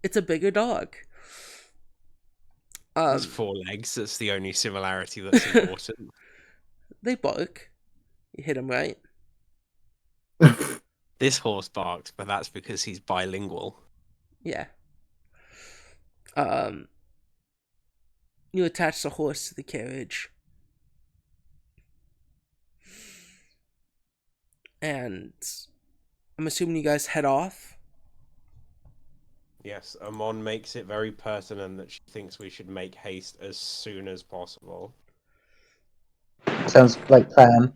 It's a bigger dog. It's 4 legs. That's the only similarity that's important. They bark. You hit them right. This horse barks, but that's because he's bilingual. Yeah. You attach the horse to the carriage. And I'm assuming you guys head off. Yes, Amon makes it very pertinent that she thinks we should make haste as soon as possible. Sounds like plan.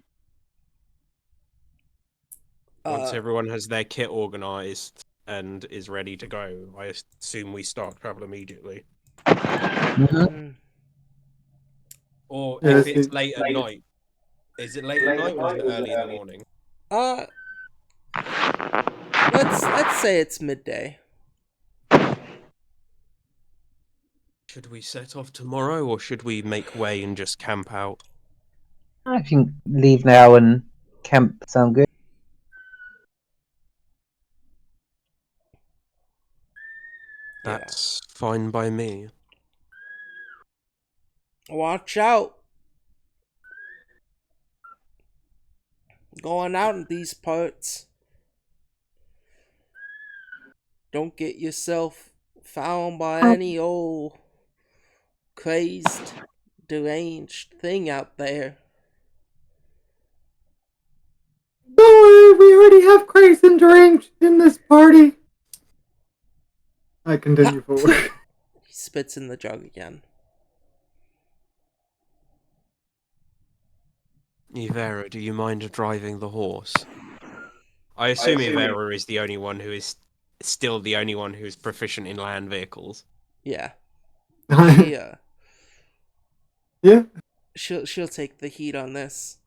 Once everyone has their kit organized and is ready to go, I assume we start travel immediately. Mhm. Or Yeah, if it's late at night, is it late at night or is it early in the morning? Let's say it's midday. Should we set off tomorrow or should we make way and just camp out? I think leave now and camp sound good. That's fine by me. Watch out. Going out in these parts. Don't get yourself found by any old crazed, deranged thing out there. Don't worry, we already have crazy and deranged in this party. I continue forward. He spits in the jug again. Ivera, do you mind driving the horse? I assume Ivera is the only one who is still the only one who's proficient in land vehicles. Yeah. Yeah. She'll take the heat on this.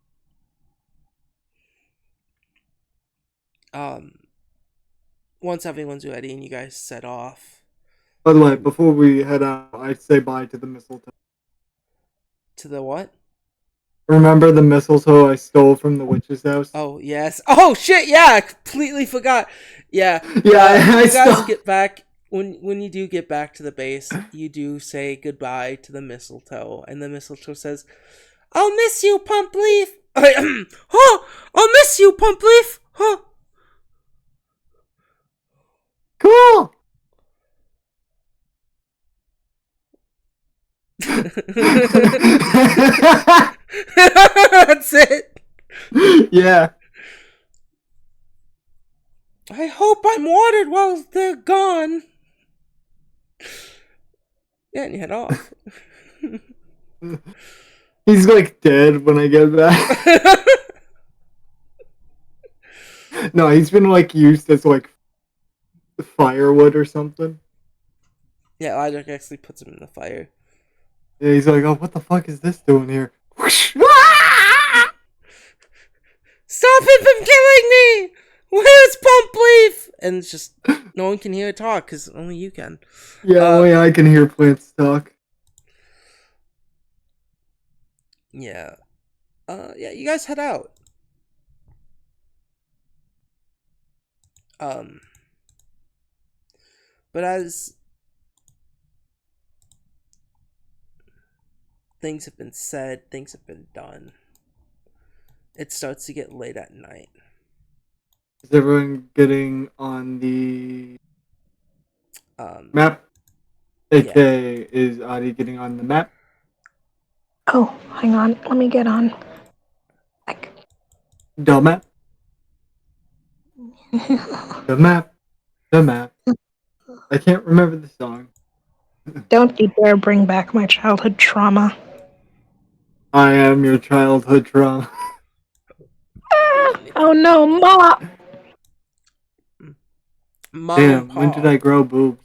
Once everyone's ready and you guys set off. By the way, before we head out, I'd say bye to the mistletoe. To the what? Remember the mistletoe I stole from the witch's house? Oh, yes. Oh, shit, yeah, I completely forgot. Yeah. Yeah, I you guys stole- get back, when you do get back to the base, you do say goodbye to the mistletoe, and the mistletoe says, I'll miss you, Pump Leaf. Oh, I'll miss you, Pump Leaf. Huh. Cool! That's it. Yeah. I hope I'm watered while they're gone. Yeah, and you head off. He's like dead when I get back. No, he's been like used as like firewood or something. Yeah, Elijah actually puts him in the fire. Yeah, he's like, oh, what the fuck is this doing here? Stop him from killing me! Where's Pump Leaf? And it's just, no one can hear it talk, because only you can. Yeah, only I can hear plants talk. Yeah. Yeah, you guys head out. But as things have been said, things have been done, it starts to get late at night. Is everyone getting on the map? AK, is Adi getting on the map? Oh, hang on. Let me get on. Like, The map? The map. The map. I can't remember the song. Don't you dare bring back my childhood trauma. I am your childhood trauma. Oh no, Ma! Mom and Damn, when did I Paul. grow boobs?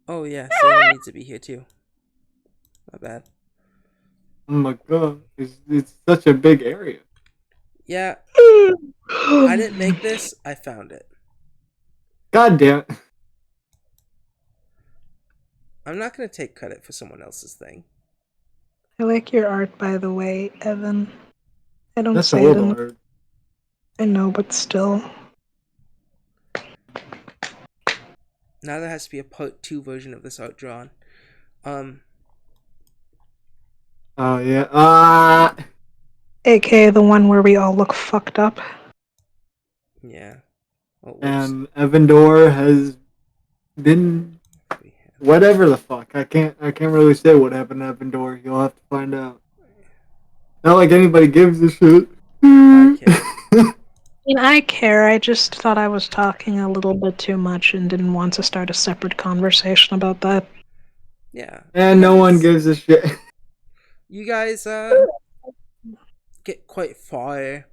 Oh yeah, Salem needs to be here too. My bad. Oh my god, it's such a big area. Yeah, I didn't make this. I found it. God damn it. I'm not gonna take credit for someone else's thing. I like your art, by the way, Evan. I don't That's say it old enough. art. I know, but still. Now there has to be a part 2 version of this art drawn. Oh yeah. AKA the one where we all look fucked up. Yeah. Oh, whoops. Evan Dorr has been whatever the fuck. I can't really say what happened to Evan Dorr. You'll have to find out. Not like anybody gives a shit. I care. I mean, I care. I just thought I was talking a little bit too much and didn't want to start a separate conversation about that. Yeah. And no one gives a shit. You guys get quite far.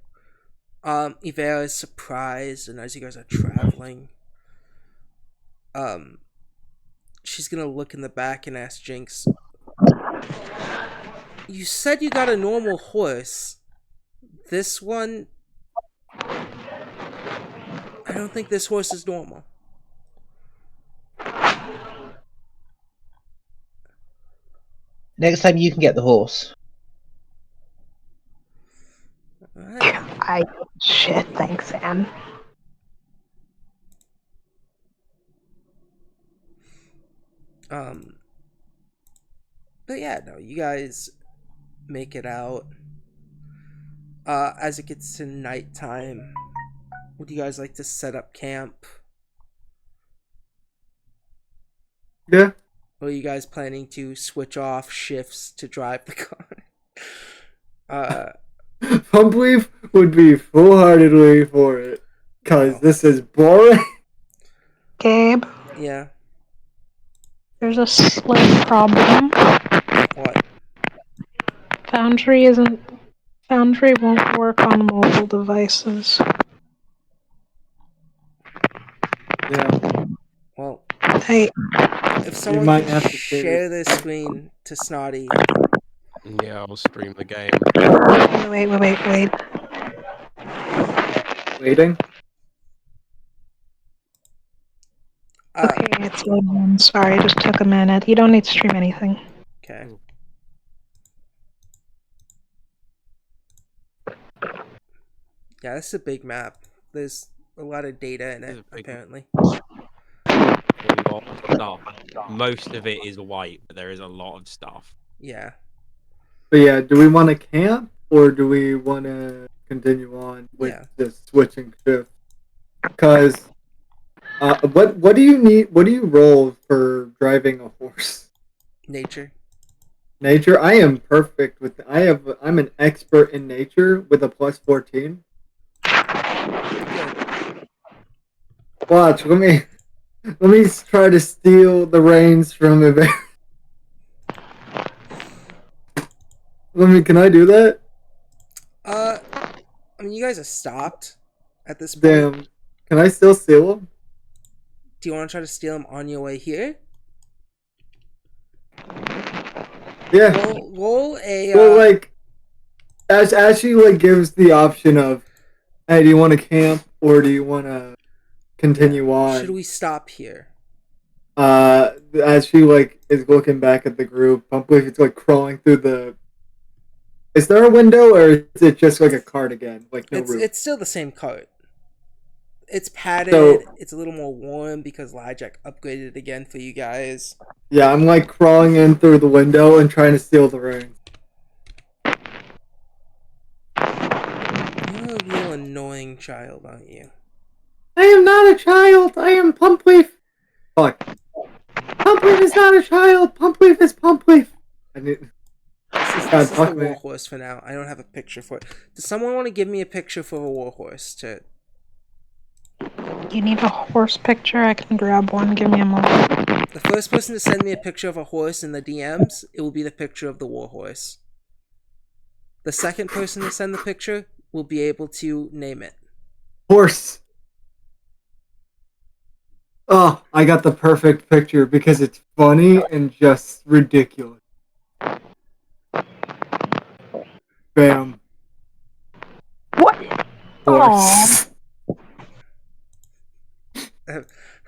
Ivera is surprised, and as you guys are traveling, she's gonna look in the back and ask Jinx, you said you got a normal horse. This one, I don't think this horse is normal. Next time you can get the horse. I shit, thanks, Anne. But yeah, no, you guys make it out. As it gets to nighttime, would you guys like to set up camp? Yeah. Or are you guys planning to switch off shifts to drive the car? Pumpleaf would be full-heartedly for it. Cause this is boring. Gabe, Yeah. there's a slight problem. What? Foundry won't work on mobile devices. Yeah. Well, Hey, if someone might can have to share their screen to Snotty. Yeah, I'll stream the game. wait. Waiting. Okay, it's loading. Sorry, it just took a minute. You don't need to stream anything. Okay. Yeah, this is a big map. There's a lot of data in it, apparently. A lot of stuff. Most of it is white, but there is a lot of stuff. Yeah. But yeah, do we want to camp or do we want to continue on with this switching shift? Because what do you need? What do you roll for driving a horse? Nature. Nature. I am perfect with. I'm an expert in nature with a plus 14. Good. Watch. Let me try to steal the reins from it. Can I do that? I mean, you guys are stopped at this point. Damn. Can I still steal them? Do you want to try to steal them on your way here? Yeah. Roll a. Well, like, as she like gives the option of, hey, do you want to camp or do you want to continue on? Should we stop here? As she like is looking back at the group, Pumpleaf is like crawling through the. Is there a window or is it just like a cart again? Like no roof? It's still the same cart. It's padded. It's a little more warm because Lijak upgraded it again for you guys. Yeah, I'm like crawling in through the window and trying to steal the reins. You're a real annoying child, aren't you? I am not a child. I am Pumpleaf. Fuck. Pumpleaf is not a child. Pumpleaf is Pumpleaf. This is the warhorse for now. I don't have a picture for it. Does someone want to give me a picture for a warhorse? You need a horse picture? I can grab one. Give me a moment. The first person to send me a picture of a horse in the DMs, it will be the picture of the warhorse. The second person to send the picture will be able to name it. Horse. Oh, I got the perfect picture because it's funny and just ridiculous. Bam. What? Horse.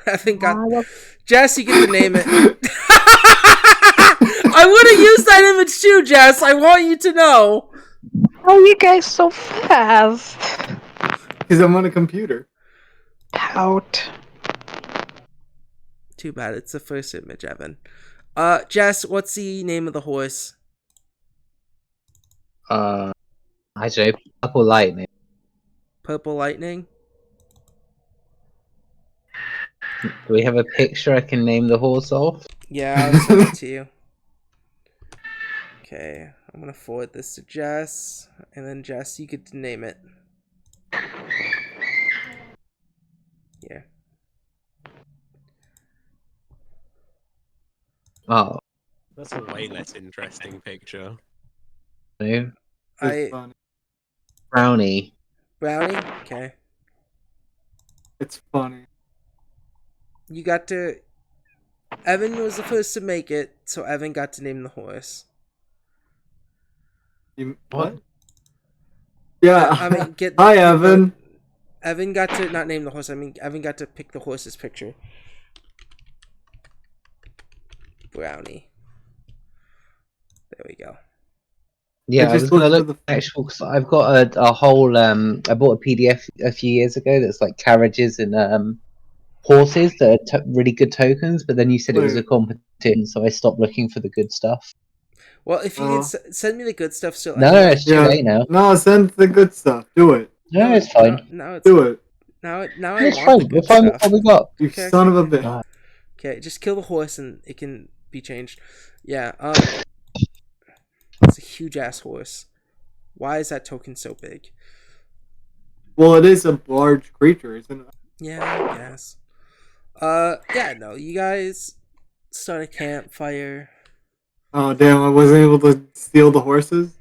I think I... Aw, Jess, you get to name it. I would have used that image too, Jess. I want you to know. How are you guys so fast? Because I'm on a computer. Pout. Too bad. It's the first image, Evan. Jess, what's the name of the horse? I don't know. Purple lightning. Purple Lightning? Do we have a picture I can name the horse off? Yeah, I'll send it to you. Okay, I'm gonna forward this to Jess, and then Jess, you get to name it. Here. Oh, That's a way less interesting picture. no. It's I funny. Brownie. Brownie? Okay. It's funny. You got to... Evan was the first to make it, so Evan got to name the horse. What? Yeah. I mean, get... Hi, Evan. Evan got to not name the horse. I mean, Evan got to pick the horse's picture. Brownie. There we go. Yeah, I just was gonna looked look for the- actual because I've got a whole I bought a PDF a few years ago that's like carriages and horses that are really good tokens, but then you said it was a Wait. competition, so I stopped looking for the good stuff. Well, if you Oh. can send me the good stuff still. No, anyway. it's too Yeah. late now. No, send the good stuff. Do it. No, it's fine. Now it's Do it. now I It's want fine. the We're good fine with stuff. what we got. You Okay, son okay, of a okay. bitch. Okay, just kill the horse and it can be changed. Yeah. It's a huge ass horse. Why is that token so big? Well, it is a large creature, isn't it? Yeah, I guess. Yeah, no, you guys start a campfire. Oh, damn, I wasn't able to steal the horses?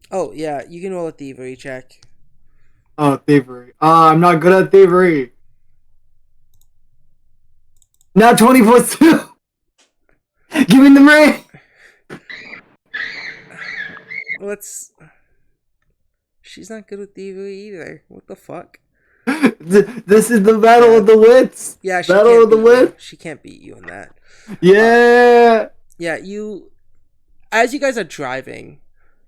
Oh, yeah, you can roll a thievery check. Oh, thievery. I'm not good at thievery. Now 20 plus 2! Give me the ring! Let's... She's not good with thievery either. What the fuck? This is the battle of the wits! Yeah, she Battle can't of the beat you. wits! She can't beat you in that. Yeah! Yeah, you... As you guys are driving,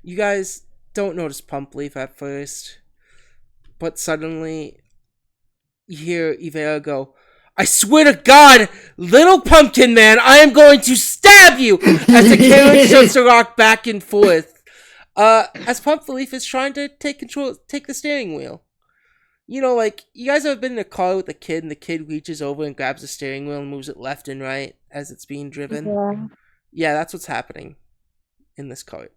you guys don't notice Pump Leaf at first. But suddenly, you hear Ivera go, "I swear to God, little pumpkin man, I am going to stab you!" As the carriage starts to rock back and forth. As Pump Leaf is trying to take the steering wheel. You know, like, you guys have been in a car with a kid, and the kid reaches over and grabs the steering wheel and moves it left and right as it's being driven. Yeah. Yeah, that's what's happening in this cart.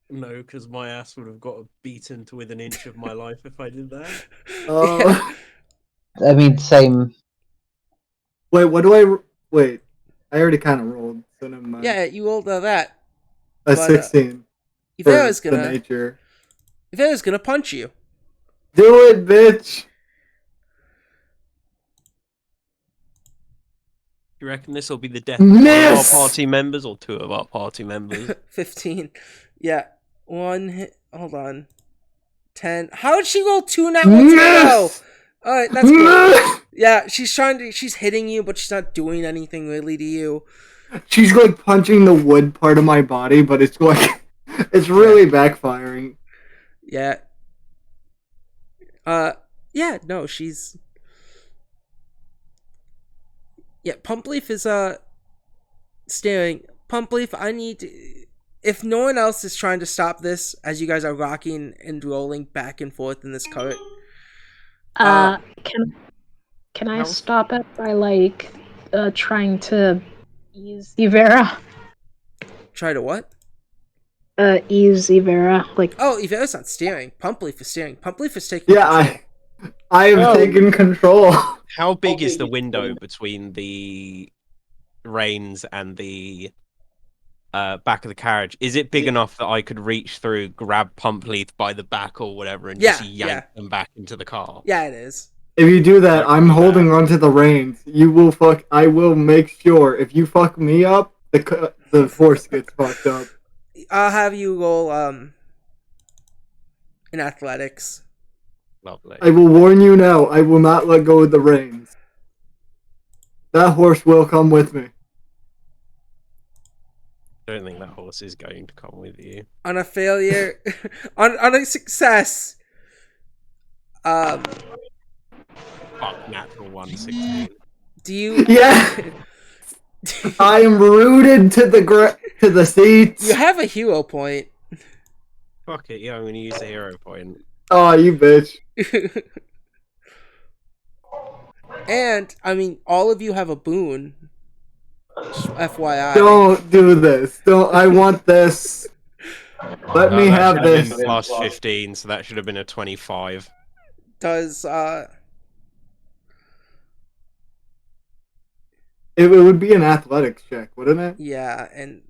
No, because my ass would have got beaten to within an inch of my life if I did that. Oh. I mean, same. Wait, what do I... Wait. I already kind of rolled, so never mind. Yeah, you rolled that. A but, 16. For Ivera's the gonna nature. punch you. Do it, bitch! You reckon this will be the death of one of our Miss! party members or two of our party members? 15. Yeah. One hit. Hold on. 10. How did she roll 2 nat ones in a row? Miss! Alright, that's cool. Miss! Yeah, she's hitting you, but she's not doing anything really to you. She's like punching the wood part of my body, but it's like... It's really backfiring. Yeah. Yeah, no, she's... Yeah, Pump Leaf is, staring. Pump Leaf, I need to... If no one else is trying to stop this, as you guys are rocking and rolling back and forth in this cart... Can I stop it by like trying to ease Ivera? Try to what? Ease Ivera, like Oh, Ivera's not steering. Pump Leaf is steering. Pump Leaf is taking Yeah, control. I have Oh. taken control. How big is the window between the reins and the back of the carriage, is it big enough that I could reach through, grab Pumpleaf by the back or whatever, and just yank them back into the car? Yeah, it is. If you do that, I'm holding onto the reins. You will fuck. I will make sure. If you fuck me up, the horse gets fucked up. I'll have you roll in athletics. Lovely. I will warn you now. I will not let go of the reins. That horse will come with me. I don't think that horse is going to come with you. On a failure, on a success. Fuck, natural 116. Do you? Yeah. I am rooted to the seats. You have a hero point. Fuck it, yeah, I'm gonna use the hero point. Oh, you bitch. And I mean, all of you have a boon. FYI. Don't do this. Don't. I want this. Let me That have should this. been plus 15, so that should have been a 25. Does It would be an athletics check, wouldn't it? yeah, and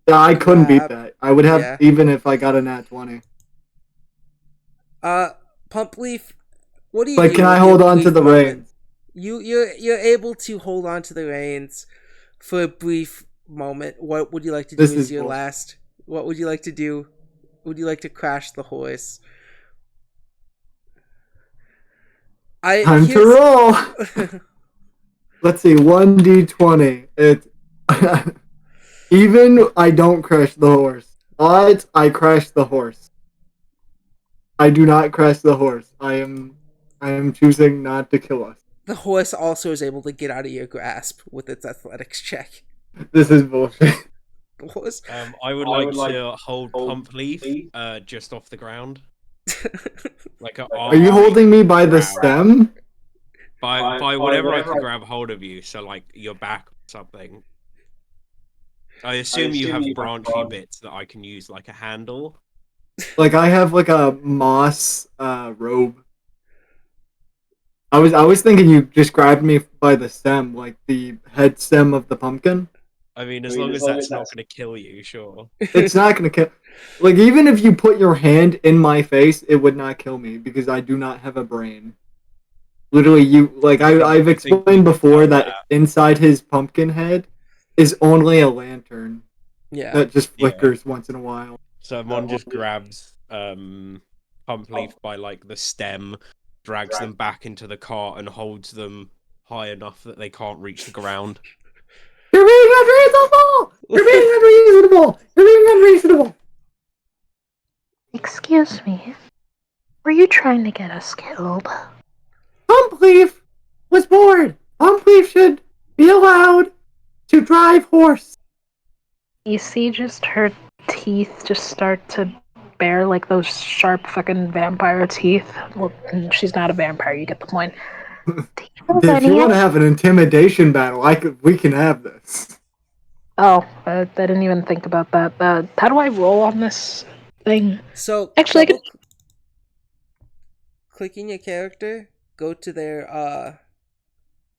Yeah, I couldn't beat that. I would have even if I got a nat 20. Pumpleaf, what do you Like, do can I with hold your on to brief the moment? reins? You're able to hold on to the reins for a brief moment. What would you like to do This as is your bullshit. last? What would you like to do? Would you like to crash the horse? Time to roll. Let's see, 1d20. It's even I don't crash the horse. Odds I crash the horse. I do not crash the horse. I am choosing not to kill us. The horse also is able to get out of your grasp with its athletics check. This is bullshit. The horse. I would like to hold Pumpleaf just off the ground. Like Are you holding me by the stem? By whatever I can grab hold of you, so like your back or something. I assume you have branchy bits that I can use like a handle. Like I have like a moss robe. I was thinking you just grabbed me by the stem, like the head stem of the pumpkin. I mean, as long as that's not going to kill you, sure. It's not going to kill. Like even if you put your hand in my face, it would not kill me because I do not have a brain. Literally, I've explained before that inside his pumpkin head is only a lantern. Yeah. That just flickers once in a while. Someone just grabs Pumpleaf by like the stem, drags them back into the cart, and holds them high enough that they can't reach the ground. You're being unreasonable! You're being unreasonable! You're being unreasonable! Excuse me. Were you trying to get us killed? Pumpleaf was bored. Pumpleaf should be allowed to drive horse. You see just her teeth just start to bare like those sharp fucking vampire teeth. Well, she's not a vampire, you get the point. If you want to have an intimidation battle, we can have this. Oh, I didn't even think about that. How do I roll on this thing? So actually, clicking your character, go to their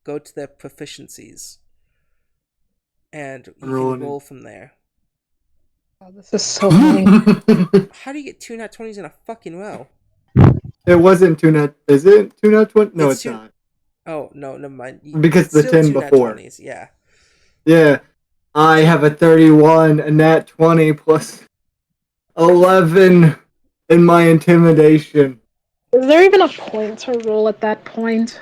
proficiencies, and you can roll from there. Oh, this is so annoying. How do you get 2 nat 20s in a fucking row? It wasn't 2 nat. Is it 2 nat 20? No, it's not. Oh no, never mind. Because the 10 before. 20s, yeah. Yeah, I have a 31, a nat 20 plus 11 in my intimidation. Is there even a point to roll at that point?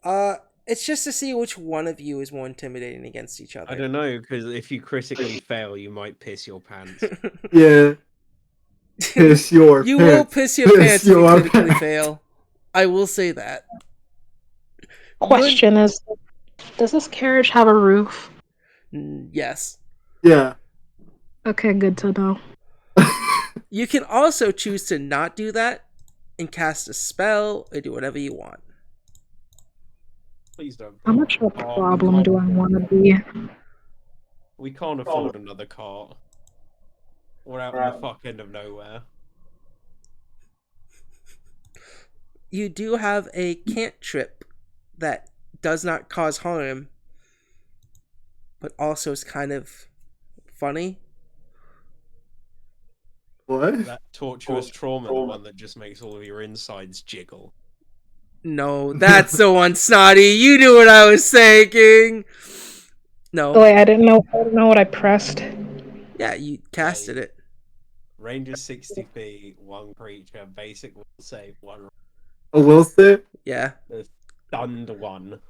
It's just to see which one of you is more intimidating against each other. I don't know, because if you critically fail, you might piss your pants. Yeah. Piss your You pants. will piss your pants if you critically fail. I will say that. Question is, does this carriage have a roof? Yes. Yeah. Okay, good to know. You can also choose to not do that and cast a spell or do whatever you want. Please don't. How much of a problem do I want to be? We can't afford another cart. We're out in the fuck end of nowhere. You do have a cantrip that does not cause harm. but also is kind of funny. What? That tortuous trauma, the one that just makes all of your insides jiggle. No, that's the one, Snotty. You knew what I was thinking. No. Oh, wait, I didn't know what I pressed. Yeah, you casted it. Range is 60 feet, one creature, basic will save, one. A will save? Yeah. The stunned one.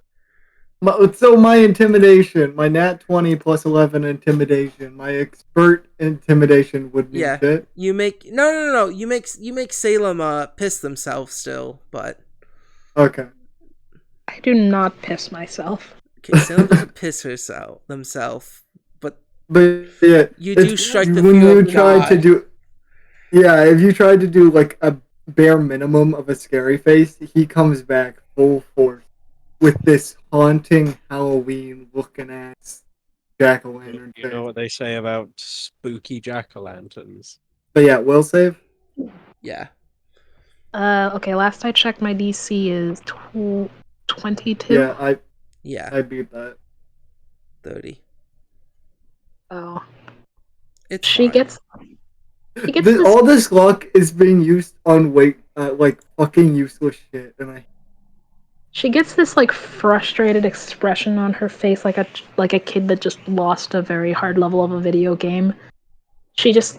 So my intimidation, my nat 20 plus 11 intimidation, my expert intimidation would mean Yeah. shit. You make no. You make Salem piss themselves still, but Okay. I do not piss myself. okay, Salem doesn't piss themselves, but yeah, you do strike the when fear you of tried to God. do, yeah, if you tried to do like a bare minimum of a scary face, he comes back full force with this haunting Halloween looking ass jack-o'-lantern You face. know what they say about spooky jack-o'-lanterns? But yeah, will save. Yeah. Okay, last I checked, my DC is 22. Yeah, Yeah. I beat that. 30. Oh. It's She fine. gets this. All this luck is being used on like fucking useless shit, and She gets this like frustrated expression on her face, like a kid that just lost a very hard level of a video game. She just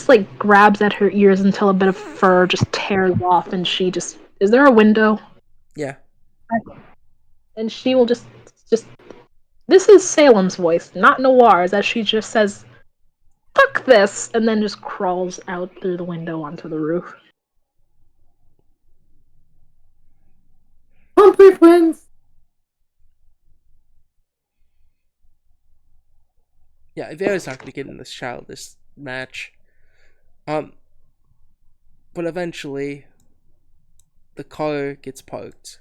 like grabs at her ears until a bit of fur just tears off, and she just, is there a window? Yeah. And she will just this is Salem's voice, not Noir's, as she just says, "Fuck this," and then just crawls out through the window onto the roof. Humphrey wins. Yeah, Vera's not gonna get in this childish match. But eventually the car gets parked.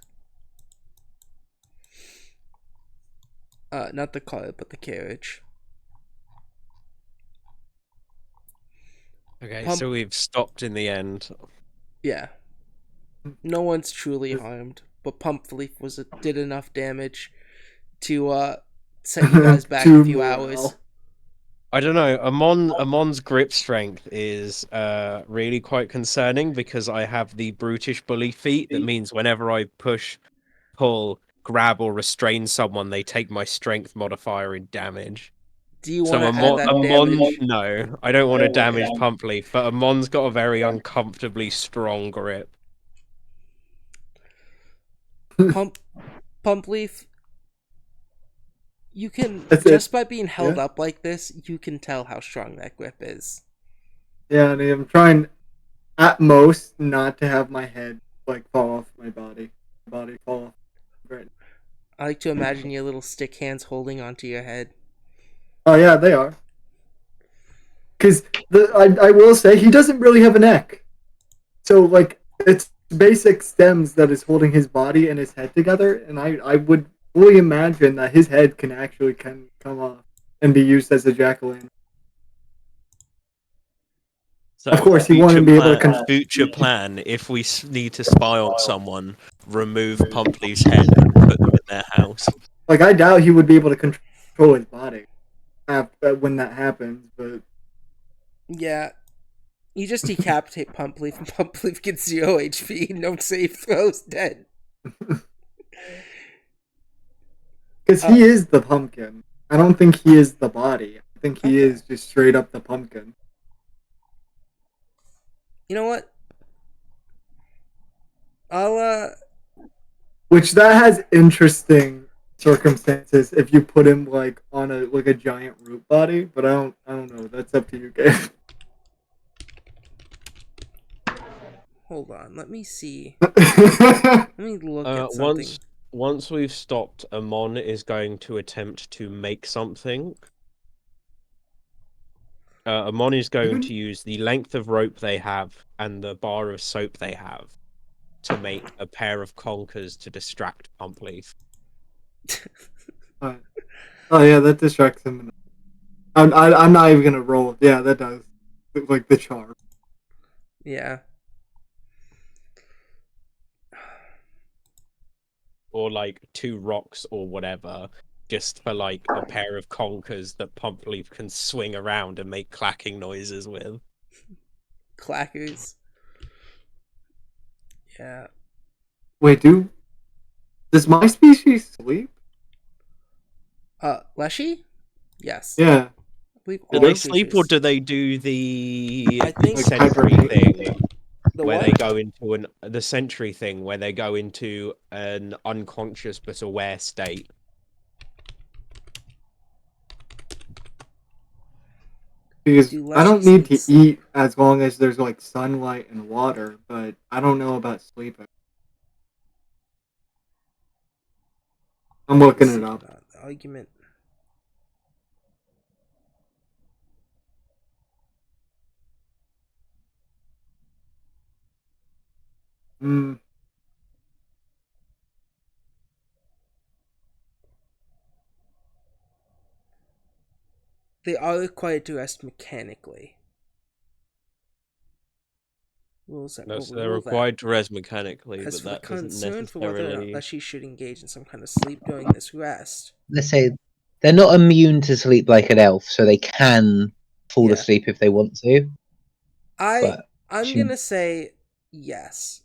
Not the car, but the carriage. Okay, Pump- so we've stopped in the end. Yeah. No one's truly harmed, but Pumpleaf did enough damage to set you guys back a few hours. I don't know. Amon's grip strength is really quite concerning because I have the brutish bully feat. That means whenever I push, pull, grab, or restrain someone, they take my strength modifier in damage. Do you So want to add that damage? no, I don't want to damage Pumpleaf, but Amon's got a very uncomfortably strong grip. Pumpleaf, you can by being held up like this, you can tell how strong that grip is. Yeah, and I'm trying at most not to have my head like fall off my body. Fall off. Right. I like to imagine your little stick hands holding onto your head. Oh yeah, they are. Because I will say he doesn't really have a neck, so like it's basic stems that is holding his body and his head together, and I would fully imagine that his head can come off and be used as a jack-o'-lantern. So of course, he wanted to be able to future plan. If we need to spy on someone, remove Pumpleaf's head and put them in their house. Like I doubt he would be able to control his body when that happens, but yeah, you just decapitate Pumpleaf, and Pumpleaf gets 0 HP, no save throws, dead. Because he is the pumpkin. I don't think he is the body. I think he is just straight up the pumpkin. You know what? I'll Which that has interesting circumstances if you put him like on a giant root body, but I don't know. That's up to you guys. hold on. Let me see. Let me look at something. Once we've stopped, Amon is going to attempt to make something. Amon is going to use the length of rope they have and the bar of soap they have to make a pair of conkers to distract Pumpleaf. Oh yeah, that distracts him. I'm not even gonna roll. Yeah, that does. Like the charm. Yeah. Or like 2 rocks or whatever, just for like a pair of conkers that Pumpleaf can swing around and make clacking noises with. Clackers. Yeah. Wait, does my species sleep? Leshy? Yes. Yeah. I believe Do all they sleep, or creatures- do they do the I think- Like sentry hibernate. thing the where what? they go into the sentry thing where they go into an unconscious but aware state? Because Do I don't leshies need to sleep? eat as long as there's like sunlight and water, but I don't know about sleeping. I'm looking it Sleep up. not. The argument. Hmm. They are required to rest mechanically. Rules that No, will so they're rule that. required to rest mechanically, As but for the that doesn't concern for whether or not necessarily. Leshy should engage in some kind of sleep during this rest. Let's say they're not immune to sleep like an elf, so they can fall Yeah. asleep if they want to. But I'm she- gonna say yes.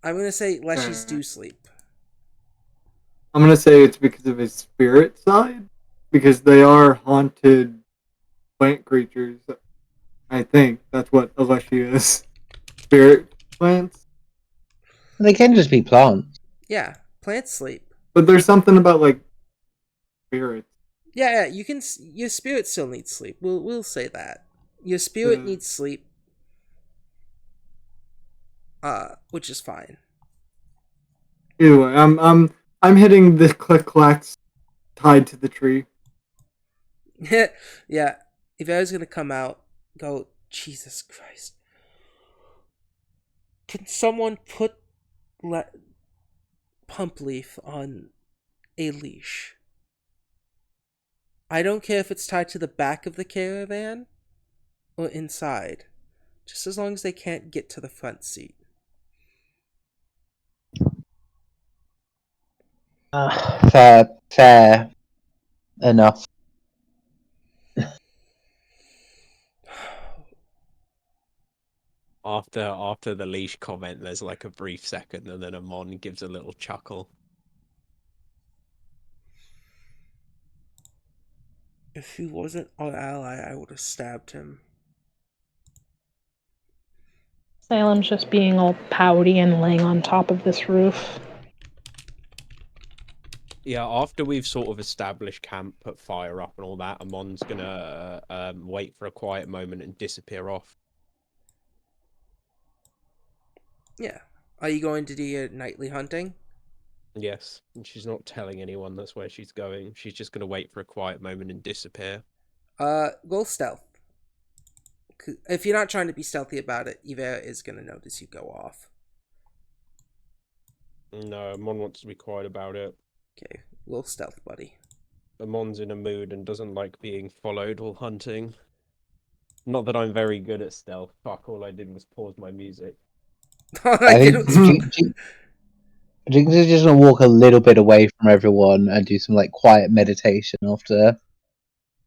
I'm gonna say Leshies do sleep. I'm gonna say it's because of his spirit side, because they are haunted plant creatures. I think that's what Aleshi is. Spirit plants. they can just be plants. Yeah, plants sleep. But there's something about like spirits. Yeah, you can. Your spirit still needs sleep. We'll say that your spirit Yeah. needs sleep. Which is fine. Either way, I'm hitting the click clacks tied to the tree. Yeah, if I was gonna come out, go Jesus Christ. Can someone put Pump Leaf on a leash? I don't care if it's tied to the back of the caravan or inside, just as long as they can't get to the front seat. Fair enough. After the leash comment, there's like a brief second, and then Amon gives a little chuckle. If he wasn't our ally, I would have stabbed him. Salem's just being all pouty and laying on top of this roof. Yeah, after we've sort of established camp, put fire up and all that, Amon's gonna wait for a quiet moment and disappear off. Yeah. Are you going to do your nightly hunting? Yes, and she's not telling anyone that's where she's going. She's just gonna wait for a quiet moment and disappear. Roll stealth. If you're not trying to be stealthy about it, Ivera is gonna notice you go off. No, Amon wants to be quiet about it. Okay, roll stealth, buddy. Amon's in a mood and doesn't like being followed while hunting. Not that I'm very good at stealth. Fuck, all I did was pause my music. I think Jinx is just gonna walk a little bit away from everyone and do some like quiet meditation after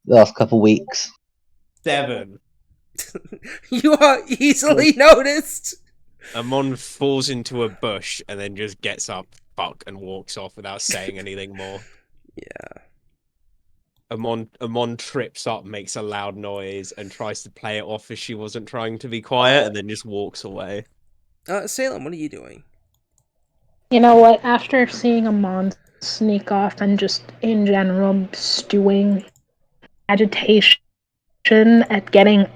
the last couple weeks. 7. You are easily noticed. Amon falls into a bush and then just gets up, fuck, and walks off without saying anything more. Yeah. Amon trips up, makes a loud noise, and tries to play it off as she wasn't trying to be quiet, and then just walks away. Salem, what are you doing? You know what? After seeing Amon sneak off and just in general stewing agitation at getting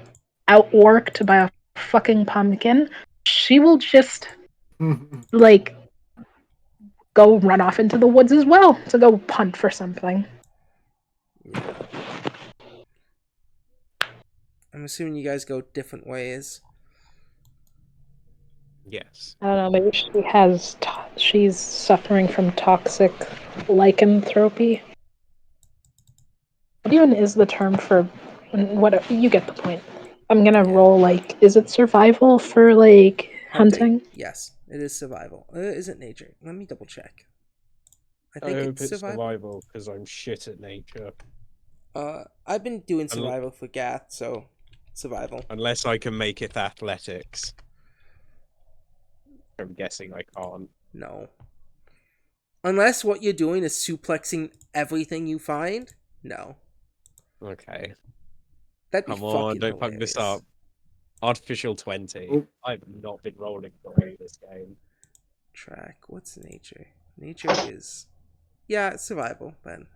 outworked by a fucking pumpkin, she will just like go run off into the woods as well to go hunt for something. Yeah. I'm assuming you guys go different ways. Yes. I don't know. Maybe she's suffering from toxic lycanthropy. What even is the term for what? You get the point. I'm gonna roll like, is it survival for like hunting? Yes, it is survival. Is it nature? Let me double check. I I think hope it's it's survival. survival because I'm shit at nature. I've been doing Unle- survival for Gath, so survival. Unless I can make it athletics. I'm guessing I can't. No. Unless what you're doing is suplexing everything you find? No. Okay. That'd be Come on, fucking don't fuck this hilarious. up. Artificial 20. Oh. I've not been rolling great this game. Track. What's nature? Nature is... Yeah, it's survival, then.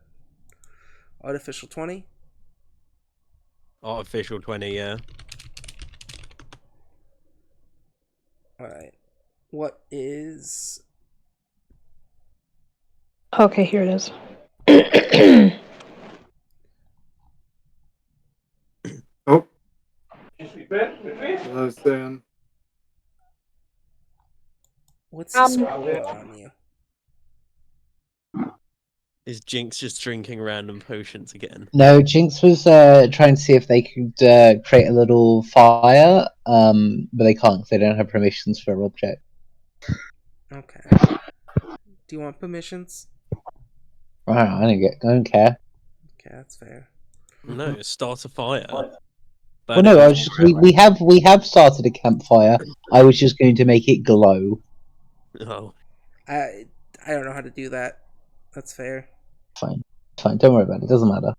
Artificial 20? Artificial 20, yeah. Alright. What is... Okay, here it is. Oh. Hello, Sam. What's this aura on you? Is Jinx just drinking random potions again? No, Jinx was trying to see if they could create a little fire, but they can't because they don't have permissions for a object. Okay. Do you want permissions? Right, I don't care. Okay, that's fair. No, start a fire. Well, no, I was just, we have started a campfire. I was just going to make it glow. Oh, I don't know how to do that. That's fair. Fine, don't worry about it. It doesn't matter.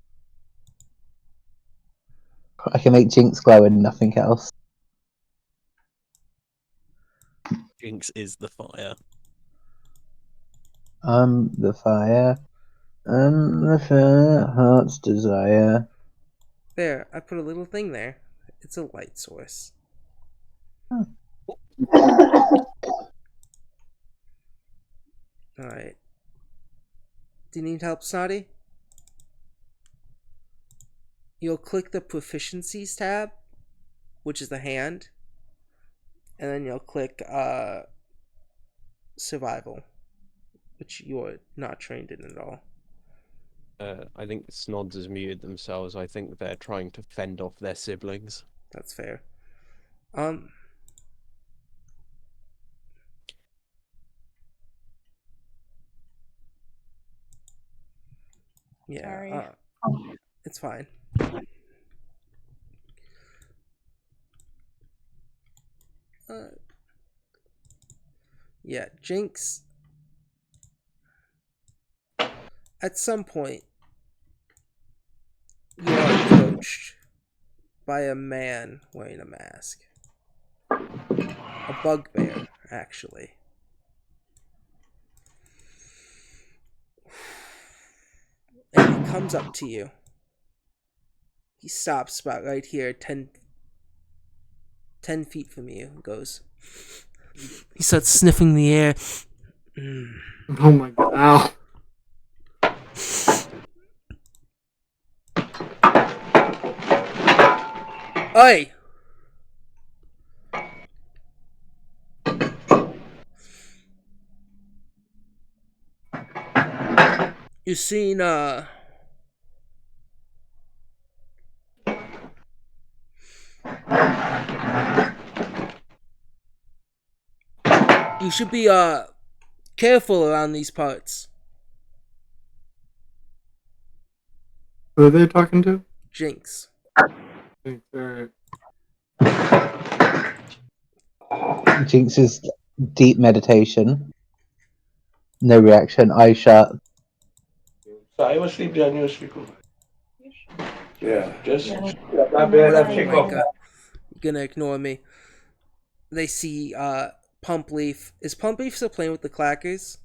I can make Jinx glow and nothing else. Jinx is the fire. The fire. The fire, heart's desire. There, I put a little thing there. It's a light source. Alright. Do you need help, Snotty? You'll click the Proficiencies tab, which is the hand, and then you'll click Survival, which you're not trained in at all. I think Snods has muted themselves. I think they're trying to fend off their siblings. That's fair. Yeah, Sorry. it's fine. Yeah, Jinx. At some point, you are approached by a man wearing a mask. A bugbear, actually. And he comes up to you. He stops about right here, 10 feet from you, and goes. He starts sniffing the air. Oh my god. Ow. Oi! You seen, you should be, careful around these parts. Who are they talking to? Jinx. Alright. Jinx's deep meditation. No reaction. Eyes shut. So I was sleep behind you, speaker. Yeah, just Yeah. that bad Oh check my off. god. You're gonna ignore me. They see, Pump Leaf. Is Pump Leaf still playing with the clackers?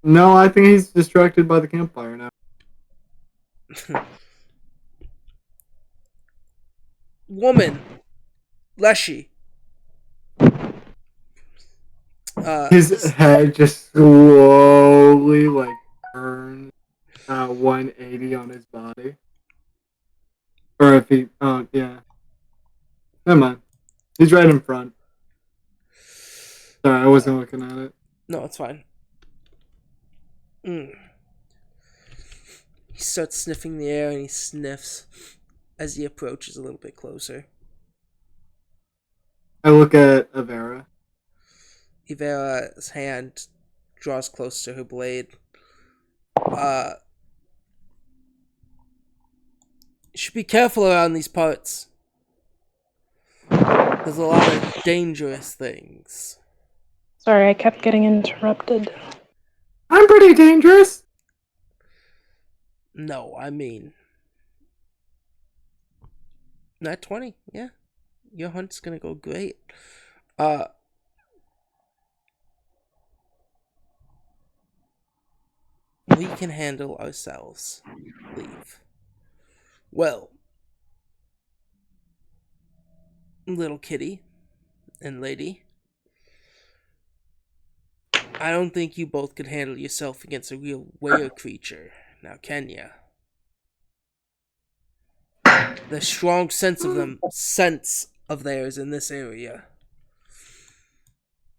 No, I think he's distracted by the campfire now. Woman. Leshy. His head just slowly, like, turns 180 on his body. Or if he, yeah. Never mind. He's right in front. Sorry, I wasn't looking at it. No, it's fine. He starts sniffing the air and he sniffs as he approaches a little bit closer. I look at Avera. Ivera's hand draws close to her blade. You should be careful around these parts. There's a lot of dangerous things. Sorry, I kept getting interrupted. I'm pretty dangerous. No, I mean... Not 20, yeah. Your hunt's gonna go great. We can handle ourselves. Leave. Well, little kitty and lady, I don't think you both could handle yourself against a real were creature. Now, can ya? The strong sense of theirs in this area.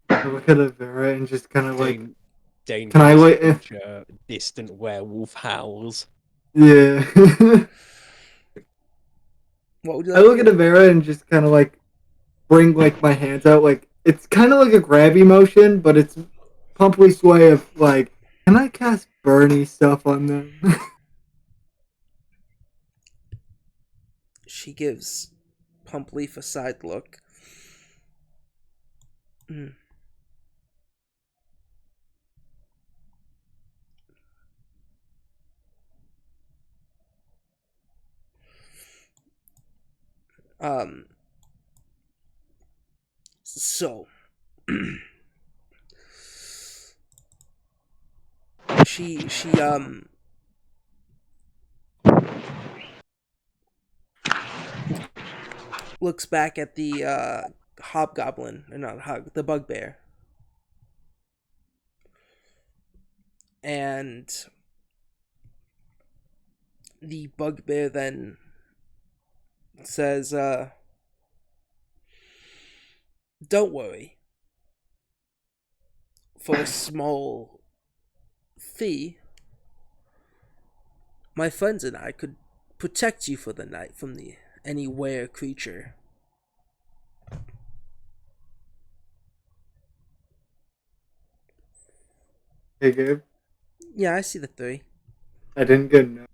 I look at Avera and just kind of like, Dangerous can I like, creature, distant werewolf howls. yeah. What would you I like look to at do? Avera and just kind of like bring like my hands out, like it's kind of like a grabby motion, but it's Pumpleaf's way of like, can I cast Bernie stuff on them? She gives Pumpleaf a side look. So she looks back at the hobgoblin, or not the bugbear, and the bugbear then says, "Don't worry. For a small fee, my friends and I could protect you for the night from any were creature." Hey, Gabe. Yeah, I see the 3. I didn't get a no.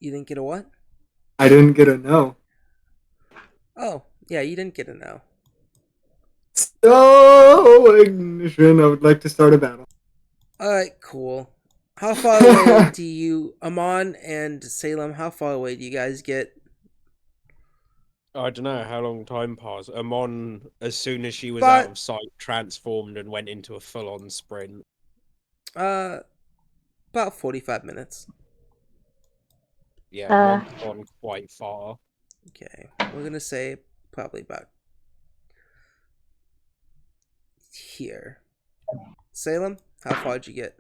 You didn't get a what? I didn't get a no. Oh, yeah, you didn't get a no. So, ignition. I would like to start a battle. Alright, cool. How far away do you, Amon and Salem, how far away do you guys get? I don't know how long time passed. Amon, as soon as she was But- out of sight, transformed and went into a full-on sprint. About 45 minutes. Yeah, Uh. Amon's gone quite far. Okay, we're gonna say probably about here. Salem, how far did you get?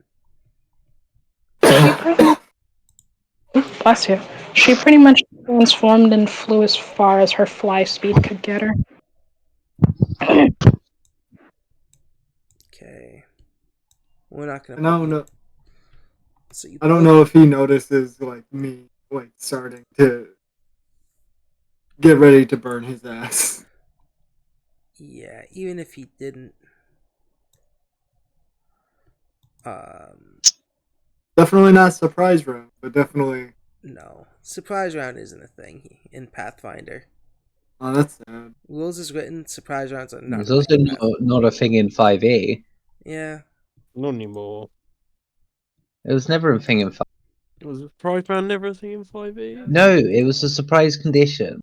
Bless you. She pretty much transformed and flew as far as her fly speed could get her. Okay. We're not gonna. No. So I don't know if he notices like me like starting to get ready to burn his ass. Yeah, even if he didn't. Definitely not surprise round, but definitely. No. Surprise round isn't a thing in Pathfinder. Oh, that's sad. Rules is written, surprise rounds are not It's a also thing in Pathfinder. not a thing in 5e. Yeah. Not anymore. It was never a thing in 5. It was a surprise round, never a thing in 5e. No, it was a surprise condition.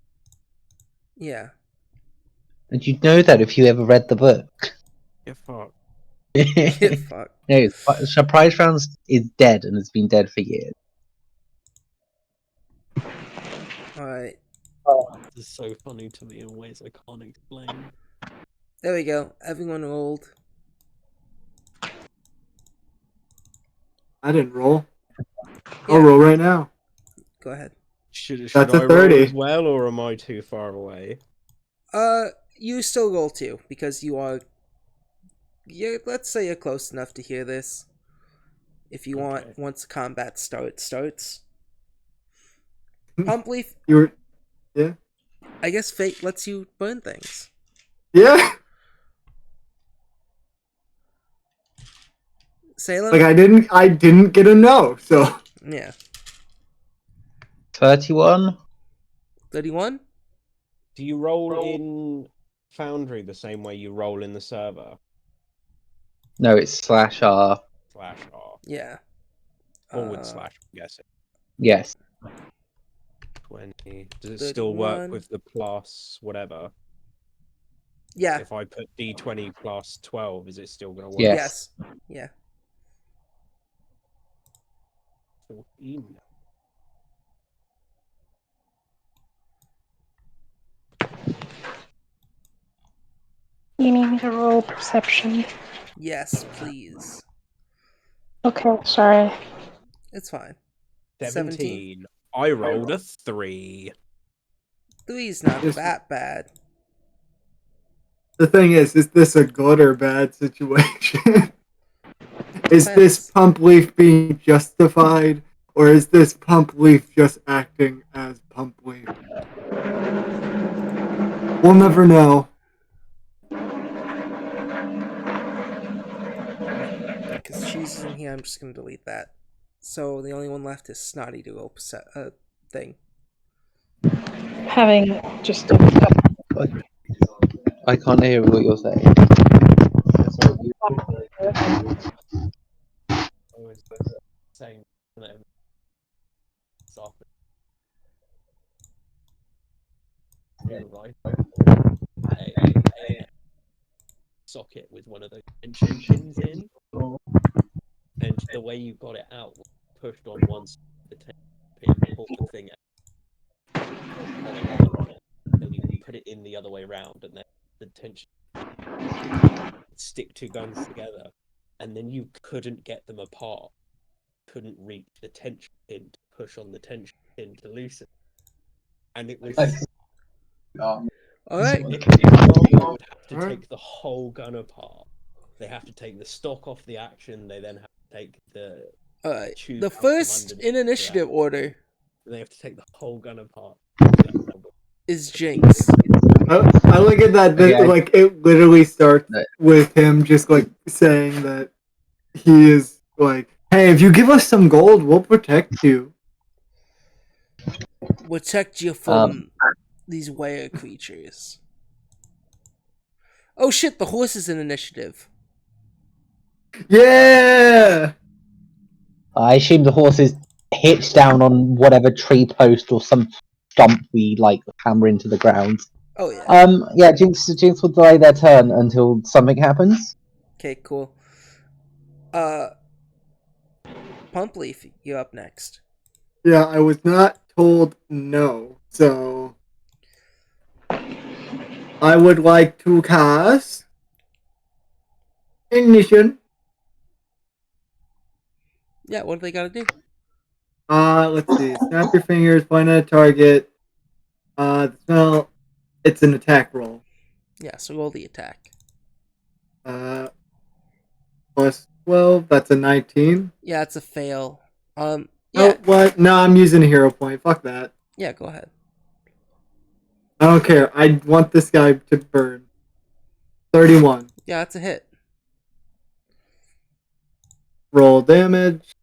Yeah. And you'd know that if you ever read the book. Yeah, fuck. Yeah, fuck. No, surprise rounds is dead and it's been dead for years. Alright. This is so funny to me in ways I can't explain. There we go. Everyone rolled. I didn't roll. Yeah. I'll roll right now. Go ahead. Should That's I a roll 30. as well, or am I too far away? You still roll 2 because you are. Yeah, let's say you're close enough to hear this. If you want, Okay. once combat starts. Pumpleaf, You were, yeah, I guess fate lets you burn things. yeah. Salem? Like I didn't get a no, so Yeah. 31. 31? Do you roll in Foundry the same way you roll in the server? No, it's /R. /R. Yeah. Forward slash, I'm guessing. Yes. 20. Does it still work 31. with the plus whatever? Yeah. If I put D20 plus 12, is it still going to work? Yes. Yeah. 14. You need me to roll perception. Yes, please. Okay, sorry. It's fine. 17. I rolled a 3. 3's not Just- that bad. the thing is this a good or bad situation? Is Depends. this pump leaf being justified, or is this pump leaf just acting as pump leaf? We'll never know. Because cheese is in here, I'm just going to delete that. So the only one left is Snotty to go thing. Having just I can't hear what you're saying. I was saying soft. New right. A socket with one of those tension pins in, and the way you got it out was pushed on one side of the tension pin, pulled the thing out, on it, then you put it in the other way around, and then the tension stick two guns together, and then you couldn't get them apart. Couldn't reach the tension pin to push on the tension pin to loosen. And it was Alright. if the army would have to take the whole gun apart. They have to take the stock off the action, they then have to take the Alright. tube The out from first underneath in the initiative action. order They have to take the whole gun apart. is Jinx. I look at that, Okay. like it literally starts No. with him just like saying that he is like, hey, if you give us some gold, we'll protect you. Protect you from these were creatures. Oh shit, the horse is in initiative. Yeah. I assume the horse is hitched down on whatever tree post or some stump we like hammer into the ground. Oh yeah. Yeah, Jinx will delay their turn until something happens. Okay, cool. Pumpleaf, you're up next. Yeah, I was not told no, so I would like to cast Ignition. Yeah, what do they gotta do? Let's see. Snap your fingers, point at a target. The smell. It's an attack roll. Yeah, so roll the attack. Plus 12. That's a 19. Yeah, it's a fail. Yeah. Oh, what? No, I'm using a hero point. Fuck that. Yeah, go ahead. I don't care. I want this guy to burn. 31. Yeah, it's a hit. Roll damage.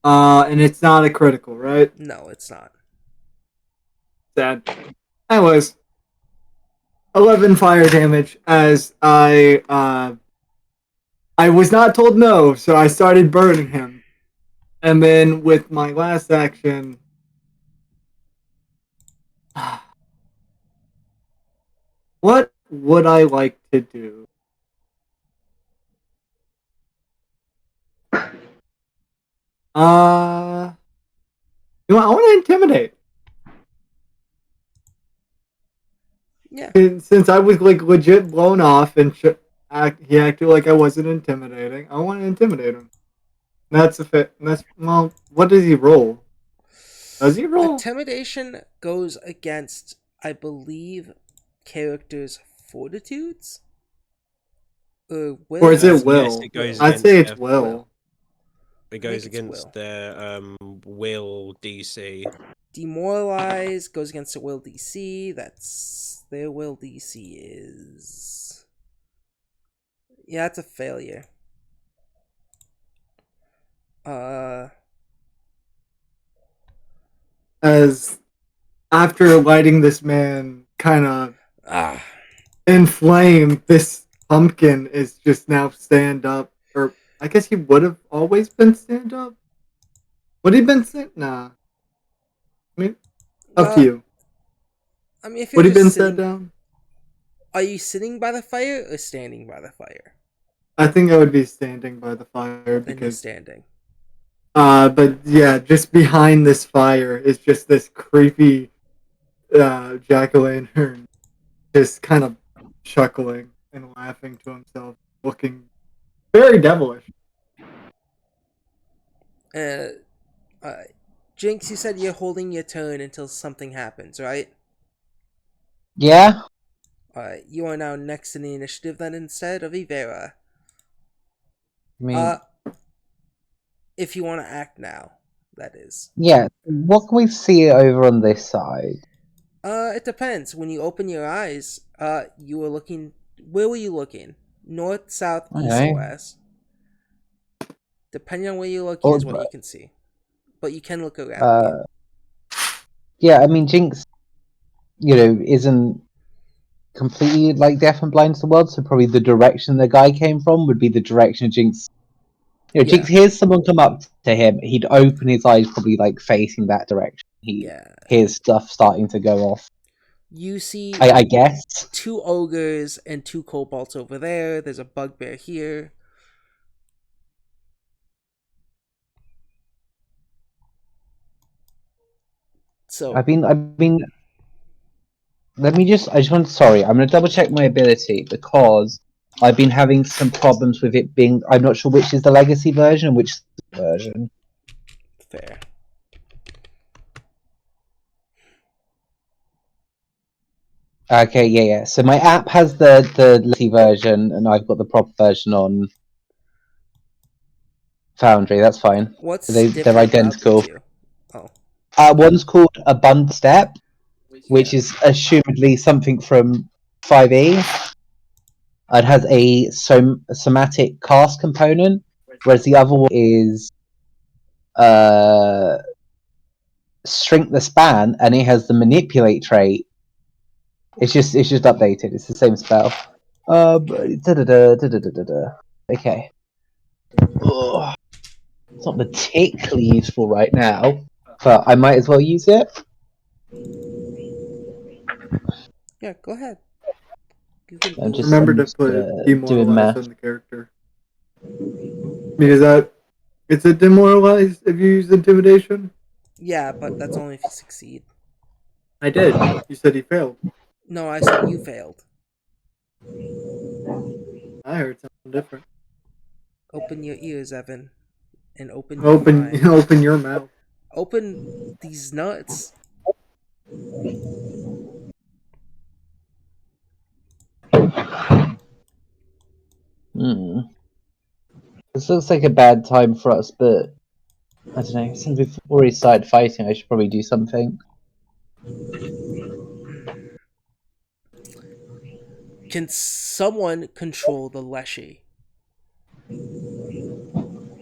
And it's not a critical, right? No, it's not. Sad. Anyways, 11 fire damage as I was not told no, so I started burning him. And then with my last action, what would I like to do? You know, I want to intimidate. Yeah. Since I was like legit blown off and he acted like I wasn't intimidating, I want to intimidate him. That's a fit. That's well. What does he roll? Does he roll? Intimidation goes against, I believe, characters' fortitudes? Or is it will? Yes, it goes I'd say it's against will. It goes think it's against will. their will DC. Demoralize goes against the will DC. That's their will DC is. Yeah, it's a failure. Uh, As after lighting this man kind of ah, inflamed, this pumpkin is just now stand up. Or I guess he would have always been stand up. Would he been stand? Nah. I mean, up to well, you. I mean, if you're Would he just been sat sitting, down? are you sitting by the fire or standing by the fire? I think I would be standing by the fire Then you're because standing. but yeah, just behind this fire is just this creepy jack-o'-lantern just kind of chuckling and laughing to himself, looking very devilish. Uh, uh, Jinx, you said you're holding your turn until something happens, right? Yeah. You are now next in the initiative then instead of Ivera. I mean, If you want to act now, that is. yeah. What can we see over on this side? It depends. When you open your eyes, you were looking. Where were you looking? North, south, east, or Okay. west? Depending on where you're looking is what you can see. But you can look around you. Yeah, I mean, Jinx, isn't completely like deaf and blind to the world, so probably the direction the guy came from would be the direction Jinx. Jinx Yeah. hears someone come up to him, he'd open his eyes probably like facing that direction. He Yeah. hears stuff starting to go off. You see I guess. 2 ogres and 2 kobolds over there. There's a bugbear here. So I mean, I just want, sorry, I'm going to double check my ability because I've been having some problems with it being, I'm not sure which is the legacy version and which is the version. fair. Okay, yeah. So my app has the legacy version and I've got the proper version on Foundry, that's fine. What's They're different about the identical. two? Oh, One's called Abundant Step, which yeah. is assumedly something from 5e. It has a somatic cast component, whereas the other one is shrink the span, and it has the manipulate trait. It's just updated. It's the same spell. Okay. Ugh. It's not particularly useful right now, but I might as well use it. Yeah, go ahead. You can I'm do just Remember to put doing demoralize math. on the character. Because it's a demoralize if you use intimidation? Yeah, but that's only if you succeed. I did. You said he failed. No, I said you failed. I heard something different. Open your ears, Evan. And open your mind. Open your mouth. Open these nuts. This looks like a bad time for us, but I don't know. Since we've already started fighting, I should probably do something. Can someone control the Leshy?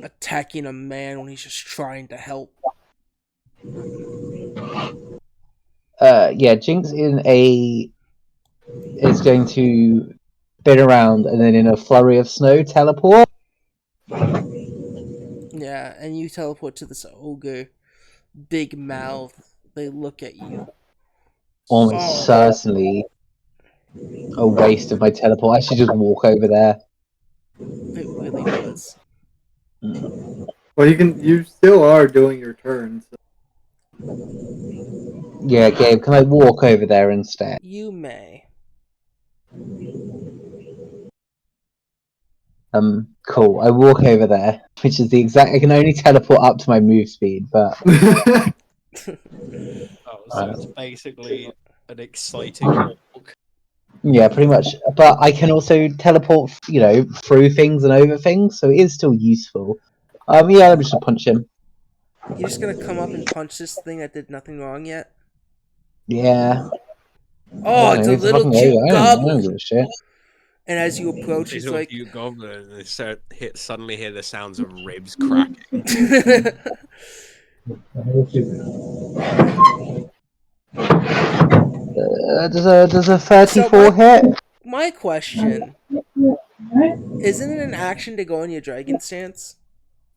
Attacking a man when he's just trying to help. Yeah, Jinx is going to spin around and then in a flurry of snow teleport. Yeah, and you teleport to this ogre. Big mouth. They look at you. Almost certainly a waste of my teleport. I should just walk over there. It really was. Well, you still are doing your turn. So. Yeah, Gabe, can I walk over there instead? You may. Cool. I walk over there, which is the exact. I can only teleport up to my move speed, but Oh, so it's basically an exciting walk. yeah, pretty much. But I can also teleport, through things and over things, so it is still useful. Yeah, let me just punch him. You're just gonna come up and punch this thing that did nothing wrong yet? Yeah. Oh, it's a He's a little fucking cute ogre. I don't give goblin. a shit. And as you approach, These he's are like, you goblins. They suddenly hear the sounds of ribs cracking. Does a 34 hit? my question, isn't it an action to go in your dragon stance?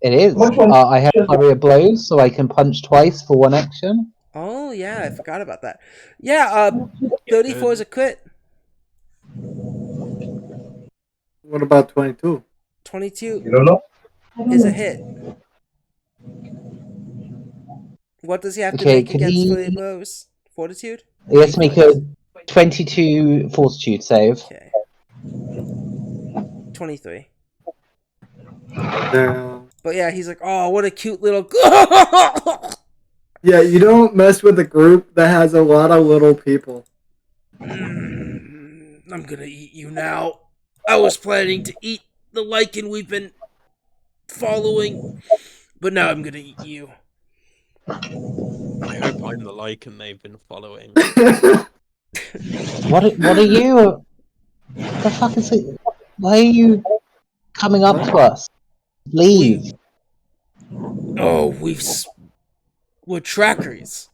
It is. I have flurry of blows, so I can punch twice for one action. Oh yeah, I forgot about that. Yeah, 34 is a crit. What about 22? 22 You don't know? is a hit. What does he have to Okay, make could against he? flurry blows? Fortitude? He has to make a 22 fortitude save. Okay. 23. Damn. But yeah, he's like, oh, what a cute little. Yeah, you don't mess with a group that has a lot of little people. I'm gonna eat you now. I was planning to eat the lichen we've been following, but now I'm gonna eat you. I hope I'm the lichen they've been following. What are you? The fuck is it? Why are you coming up to us? Leave. We're trackers.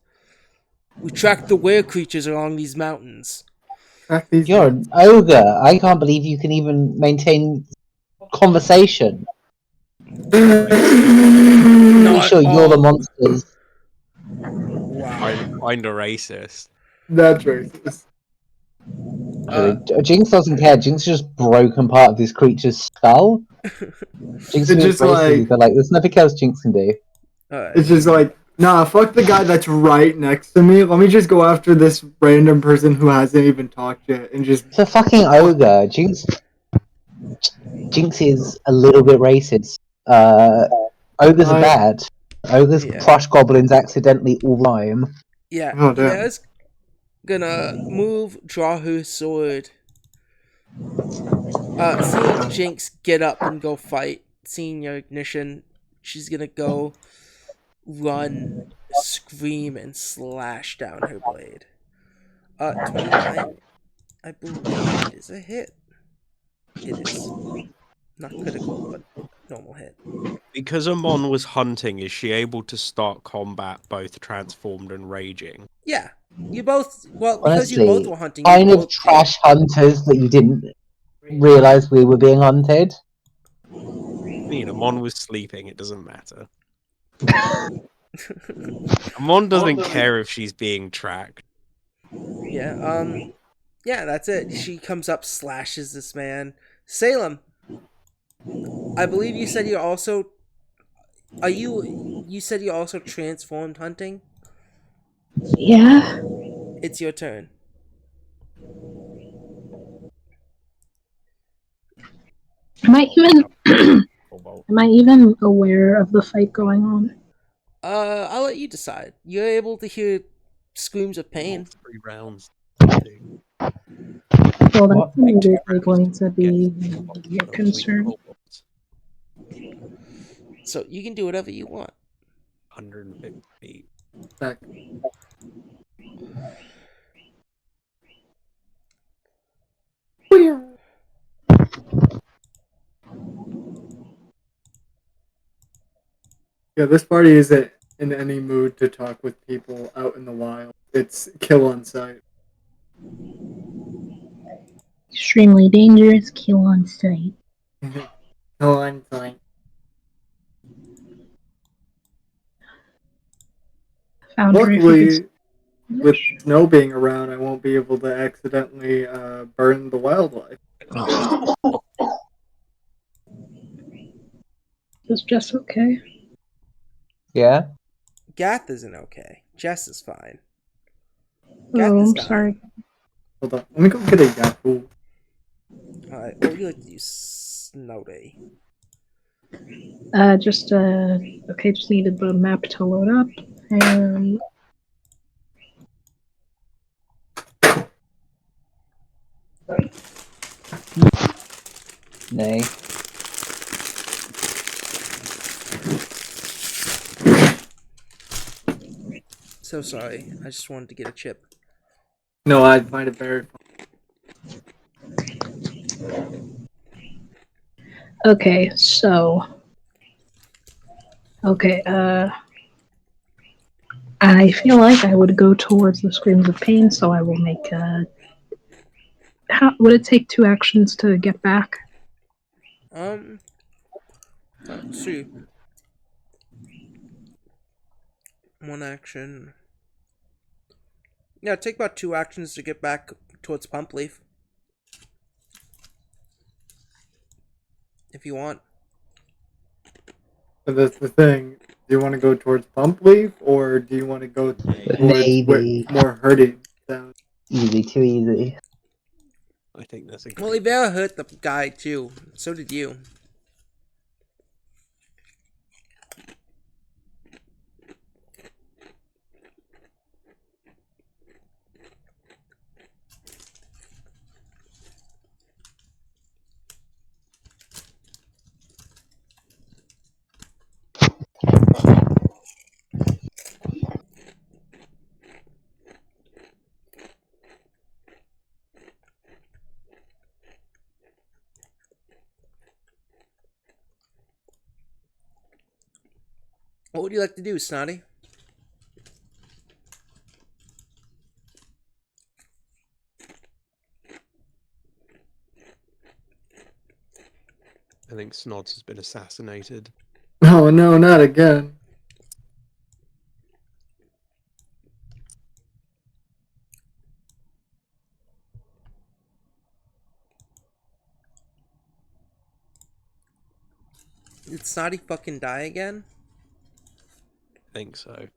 We track the were creatures along these mountains. Track these You're nuts. an ogre. I can't believe you can even maintain conversation. Pretty sure you're the monsters. Wow. Find a racist. That's racist. Jinx doesn't care. Jinx just broken part of this creature's skull. Jinx It's is just like but there's nothing else Jinx can do. it's just like nah. Fuck the guy that's right next to me. Let me just go after this random person who hasn't even talked yet and just. It's a fucking ogre. Jinx is a little bit racist. Ogres are bad. Ogres crush goblins accidentally all the time. Yeah, Oh, damn. Ya's gonna move, draw her sword. Seeing Jinx get up and go fight, seeing your ignition, she's gonna go run, scream, and slash down her blade. 29, I believe, is a hit. It is. Not critical, but normal hit. Because Amon was hunting, is she able to start combat both transformed and raging? Yeah. You both, well, because you Honestly, both were hunting, kind you of both trash hunters that you didn't realize we were being hunted. I mean, Amon was sleeping, it doesn't matter. Amon doesn't care if she's being tracked. Yeah, yeah, that's it. She comes up, slashes this man. Salem, I believe you said you're also. You said you're also transformed hunting? Yeah. It's your turn. Am I even am I even aware of the fight going on? I'll let you decide. You're able to hear screams of pain. 3 rounds. Well, What? that's immediately going to be a concern. So you can do whatever you want. 150 feet. Back. Yeah, this party isn't in any mood to talk with people out in the wild. It's kill on sight. Extremely dangerous, kill on sight. Kill on sight. Foundry, Luckily, with snow being around, I won't be able to accidentally burn the wildlife. Is Jess okay? Yeah? Gath isn't okay. Jess is fine. Oh, I'm dying. sorry. Hold on, let me go get a Yahoo. Alright, what would you like to do, Snow Day? Okay, just needed the map to load up. And Nay. So sorry, I just wanted to get a chip. No, I'd find it very Okay, so. Okay, I feel like I would go towards the screams of pain, so I will make would it take 2 actions to get back? Let's see. One action. Yeah, take about 2 actions to get back towards Pump Leaf. If you want. But that's the thing. Do you want to go towards Pump Leaf, or do you want to go towards Maybe. more hurting sounds? Easy, too easy. I think that's a Well, great. Ivera hurt the guy too. So did you. What would you like to do, Snotty? I think Snods has been assassinated. Oh no, not again. Did Snotty fucking die again? I think so.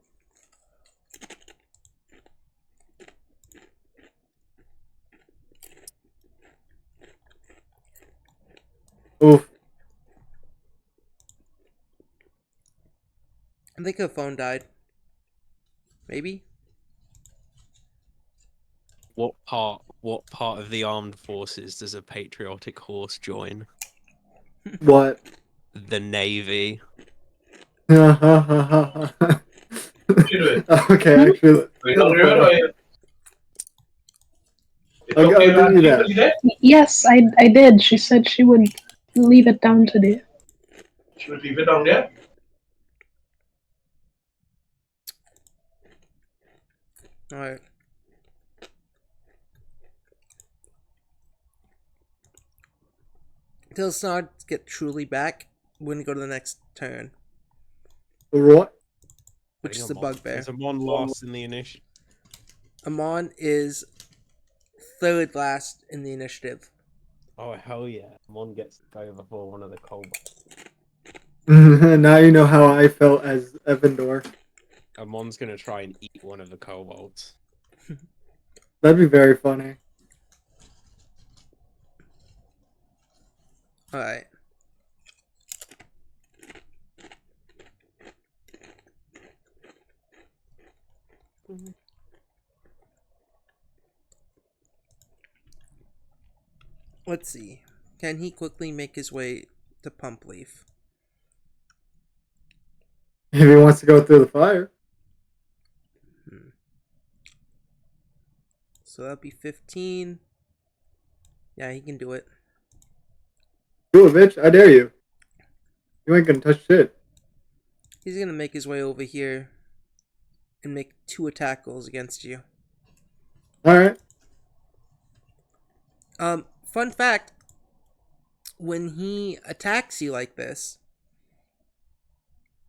Oof. I think her phone died. Maybe? What part of the armed forces does a patriotic horse join? What? The Navy. Okay, actually, I'll give you that. Yes, I did. She said she would leave it down to the. She would leave it down there. Alright. Till Snod get truly back, we're gonna go to the next turn, What? which is the bugbear. Is Amon last in the initiative? Amon is third last in the initiative. Oh hell yeah! Amon gets to go before one of the kobolds. Now you know how I felt as Evandor. Amon's gonna try and eat one of the kobolds. That'd be very funny. Alright. Let's see. Can he quickly make his way to Pump Leaf? If he wants to go through the fire. So that'll be 15. Yeah, he can do it. Do it, bitch. I dare you. You ain't gonna touch shit. He's gonna make his way over here and make 2 attack rolls against you. Alright. Fun fact, when he attacks you like this,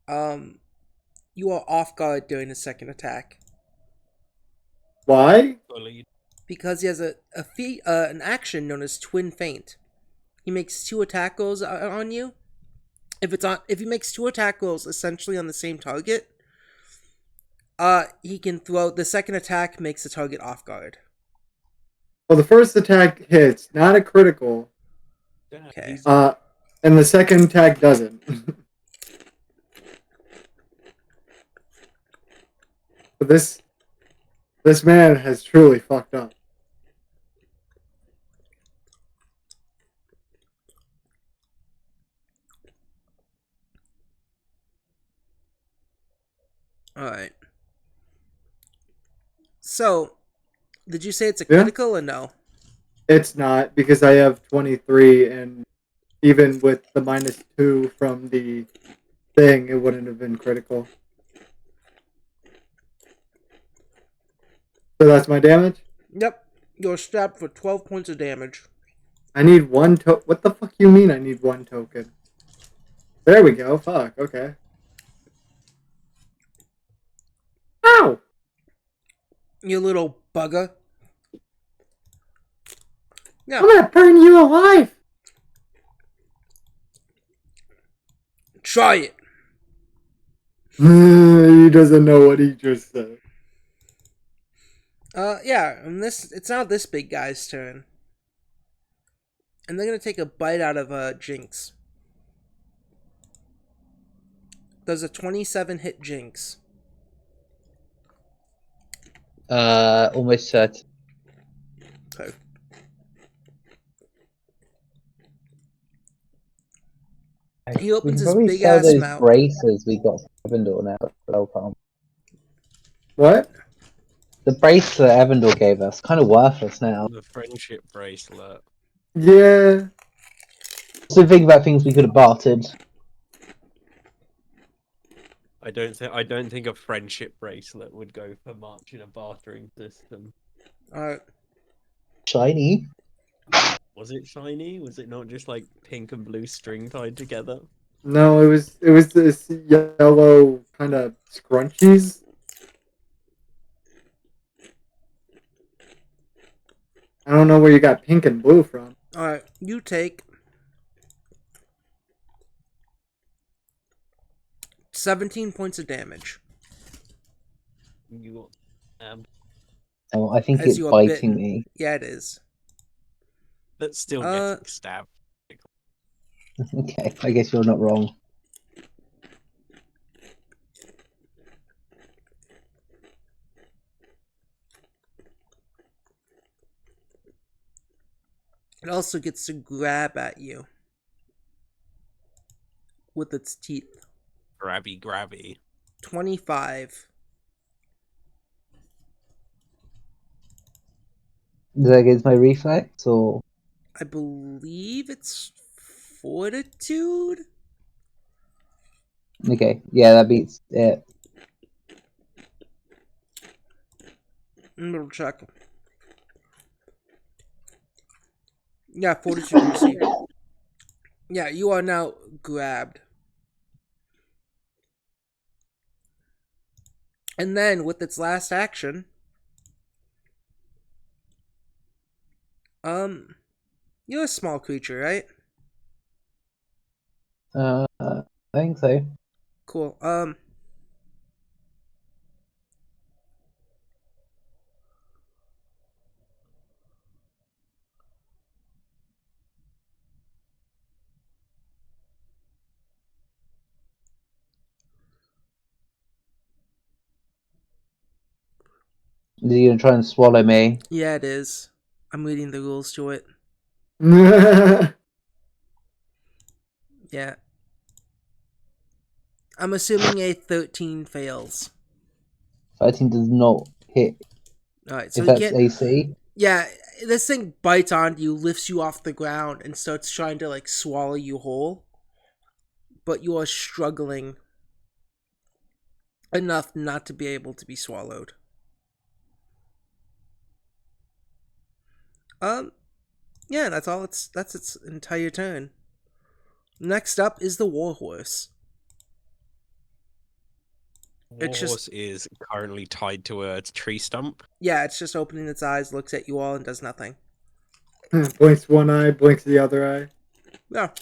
you are off guard during the second attack. Why? Because he has an action known as Twin Feint. He makes 2 attack rolls on you. If he makes 2 attack rolls essentially on the same target, he can throw the second attack makes the target off guard. Well, the first attack hits, not a critical. Okay. And the second attack doesn't. But this man has truly fucked up. Alright. So, did you say it's a critical or no? It's not, because I have 23 and even with the -2 from the thing, it wouldn't have been critical. So that's my damage? Yep. You're stabbed for 12 points of damage. I need one token. What the fuck you mean I need one token? There we go. Fuck, okay. Ow! You little bugger. Yeah. I'm gonna burn you alive! Try it. He doesn't know what he just said. Yeah, and it's now this big guy's turn. And they're gonna take a bite out of Jinx. Does a 27 hit Jinx? Almost certain. Okay. He opens his big sell ass those mouth. braces we got from Evandor now. Welcome. What? The bracelet Evandor gave us, kind of worthless now. The friendship bracelet. Yeah. So think about things we could have bartered. I don't think a friendship bracelet would go for much in a bartering system. Alright. Shiny. Was it shiny? Was it not just like pink and blue string tied together? No, it was this yellow kind of scrunchies. I don't know where you got pink and blue from. Alright, you take 17 points of damage. You got Oh, I think As it's you are biting bitten. me. Yeah, it is. That's still getting stabbed. Okay, I guess you're not wrong. It also gets to grab at you with its teeth. Grabby. 25. Does that get my reflex or? I believe it's fortitude? Okay, yeah, that beats it. Double check. Yeah, fortitude received. Yeah, you are now grabbed. And then, with its last action, you're a small creature, right? I think so. Cool. Is he gonna try and swallow me? Yeah, it is. I'm reading the rules to it. Yeah. I'm assuming a 13 fails. 13 does not hit. Alright, so If you that's can't... AC. Yeah, this thing bites onto you, lifts you off the ground, and starts trying to, like, swallow you whole. But you are struggling enough not to be able to be swallowed. Yeah, that's all. That's its entire turn. Next up is the Warhorse. It's just- Warhorse is currently tied to a tree stump. Yeah, it's just opening its eyes, looks at you all, and does nothing. Blinks one eye, blinks the other eye. No.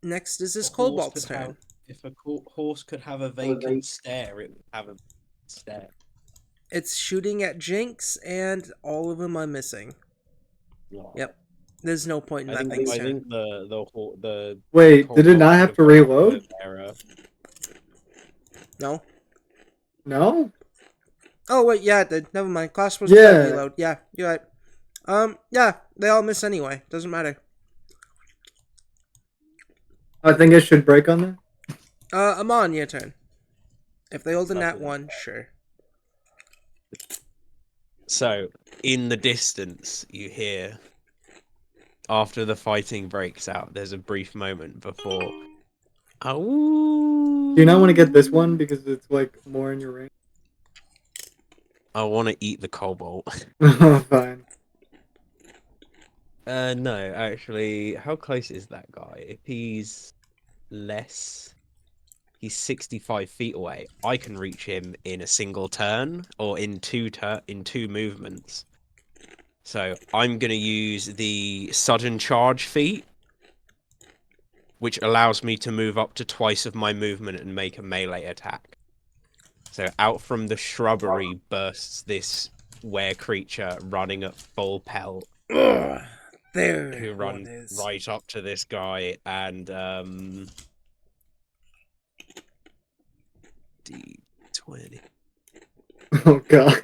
Next is this Cobalt's turn. If a horse could have a vacant stare, it would have a stare. It's shooting at Jinx, and all of them are missing. Yep. There's no point in I that think thing's turn. the Wait, did it not have to reload? No? No? Oh, wait, yeah, it did. Never mind. Class was Yeah. reload. Yeah, you're right. Yeah, they all miss anyway. Doesn't matter. I think it should break on that. Amon, your turn. If they hold a nat Lovely. 1, sure. So, in the distance, you hear, after the fighting breaks out, there's a brief moment before. Oh. Do you not want to get this one because it's like more in your range? I want to eat the cobalt. Fine. No, actually, how close is that guy? If he's less, he's 65 feet away. I can reach him in a single turn or in two movements. So I'm gonna use the sudden charge feat, which allows me to move up to twice of my movement and make a melee attack. So out from the shrubbery bursts this were creature running at full pelt, Ugh, there who one runs is. right up to this guy and D20. Oh god.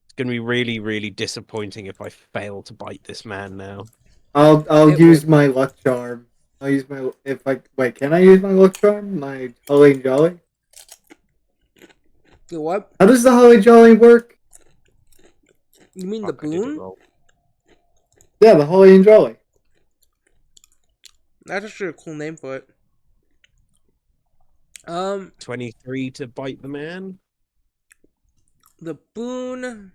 It's gonna be really, really disappointing if I fail to bite this man now. I'll It use will. my luck charm. I'll use my wait. Can I use my luck charm? My Holly Jolly. You what? How does the Holly Jolly work? You mean Fuck, the I did it boon? wrong. Yeah, the Holly and Jolly. That's actually a cool name for it. 23 to bite the man. The boon.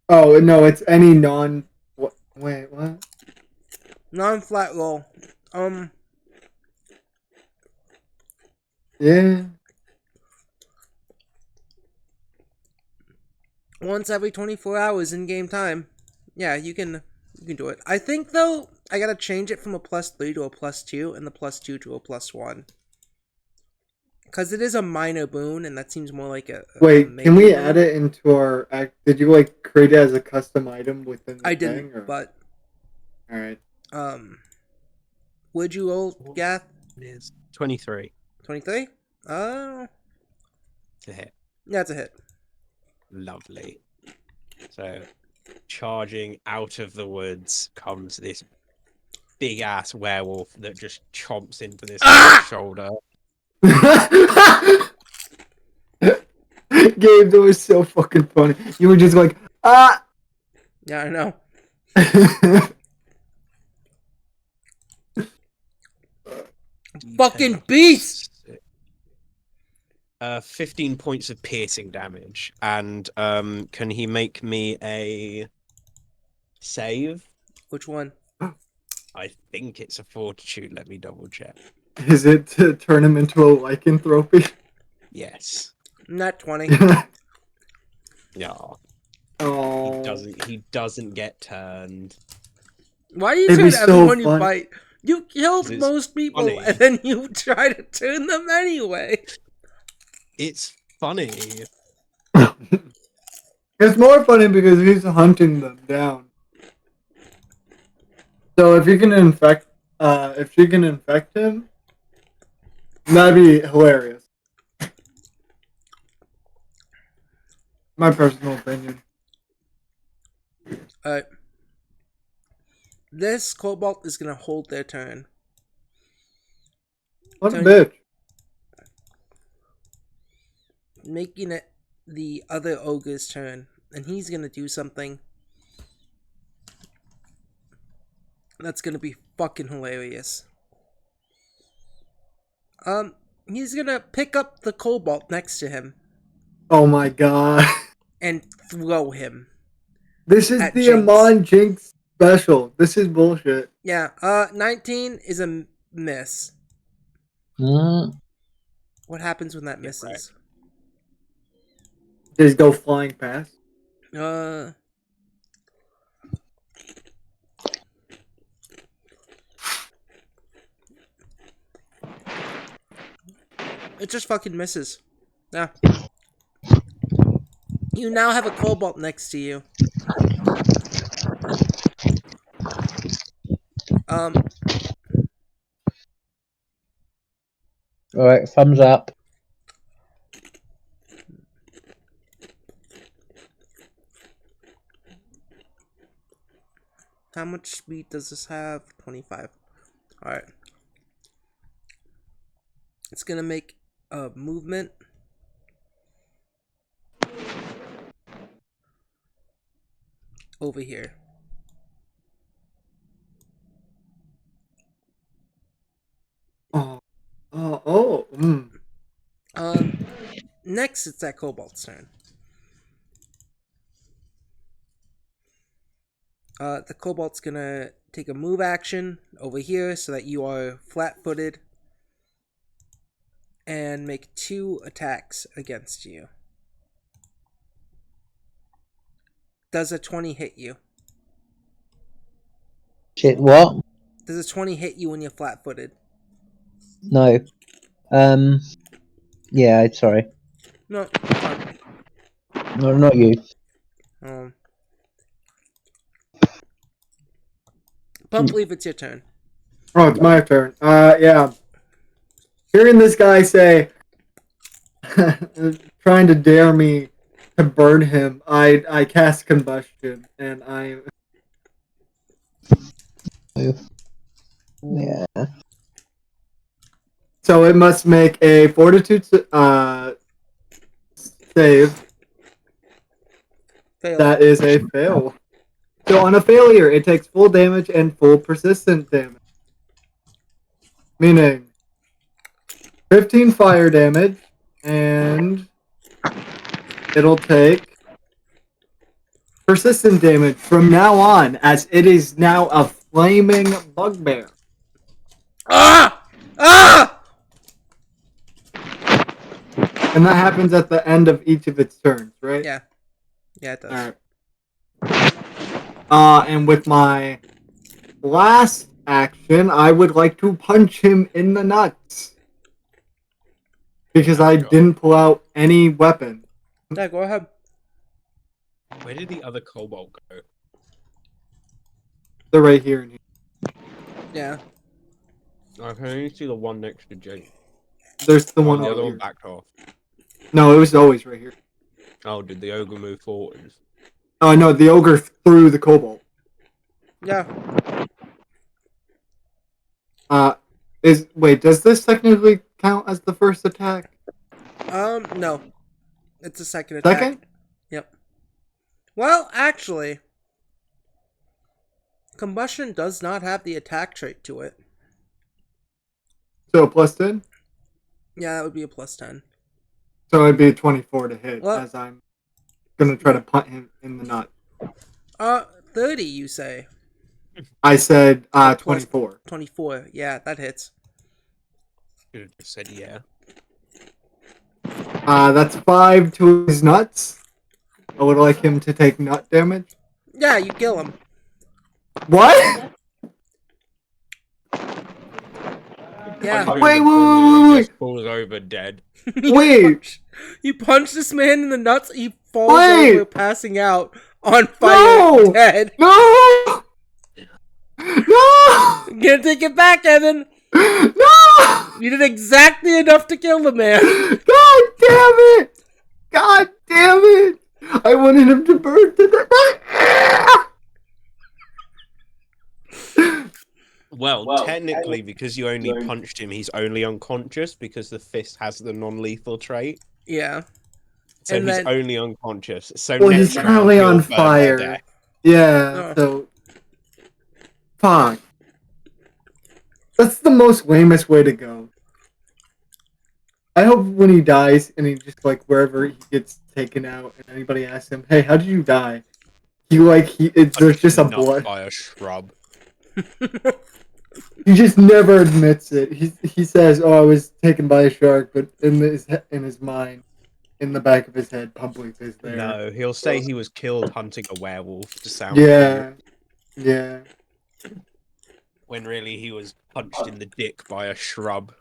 Oh no, it's any non. What? Wait, what? Non-flat roll. Yeah. Once every 24 hours in game time. Yeah, you can do it. I think though I gotta change it from a +3 to a +2 and the +2 to a +1. Because it is a minor boon, and that seems more like a Wait, can we major add boon. it into our act? Did you like create it as a custom item within the I thing? didn't, Or? but All right. would you roll, Gath? It is 23 23? to hit. Yeah, it's a hit. Lovely. So, charging out of the woods comes this big ass werewolf that just chomps into this guy's shoulder. Gabe, that was so fucking funny. You were just like, ah. Yeah, I know. Fucking beast! 15 points of piercing damage. And can he make me a save? Which one? I think it's a fortitude. Let me double check. Is it to turn him into a lycanthropy? Yes. Not 20. Yeah. Oh. He doesn't get turned. Why do you It'd turn be so everyone you fun. bite? You killed 'Cause it's most people, funny. and then you try to turn them anyway. It's funny. It's more funny because he's hunting them down. So if you can infect, if she can infect him, that'd be hilarious. My personal opinion. Alright. This Cobalt is gonna hold their turn. What a Turn- bitch. Making it the other ogre's turn. And he's gonna do something that's gonna be fucking hilarious. He's gonna pick up the Cobalt next to him Oh my god. and throw him. This is At the Jinx. Amon Jinx special. This is bullshit. Yeah, 19 is a miss. Mm, What happens when that Yeah, misses? Just go flying past. It just fucking misses. Yeah. You now have a Cobalt next to you. alright, thumbs up. How much speed does this have? 25. Alright. It's gonna make a movement. Over here. Oh. Next, it's that kobold's turn. The kobold's gonna take a move action over here so that you are flat-footed and make 2 attacks against you. Does a 20 hit you? Shit, what? Does a 20 hit you when you're flat-footed? No. Yeah, sorry. No, fine. No, not you. Pump, leave, it's your turn. Oh, it's my turn. Yeah. Hearing this guy say, trying to dare me to burn him, I cast combustion, and I. Yeah. So it must make a fortitude save. Fail. That is a fail. So on a failure, it takes full damage and full persistent damage. Meaning 15 fire damage, and it'll take persistent damage from now on, as it is now a flaming bugbear. Ah! Ah! And that happens at the end of each of its turns, right? Yeah. Yeah, it does. Alright. And with my last action, I would like to punch him in the nuts. Because I didn't pull out any weapon. Yeah, go ahead. Where did the other kobold go? They're right here and here. Yeah. I can only see the one next to Jake. There's the one the over other here. one backed off. No, it was always right here. Oh, did the ogre move forward? Oh, no, the ogre threw the kobold. Yeah. Wait, does this technically count as the first attack? No. It's a second attack. Second? Yep. Well, actually, combustion does not have the attack trait to it. So plus 10? Yeah, that would be a plus 10. So it'd be a 24 to hit, Well, as I'm gonna try to punt him in the nut. 30, you say? I said Plus 24. 24, yeah, that hits. Should have just said yeah. That's 5 to his nuts. I would like him to take nut damage. Yeah, you kill him. What? Yeah. Wait. Just falls over dead. Wait. You punch this man in the nuts, he falls Wait. over, passing out, on fire, No. dead. No! No! I'm gonna take it back, Evan. No! You did exactly enough to kill the man. God damn it! God damn it! I wanted him to burn to the... Well, technically, because you only punched him, he's only unconscious because the fist has the non-lethal trait. Yeah. So And he's then- only unconscious. So Well, next he's round, currently you'll on burn to fire. death. Yeah, Oh. so... Fuck. That's the most lamest way to go. I hope when he dies, and he just, like, wherever he gets taken out, and anybody asks him, hey, how did you die? There's just a Not blood. by a shrub. He just never admits it. He says, "Oh, I was taken by a shark," but in his mind, in the back of his head, Pumplief is there. No, he'll say he was killed hunting a werewolf to sound Yeah, cool, yeah. when really he was punched in the dick by a shrub.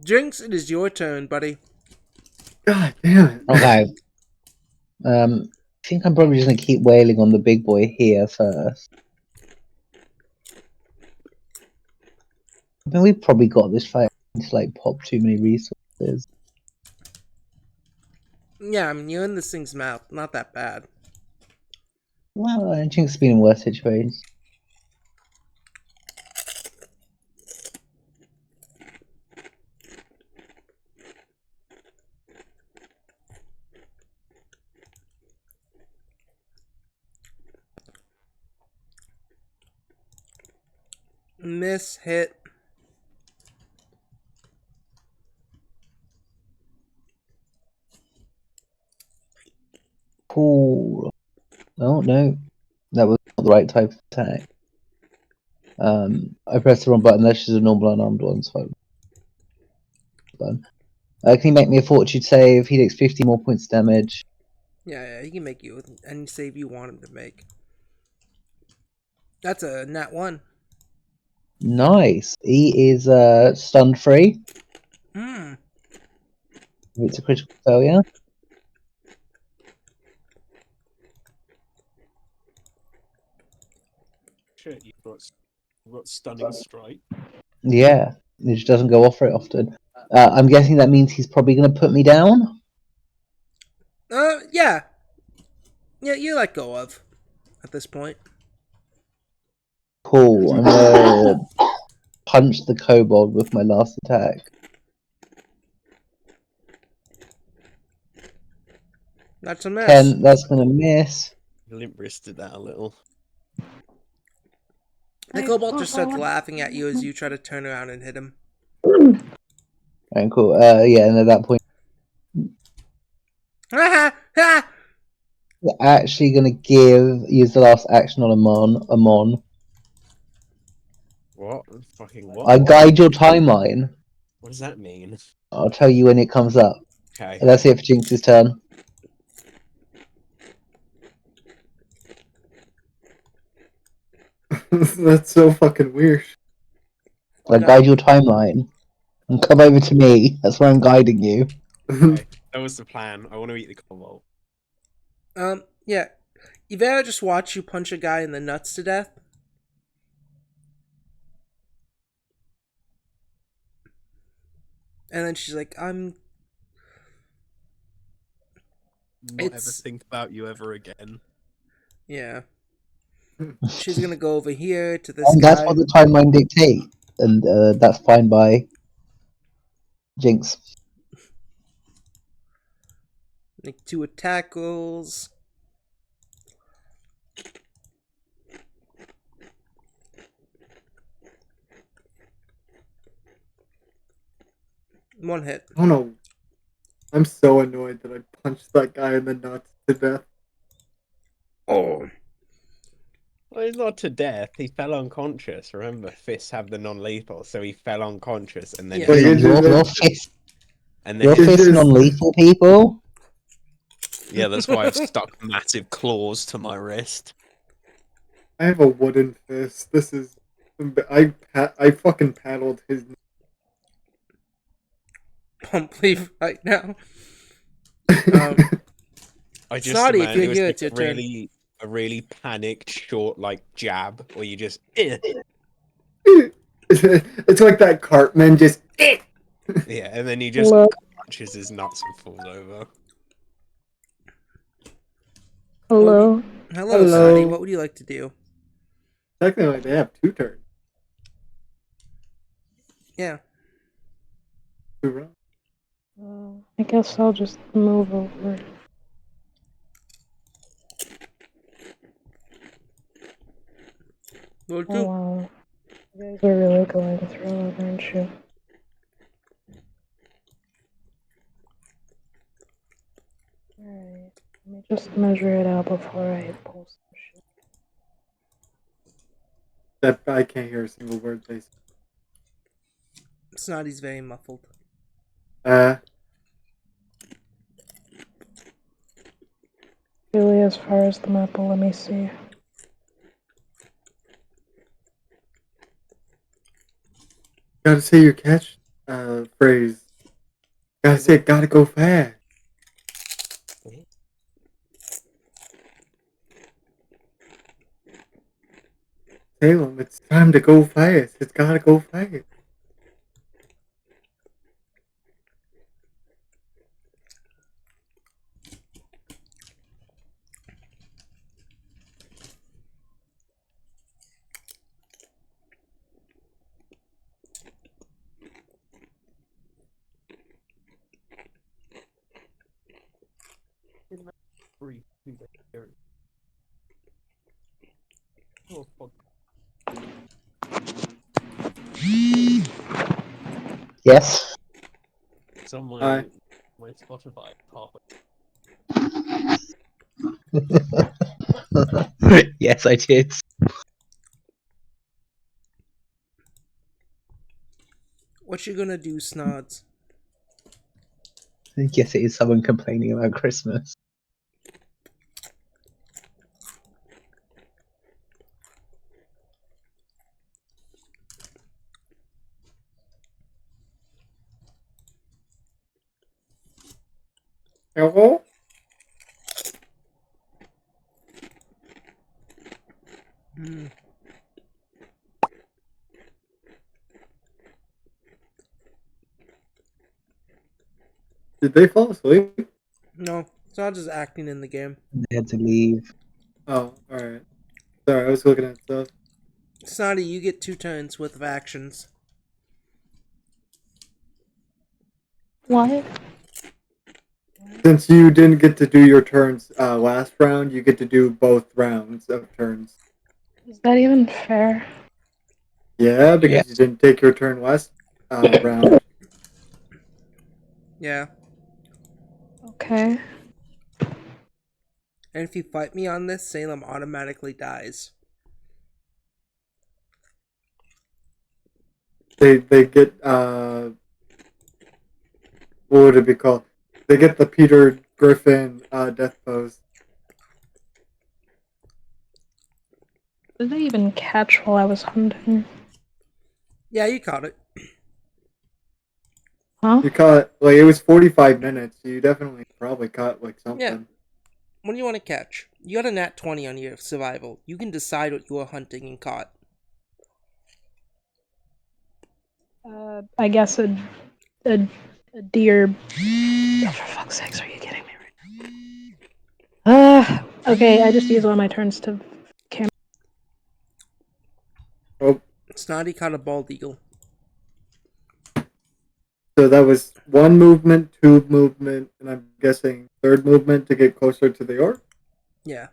Jinx, it is your turn, buddy. God damn it. Okay. I think I'm probably just gonna keep wailing on the big boy here first. I mean, we've probably got this fight to like pop too many resources. Yeah, I mean, you're in this thing's mouth. Not that bad. Well, I think it's been in worse situations. Miss, hit. Cool. Oh no, that was not the right type of attack. I pressed the wrong button. That's just a normal unarmed one. So, can you make me a fortitude save? He takes 50 more points of damage. Yeah, he can make you with any save you want him to make. That's a nat 1. Nice. He is stunned free. Hmm. It's a critical failure. Shit, you've got stunning strike. Yeah, it just doesn't go off very often. I'm guessing that means he's probably going to put me down. Yeah. Yeah, you let go of at this point. Cool. I'm going to punch the kobold with my last attack. That's a miss. 10, that's going to miss. Limp wristed that a little. The kobold just starts laughing at you as you try to turn around and hit him. Alright, cool. Yeah, and at that point, Ha ha! we're actually going to use the last action on Amon. What? Fucking what? I guide your timeline. What does that mean? I'll tell you when it comes up. Okay. That's it for Jinx's turn. That's so fucking weird. I guide your timeline. And come over to me. That's where I'm guiding you. Okay. That was the plan. I want to eat the kobold. Yeah. Ivera just watched you punch a guy in the nuts to death. And then she's like, Not ever think about you ever again. Yeah. She's gonna go over here to this And guy. that's what the timeline dictates. And that's fine by Jinx. Make 2 attack rolls. One hit. Oh no. I'm so annoyed that I punched that guy in the nuts to death. Oh. Well, he's not to death. He fell unconscious. Remember, fists have the non-lethal, so he fell unconscious and then Yeah. Like, Your, it just- your fist, and your then fist just- non-lethal, people? yeah, that's why I've stuck massive claws to my wrist. I have a wooden fist. This is. I fucking paddled his. Pump leave right now. I just Snotty, if imagine you're it was here, like it's your turn. a really panicked short like jab where you just It's like that Cartman just. yeah, and then he just Look. punches his nuts and falls over. Hello. Hello, Hello. Snotty. What would you like to do? Technically, they have 2 turns. Yeah. 2 rounds. I guess I'll just move over. What Oh do? wow. You guys are really going through it, aren't you? Alright. Let me just measure it out before I post some shit. That I can't hear a single word they say. Snotty's very muffled. Really, as far as the map, let me see. Gotta say your catch phrase. Gotta say, gotta go fast. Salem, it's time to go fast. It's gotta go fast. Oh, fuck. Yes. It's on Hi. my Spotify. Halfway. Yes, I did. What you gonna do, Snods? Yes, it is someone complaining about Christmas. Hello? Hmm. Did they fall asleep? No, Snods is acting in the game. They had to leave. Oh, alright. Sorry, I was looking at stuff. Snotty, you get 2 turns worth of actions. What? Since you didn't get to do your turns last round, you get to do both rounds of turns. Is that even fair? Yeah, because you didn't take your turn last round. Yeah. Okay. And if you fight me on this, Salem automatically dies. They get what would it be called? They get the Peter Griffin death pose. Did they even catch while I was hunting? Yeah, you caught it. Huh? You caught like it was 45 minutes. So you definitely probably caught like something. Yeah. What do you want to catch? You got a nat 20 on your survival. You can decide what you are hunting and caught. I guess a deer. Oh, for fuck's sakes, are you kidding me right now? Okay, I just used all my turns to camera. Oh, Snotty caught a bald eagle. so that was one movement, two movement, and I'm guessing third movement to get closer to the orc. Yeah.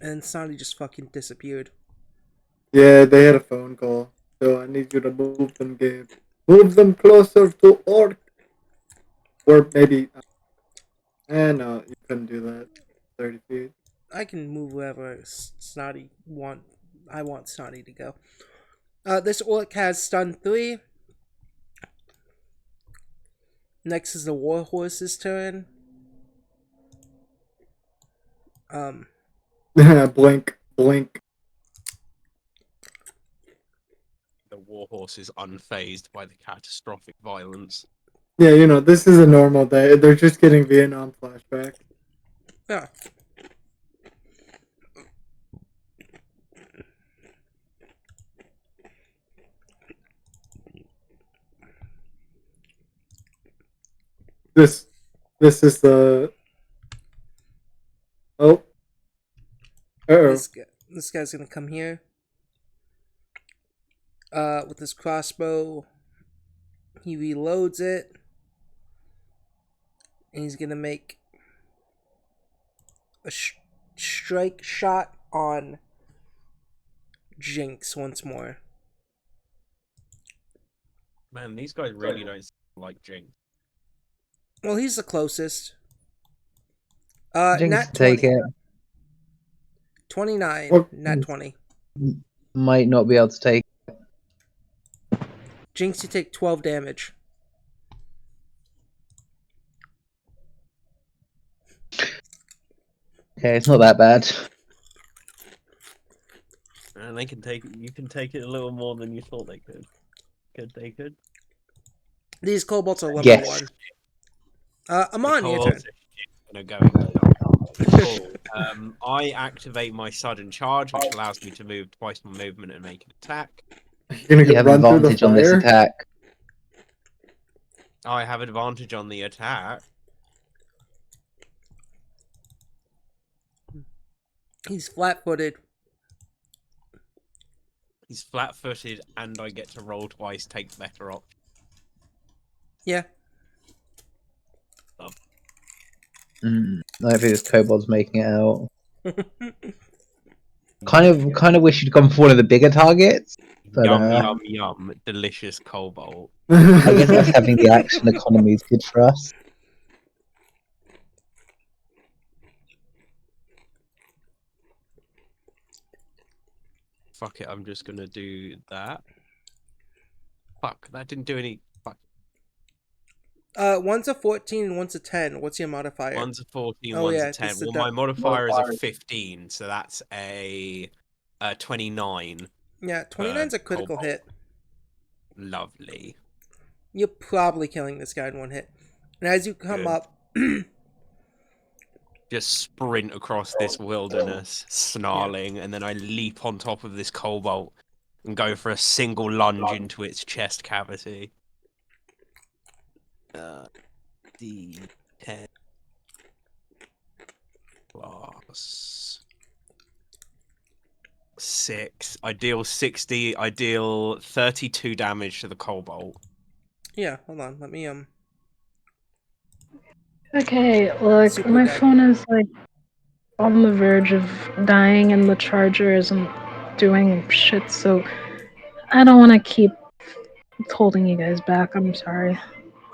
And Snotty just fucking disappeared. Yeah, they had a phone call, so I need you to move them, Gabe. Move them closer to orc, or maybe. No, you couldn't do that. 30 feet. I can move wherever Snotty I want Snotty to go. This orc has stun 3. Next is the warhorse's turn. Blink, blink. The warhorse is unfazed by the catastrophic violence. Yeah, you know, this is a normal day. They're just getting Vietnam flashback. Yeah. This is the. Oh. Uh-oh. This guy's gonna come here. With his crossbow. He reloads it. And he's gonna make a strike shot on Jinx once more. Man, these guys really don't like Jinx. Well, he's the closest. Jinx, Nat 20. take it. 29. What? Nat 20. Might not be able to take. Jinx, you take 12 damage. Okay, it's not that bad. And they can take it. You can take it a little more than you thought they could. They could. These kobolds are level Yes. 1. Amon, your turn. Gonna go into cool. I activate my sudden charge, which allows me to move twice my movement and make an attack. You're gonna You get have run through the advantage on this fire? attack. I have advantage on the attack. He's flat-footed. He's flat-footed, and I get to roll twice. Take the better option. I Yeah. think this kobold's making it out. Kind of wish you'd gone for one of the bigger targets. But Yum, yum. Delicious cobalt. I guess us having the action economy is good for us. Fuck it, I'm just gonna do that. Fuck, that didn't do any. Fuck. One's a 14 and one's a 10. What's your modifier? One's a 14, Oh, one's yeah, a this 10. is the Well, my du- modifier is a 15, so that's a 29. Yeah, 29's a critical cobalt. hit. Lovely. You're probably killing this guy in one hit. And as you come Good. up, Just sprint across this wilderness, snarling, and then I leap on top of this cobalt and go for a single lunge into its chest cavity. D10 plus 6. I deal 60. I deal 32 damage to the cobalt. yeah, hold on, let me Okay, look, Super my deck. phone is like on the verge of dying and the charger isn't doing shit, so I don't want to keep holding you guys back. I'm sorry.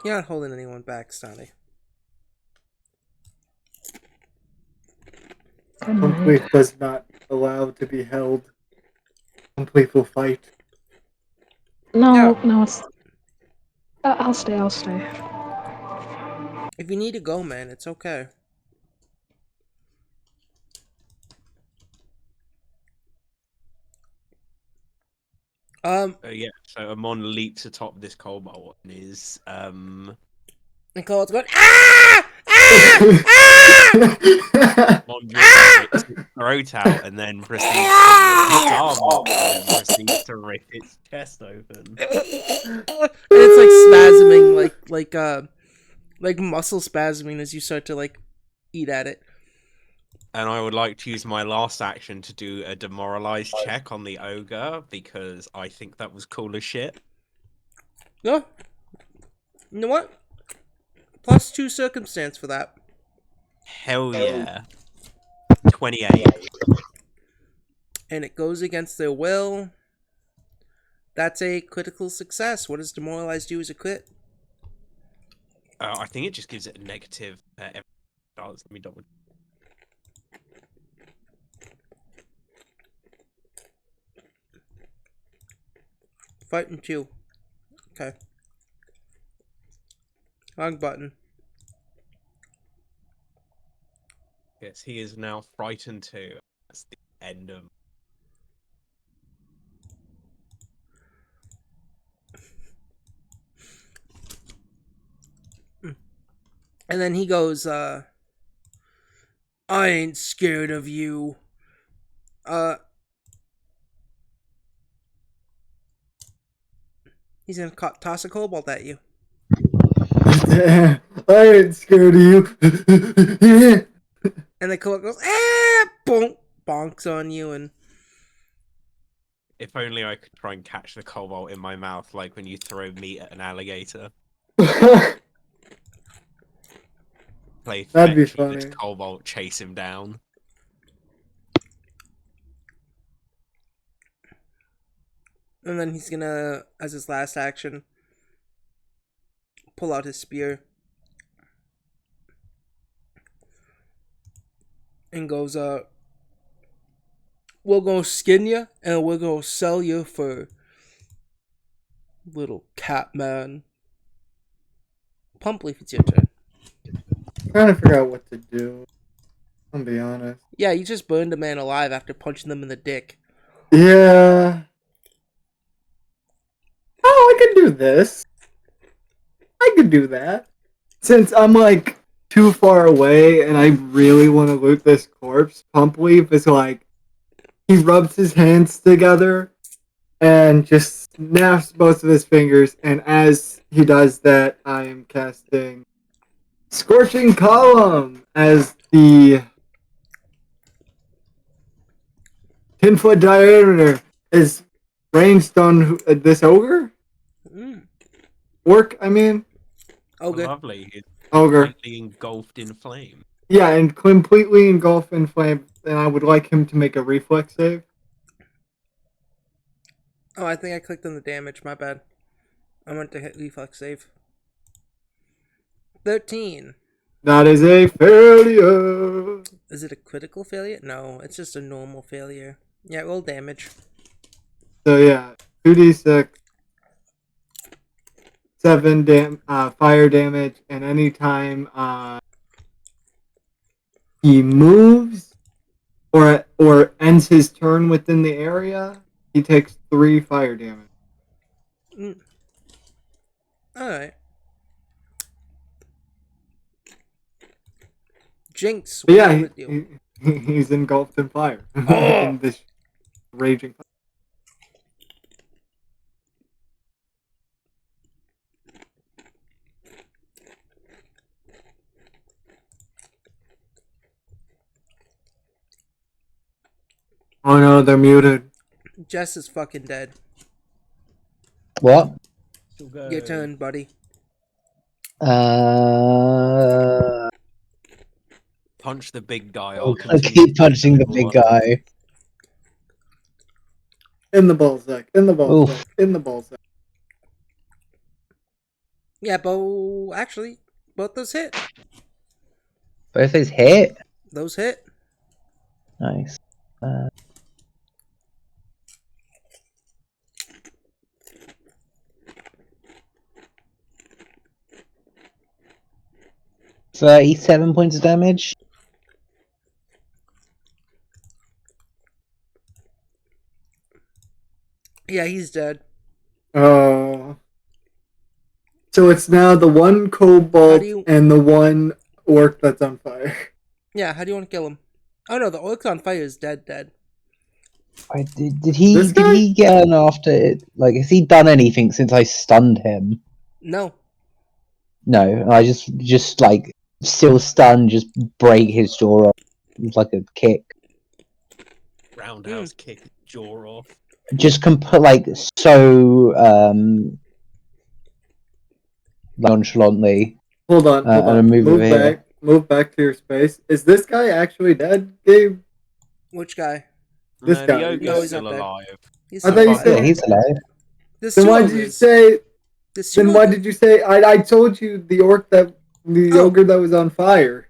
You're not holding anyone back, Stoney. Good night. Complete does not allow to be held. Complete will fight. No, Yeah. no, it's. I'll stay. If you need to go, man, it's okay. Yeah, so Amon leaps atop this cobalt and is And Cole's going, ah! Ah! Ah! Amon just rips its throat out and then proceeds to rip its arm off and then proceeds to rip its chest open. And it's like spasming, like muscle spasming as you start to like eat at it. And I would like to use my last action to do a demoralized check on the ogre because I think that was cool as shit. No, you know what? +2 circumstance for that. Hell yeah. 28. And it goes against their will. That's a critical success. What does demoralized do as a crit? I think it just gives it a negative. Every does. Let me double. Fighting 2. Okay. Wrong button. Yes, he is now frightened too. That's the end of. And then he goes, I ain't scared of you. He's gonna toss a cobalt at you. I ain't scared of you. And the cobalt goes, ah! Bonk! Bonks on you and... If only I could try and catch the cobalt in my mouth like when you throw meat at an alligator. Play That'd be fetch with this funny. cobalt, chase him down. And then he's gonna, as his last action, pull out his spear. And goes, we're gonna skin you, and we're gonna sell you for little cat man. Pumpleaf, it's your turn. Trying to figure out what to do. I'll be honest. Yeah, you just burned a man alive after punching them in the dick. Yeah. Oh, I could do this. I could do that. Since I'm like too far away and I really want to loot this corpse, Pumpleaf is like, he rubs his hands together and just snaps both of his fingers, and as he does that, I am casting Scorching Column as the 10-foot diameter is ranged on this ogre? Orc, I mean? Okay. Lovely. He's Ogre. completely engulfed in flame. Yeah, and completely engulfed in flame, and I would like him to make a reflex save. Oh, I think I clicked on the damage. My bad. I went to hit reflex save. 13. That is a failure. Is it a critical failure? No, it's just a normal failure. Yeah, roll damage. So yeah, 2d6, 7 fire damage, and anytime he moves or ends his turn within the area, he takes 3 fire damage. Alright. Jinx, But what yeah, do you want to do? he's engulfed in fire. Oh! In this raging fire. Oh no, they're muted. Jess is fucking dead. What? Your turn, buddy. Punch the big guy. I'll continue keep to punching the do big one. guy. In the ballsack. In the ballsack. Oof. In the ballsack. Yeah, Bo. Actually, both those hit. Both those hit. Those hit. Nice. $37 points of damage. Yeah, he's dead. Oh. So it's now the one How kobold do you- and the one orc that's on fire. Yeah, how do you want to kill him? Oh no, the orc on fire is dead. Did This he guy? get an after it? Like, has he done anything since I stunned him? No. No, I just like still stunned, just break his jaw off. It was like a kick. Roundhouse kick, jaw off. Just like so nonchalantly. Hold on. And a move Move over here. back. Move back to your space. Is this guy actually dead, Gabe? Which guy? This No, guy. the ogre's No, he's still not dead. alive. He's I still thought you alive. said- Yeah, he's alive. There's Then two why did you ogres. say? There's two Then why ogres. did you say? I told you the Oh. ogre that was on fire.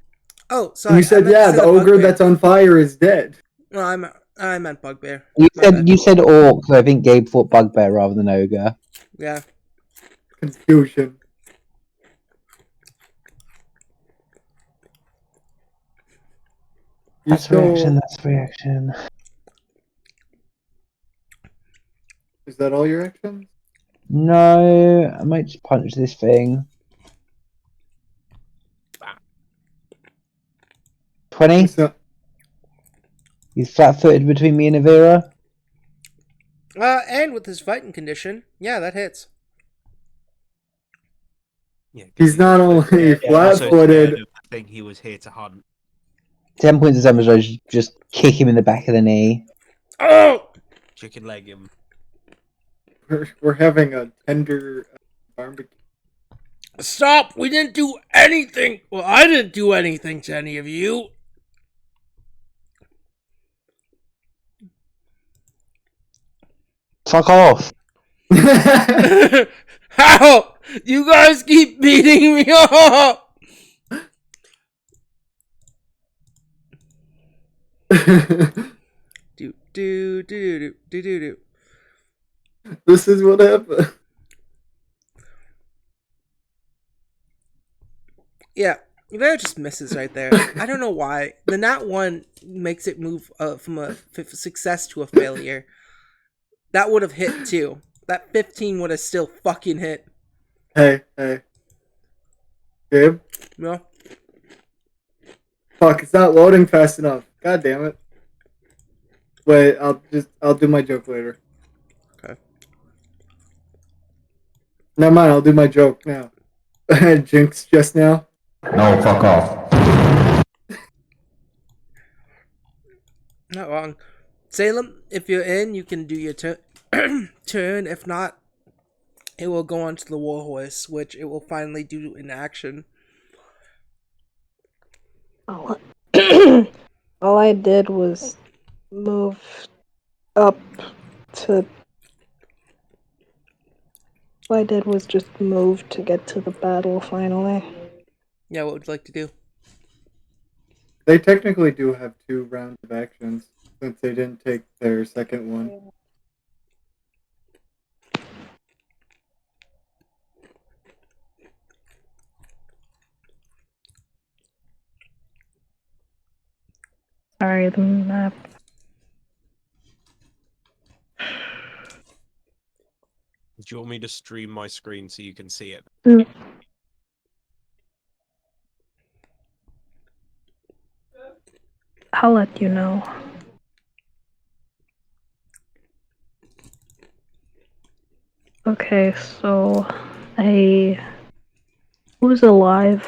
Oh, And sorry. you said, I meant to yeah, say the ogre bugbear. that's on fire is dead. No, I meant bugbear. You My bad. said orc, so I think Gabe thought bugbear rather than ogre. Yeah. Confusion. You That's still- reaction. That's reaction. Is that all your actions? No, I might just punch this thing. 20. So- He's flat-footed between me and Avira. And with his fighting condition, yeah, that hits. Yeah, 'cause He's not only also flat-footed. scared of the thing he was here to hunt. 10 points of damage. I just kick him in the back of the knee. Oh! Chicken leg him. We're having a tender barbecue. Stop! We didn't do anything! Well, I didn't do anything to any of you. Fuck off. How? You guys keep beating me up! Do. This is what happened. Yeah, Vera just misses right there. I don't know why. The nat 1 makes it move from a success to a failure. That would have hit too. That 15 would have still fucking hit. Hey. Gabe? No? Fuck, it's not loading fast enough. God damn it. Wait, I'll do my joke later. Okay. Never mind, I'll do my joke now. Jinx just now. No, fuck off. Not wrong. Salem, if you're in, you can do your turn. If not, it will go on to the warhorse, which it will finally do in action. All I did was move up to What I did was just move to get to the battle finally. Yeah, what would you like to do? They technically do have 2 rounds of actions since they didn't take their second one. Sorry, the map. Do you want me to stream my screen so you can see it? I'll let you know. Okay, so who's alive?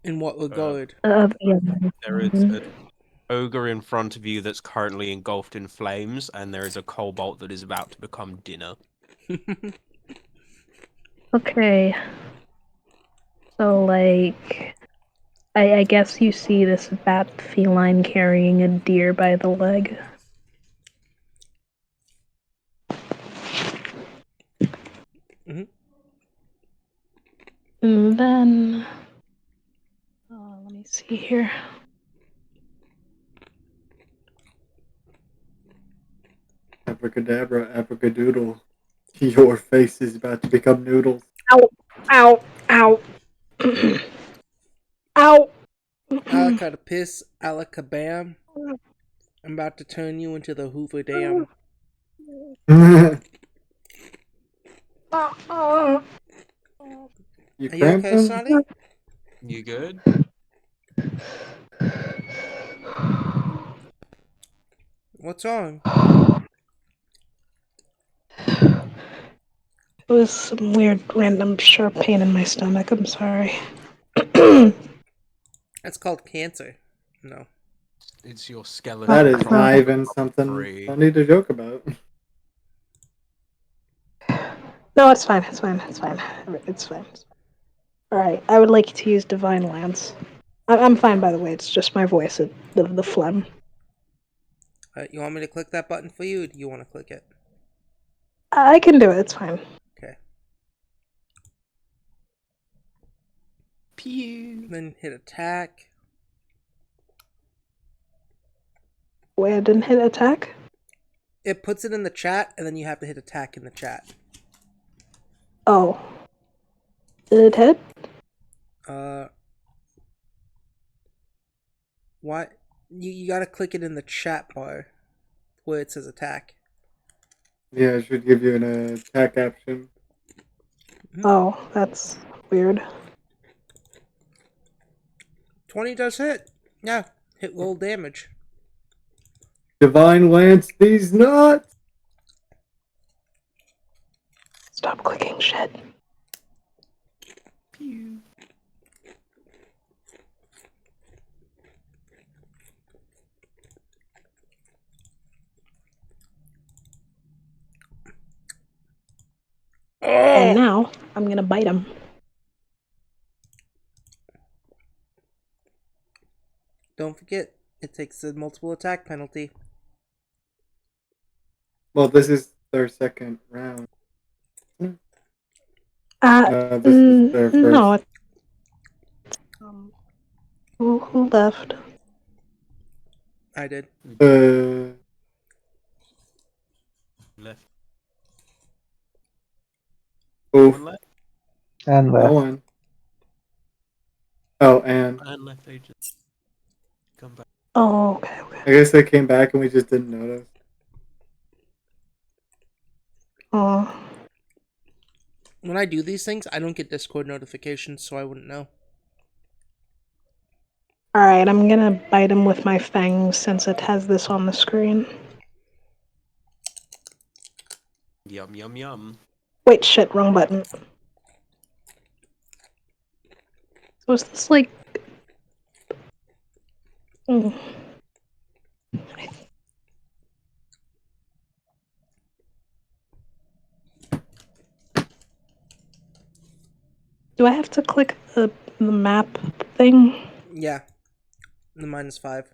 In what regard? Yeah. There is an ogre in front of you that's currently engulfed in flames, and there is a kobold that is about to become dinner. Okay. So, like, I guess you see this bat feline carrying a deer by the leg. Mm-hmm. And then, let me see here. Abracadabra, abracadoodle. Your face is about to become noodles. Ow! Ow! Ow! Ow! Alakadapis, alakabam. I'm about to turn you into the Hoover Dam. You Are you cramped okay, him? Sonny? You good? What's wrong? It was some weird, random, sharp pain in my stomach. I'm sorry. That's called cancer. No. It's your skeleton. That is not Right. even something Free. funny to joke about. No, it's fine. It's fine. It's fine. It's fine. Alright, I would like to use Divine Lance. I'm fine, by the way. It's just my voice, the phlegm. You want me to click that button for you, or do you want to click it? I can do it. It's fine. Okay. Pew. Then hit attack. Wait, I didn't hit attack? It puts it in the chat, and then you have to hit attack in the chat. Oh. Did it hit? What? You gotta click it in the chat bar where it says attack. Yeah, it should give you an attack option. Oh, that's weird. 20 does hit. Yeah, hit roll damage. Divine Lance these nuts! Stop clicking shit. Pew. And now, I'm gonna bite him. Don't forget, it takes a multiple attack penalty. Well, this is their second round. This is their first. No. Who left? I did. Left. Oof. One left. And No left. one. Oh, and And left agent. Come back. Oh, okay. I guess they came back and we just didn't notice. Oh. When I do these things, I don't get Discord notifications, so I wouldn't know. Alright, I'm gonna bite him with my fangs since it has this on the screen. Yum yum yum. Wait, shit, wrong button. So is this like... Do I have to click the map thing? Yeah. The -5.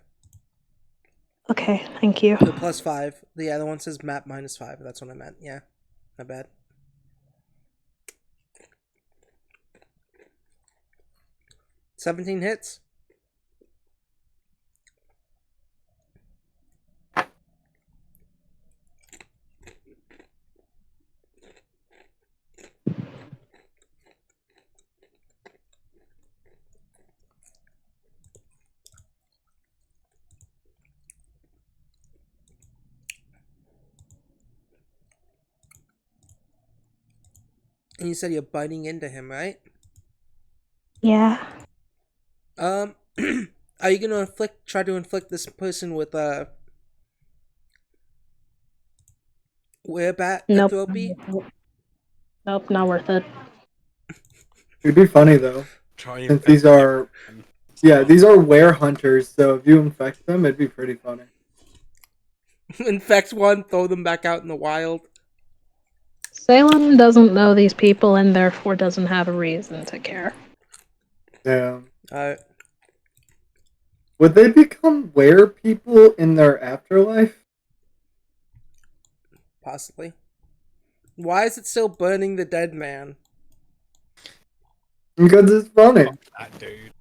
Okay, thank you. The +5. The other one says map -5. That's what I meant, yeah. Not bad. $17 hits. And you said you're biting into him, right? Yeah. Are you gonna try to inflict this person with a wherebat Nope. atrophy? Nope, not worth it. It'd be funny though, Try and since these are infect these are were hunters. So if you infect them, it'd be pretty funny. Infect one, throw them back out in the wild. Salem doesn't know these people and therefore doesn't have a reason to care. Yeah. Would they become were people in their afterlife? Possibly. Why is it still burning the dead man? Because it's funny. that dude.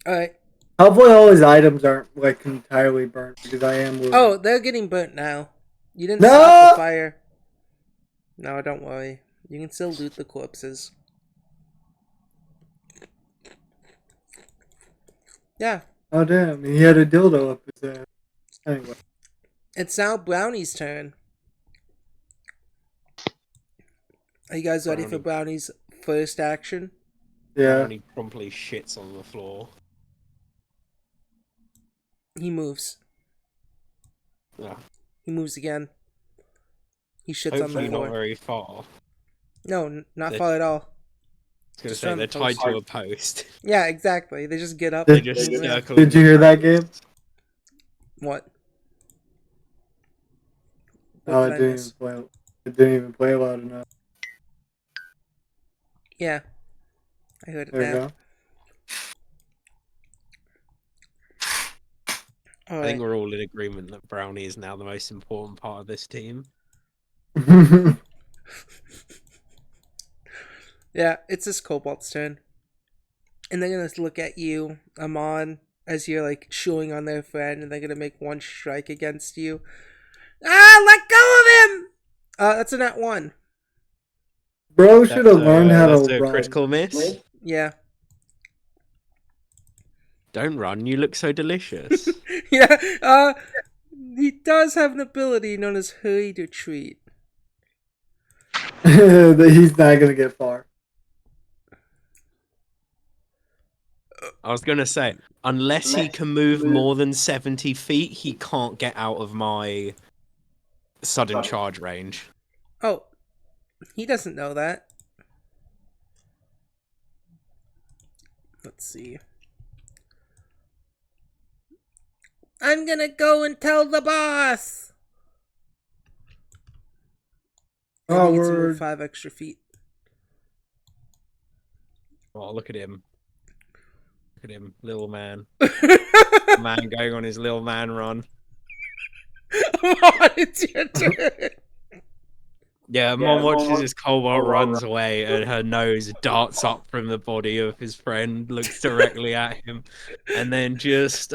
Alright. Hopefully all his items aren't like entirely burnt because I am worried. Oh, they're getting burnt now. You didn't No! stop the fire. No, don't worry. You can still loot the corpses. Yeah. Oh damn, he had a dildo up his ass. Anyway. It's now Brownie's turn. Are you guys ready for Brownie's first action? Yeah. Brownie promptly shits on the floor. He moves. Yeah. He moves again. He shits on the Hopefully floor. not very far. No, not far at all. I was going to Just say, on they're the tied post. to a post. Yeah, exactly. They just get up. They and just move around. circle. Did you hear that, Gabe? What? Oh, What it did I didn't miss? even play. It didn't even play loud enough. Yeah. I heard it There you now. go. All I think right. we're all in agreement that Brownie is now the most important part of this team. Yeah, it's this Cobalt's turn. And they're gonna look at you, Amon, as you're like chewing on their friend, and they're gonna make one strike against you. Ah, let go of him! That's a nat 1. Bro should have learned how That's to a run. critical miss. Yeah. Don't run, you look so delicious. Yeah, he does have an ability known as Hurried Retreat. That he's not gonna get far. I was going to say, unless he can move more than 70 feet, he can't get out of my sudden charge range. Oh, he doesn't know that. Let's see. I'm gonna go and tell the boss! And he gets to move Forward. 5 extra feet. Oh, look at him. Look at him, little man. Man going on his little man run. Amon, it's your turn! Yeah, Mom watches as Cobalt runs away and her nose darts up from the body of his friend, looks directly at him, and then just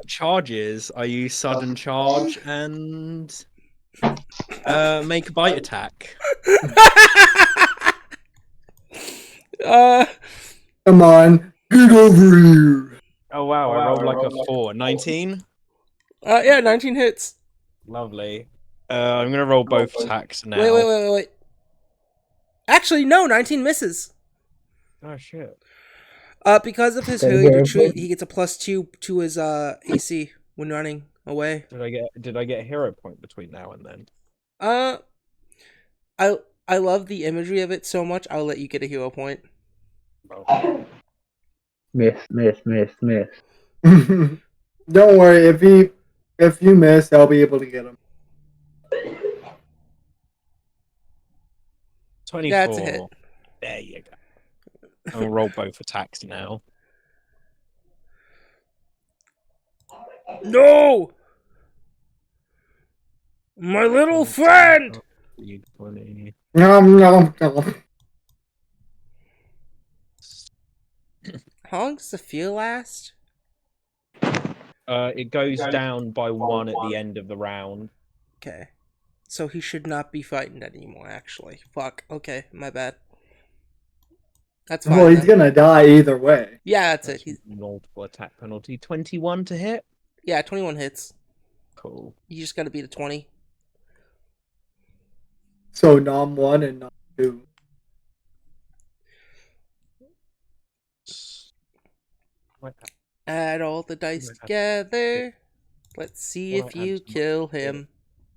charges. I use sudden charge and make a bite attack. Come on, get over here. Oh wow, I rolled like a 4. 19? Yeah, 19 hits. Lovely. I'm gonna roll both attacks now. Wait. Actually, no, 19 misses. Oh shit. Because of his Okay, hurried here. retreat, he gets a +2 to his AC when running away. Did I get a hero point between now and then? I love the imagery of it so much. I'll let you get a hero point. Oh. Miss. Don't worry, if you miss, I'll be able to get him. 24. Yeah, it's a hit. There you go. I'll roll both attacks now. No! My little friend! Nom, nom, nom. How long does the fear last? It goes down by 1 at the end of the round. Okay. So he should not be frightened anymore, actually. Fuck. Okay, my bad. That's fine. Well, he's then. gonna die either way. Yeah, that's That's it. He's... multiple attack penalty. 21 to hit. Yeah, 21 hits. Cool. You just gotta beat a 20. So Nom 1 and Nom 2. Add all the dice together. Let's see if you kill him.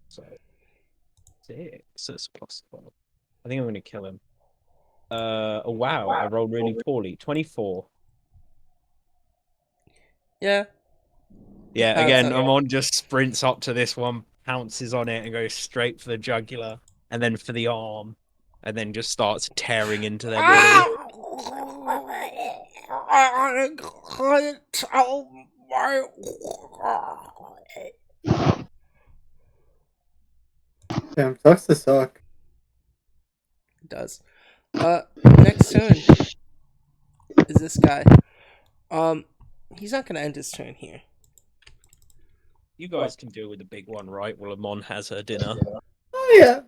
So 6 is plus 12. I think I'm gonna kill him. Oh wow, I rolled really poorly. 24. Yeah. Yeah, Pounce again, on it. Amon just sprints up to this one, pounces on it, and goes straight for the jugular, and then for the arm, and then just starts tearing into their body. I can't tell my... Damn, sucks to suck. It does. Next turn is this guy. He's not gonna end his turn here. You guys can deal with the big one, right? While Amon has her dinner. Oh yeah.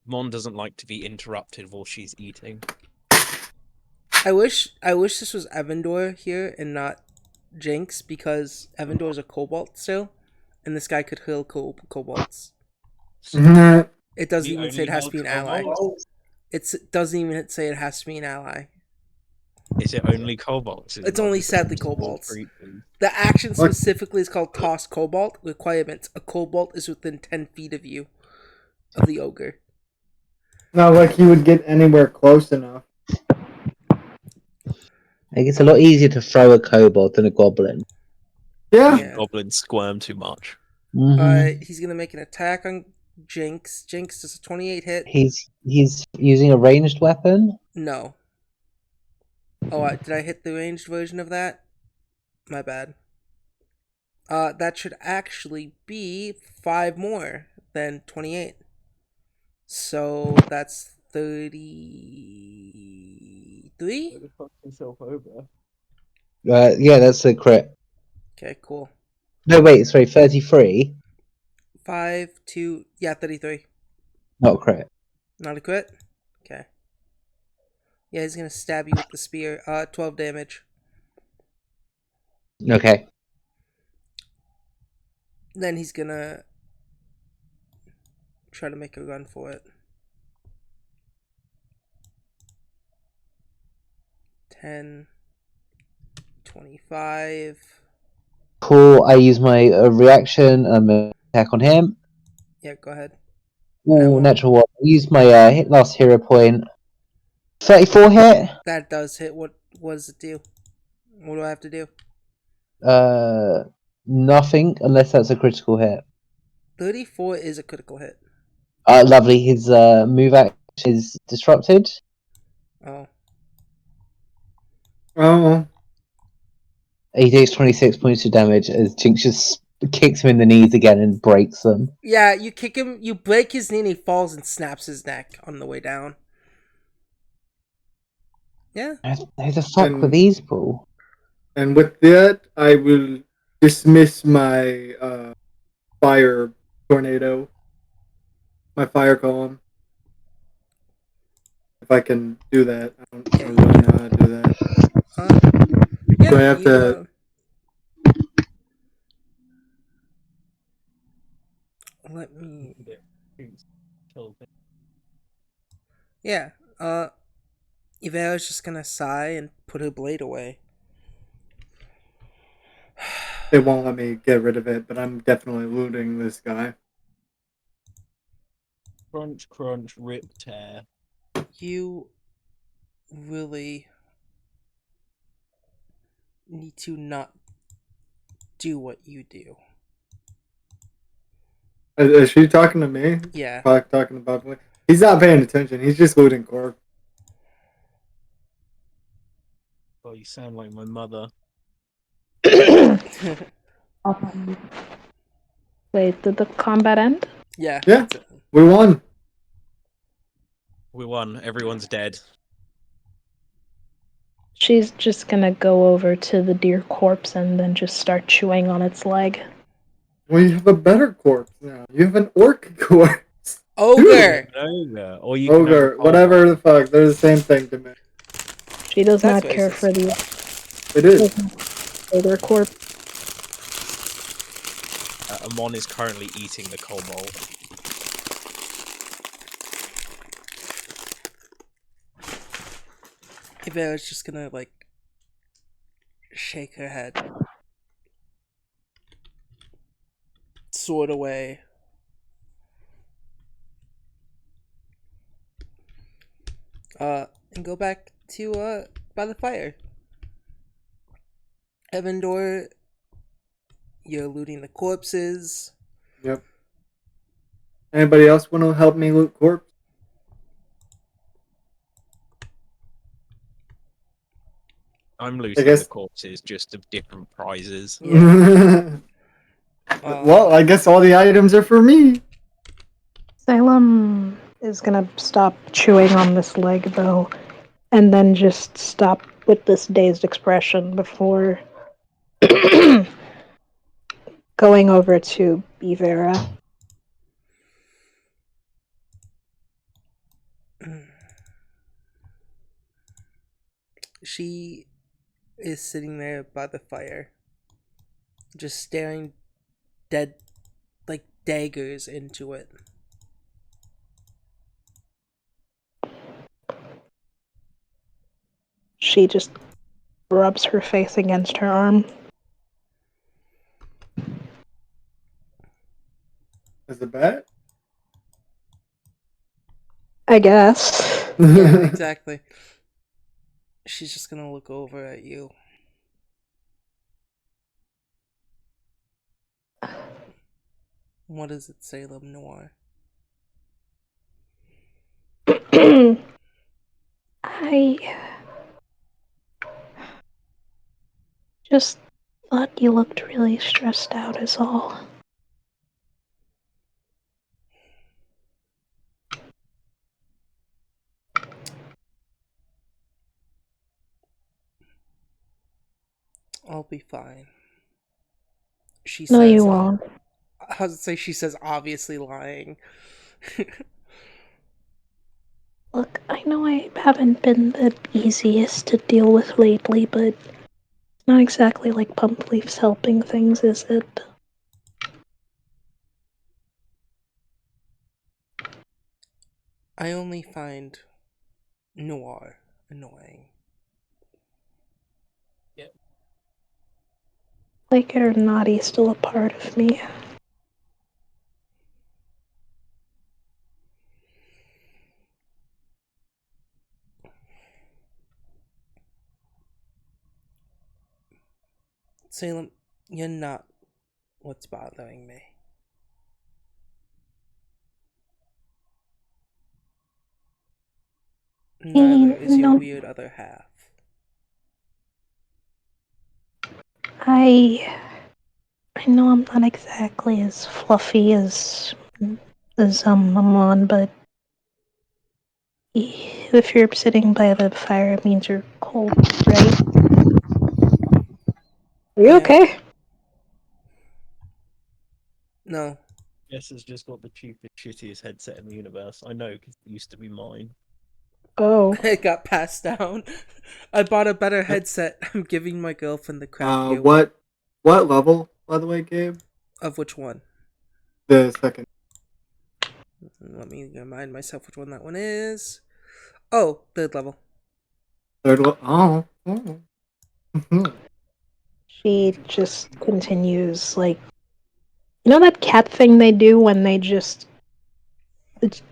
Mon doesn't like to be interrupted while she's eating. I wish this was Evandor here and not Jinx, because Evandor is a kobold still, and this guy could heal kobolds. It doesn't even say it has to be an ally. It doesn't even say it has to be an ally. Is it only kobolds? It's only sadly kobolds. The action specifically is called Toss Cobalt. Requirements: a kobold is within 10 feet of you, of the ogre. Not like he would get anywhere close enough. I think it's a lot easier to throw a kobold than a goblin. Yeah. Goblins squirm too much. Mm-hmm. He's gonna make an attack on Jinx. Jinx does a 28 hit. He's using a ranged weapon. No. Oh, did I hit the ranged version of that? My bad. That should actually be 5 more than 28. So that's 33? Yeah, that's a crit. Okay, cool. No, wait, sorry, 33. 5, 2, yeah, 33. Not a crit. Not a crit? Okay. Yeah, he's gonna stab you with the spear. 12 damage. Okay. Then he's gonna try to make a run for it. 10, 25. Cool, I use my reaction and I'm going to attack on him. Yeah, go ahead. Ooh, natural one. I use my last hero point. 34 hit? That does hit. What does it do? What do I have to do? Nothing, unless that's a critical hit. 34 is a critical hit. Lovely. His move action is disrupted. Oh. Oh. He takes 26 points of damage as Jinx just kicks him in the knees again and breaks them. Yeah, you kick him, you break his knee, and he falls and snaps his neck on the way down. Yeah. Who the fuck were these people? And with that, I will dismiss my fire tornado. My fire column. If I can do that. I don't really know how to do that. Yeah, so I have to... Let me... Yeah, Ivera's just gonna sigh and put her blade away. They won't let me get rid of it, but I'm definitely looting this guy. Crunch, crunch, rip, tear. You really need to not do what you do. Is she talking to me? Yeah. Talking about me? He's not paying attention. He's just looting corp. Oh, you sound like my mother. Wait, did the combat end? Yeah. Yeah. that's it. We won. We won. Everyone's dead. She's just gonna go over to the deer corpse and then just start chewing on its leg. Well, you have a better corpse now. You have an orc corpse. Ogre! Ogre. Or you can have Ogre, a whatever the fuck. They're the same thing to me. She does That's not care racist. for the It is. ogre corpse. Amon is currently eating the kobold. Ivera's just gonna, like, shake her head. Sword away. And go back to, by the fire. Evandor, you're looting the corpses. Yep. Anybody else want to help me loot corpse? I'm looting guess- the corpses just of different prizes. Yeah. Well, I guess all the items are for me. Salem is gonna stop chewing on this leg though, and then just stop with this dazed expression before going over to Bevera. She is sitting there by the fire, just staring dead, like daggers into it. She just rubs her face against her arm. Is it bad? I guess. Yeah, exactly. She's just gonna look over at you. What does it, Salem Noir? I just thought you looked really stressed out, is all. I'll be fine. She No, says, you won't. I was say she says, obviously lying. Look, I know I haven't been the easiest to deal with lately, but it's not exactly like Pump Leaf's helping things, is it? I only find Noir annoying. Like it or not, he's still a part of me. Salem, you're not what's bothering me. Neither is your No. weird other half. I know I'm not exactly as fluffy as Amon, but if you're sitting by the fire, it means you're cold, right? Are you Yeah. okay? No. Yes, has just got the cheapest, shittiest headset in the universe. I know, because it used to be mine. Oh. It got passed down. I bought a better headset. I'm giving my girlfriend the crap view. What level, by the way, Gabe? Of which one? The second. Let me remind myself which one that one is. Oh, third level. Third level. Oh. She just continues, like, you know that cat thing they do when they just,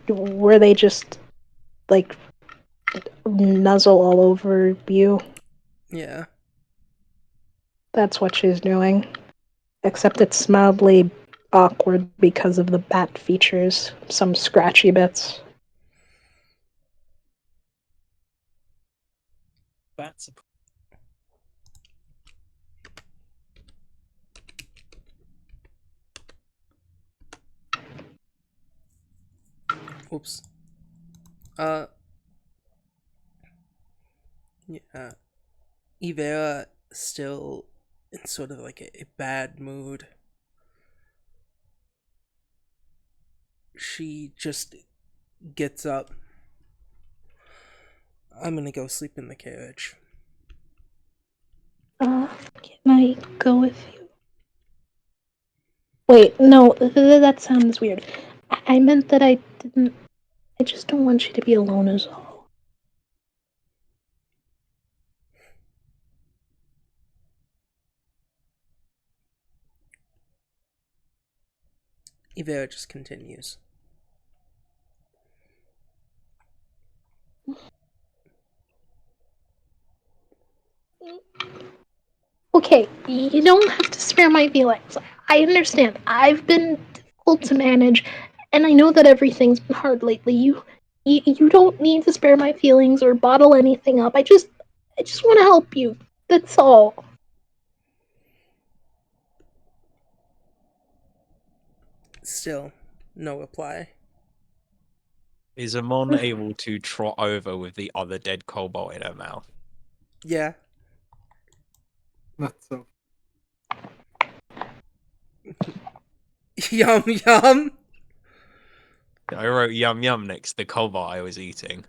where they just, like, nuzzle all over you? Yeah. That's what she's doing. Except it's mildly awkward because of the bat features. Some scratchy bits. That's Oops. Yeah. Ivera still in sort of like a bad mood. She just gets up. I'm gonna go sleep in the carriage. Can I go with you? Wait, no, that sounds weird. I meant that I didn't. I just don't want you to be alone, is all. Ivera just continues. Okay, you don't have to spare my feelings. I understand. I've been difficult to manage, and I know that everything's been hard lately. You don't need to spare my feelings or bottle anything up. I just want to help you. That's all. Still, no reply. Is Amon able to trot over with the other dead cobalt in her mouth? Yeah. Not so. Yum yum. I wrote yum yum next to the cobalt I was eating.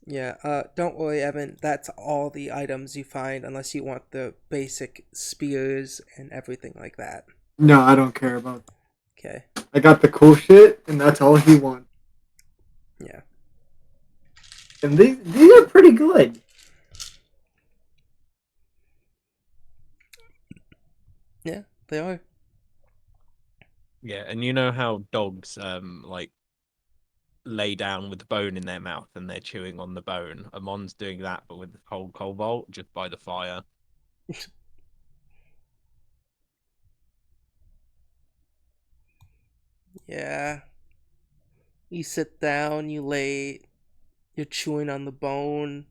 Yeah, don't worry, Evan. That's all the items you find, unless you want the basic spears and everything like that. No, I don't care about that. Okay. I got the cool shit, and that's all he wants. Yeah. And these are pretty good. Yeah, they are. Yeah, and you know how dogs like lay down with the bone in their mouth and they're chewing on the bone. Amon's doing that, but with the whole cobalt just by the fire. Yeah. You sit down, you're chewing on the bone.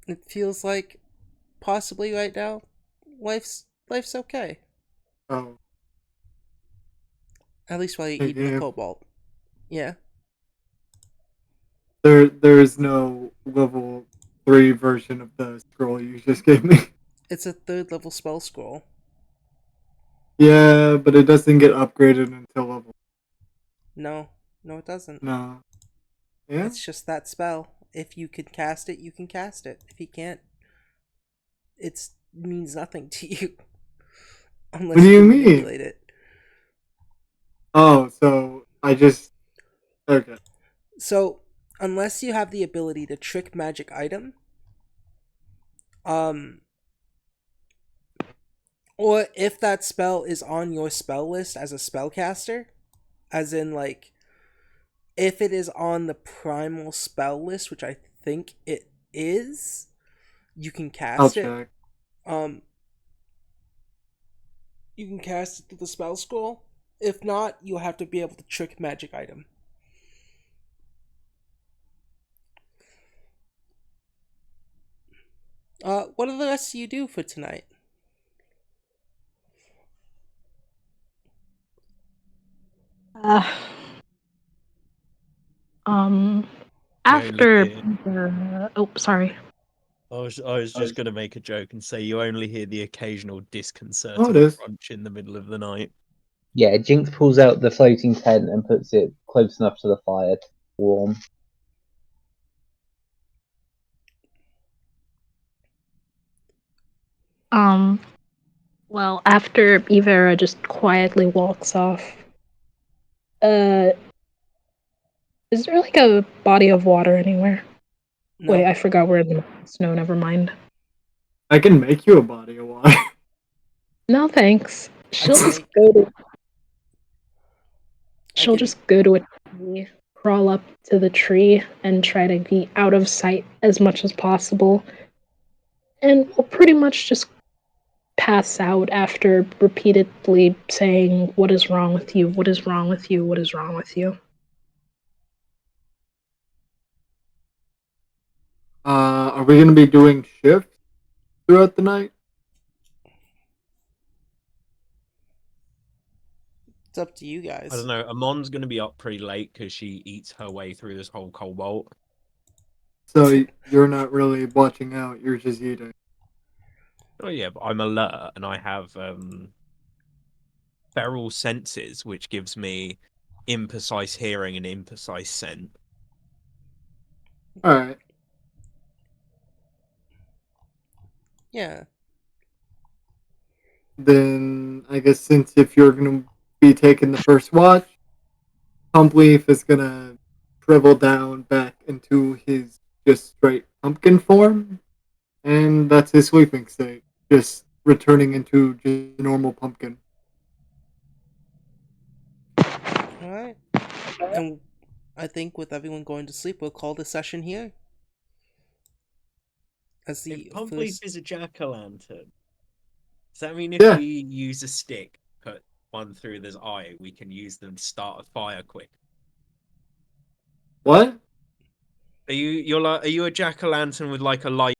It feels like possibly right now life's okay. Oh, At least while you're hey, eating the yeah. cobalt. Yeah. There is no level 3 version of the scroll you just gave me. It's a 3rd level spell scroll. Yeah, but it doesn't get upgraded until level. No, it doesn't. No. Yeah. It's just that spell. If you can cast it, you can cast it. If you can't, it means nothing to you. Unless What do you can mean? manipulate it. Oh, so I just okay. So, unless you have the ability to trick magic item, or if that spell is on your spell list as a spellcaster, as in like if it is on the primal spell list, which I think it is, you can I'll cast it. check. You can cast it through the spell scroll. If not, you'll have to be able to trick magic item. What do the rest of you do for tonight? Uh, only after hear- oh, sorry. I was just gonna make a joke and say you only hear the occasional Oh, it disconcerting is. crunch in the middle of the night. Yeah, Jinx pulls out the floating tent and puts it close enough to the fire to warm. Well, after Ivera just quietly walks off, is there like a body of water anywhere? No. Wait, I forgot we're in the snow. Never mind. I can make you a body of water. No thanks. She'll can just make- go to. I She'll can- just go to a tree, crawl up to the tree, and try to be out of sight as much as possible. And we'll pretty much just pass out after repeatedly saying, "What is wrong with you? What is wrong with you? What is wrong with you?" Are we gonna be doing shifts throughout the night? It's up to you guys. I don't know. Amon's gonna be up pretty late because she eats her way through this whole cobalt. So you're not really watching out. You're just eating. Oh yeah, but I'm alert and I have feral senses, which gives me imprecise hearing and imprecise scent. All right. Yeah. Then I guess since if you're gonna be taking the first watch, Pumpleaf is gonna shrivel down back into his just straight pumpkin form, and that's his sleeping state, just returning into just a normal pumpkin. Alright. And I think with everyone going to sleep, we'll call the session here. As the If Pumpleaf first... is a jack-o'-lantern, does that mean if Yeah. we use a stick, put one through this eye, we can use them to start a fire quick? What? Are you a jack-o'-lantern with like a light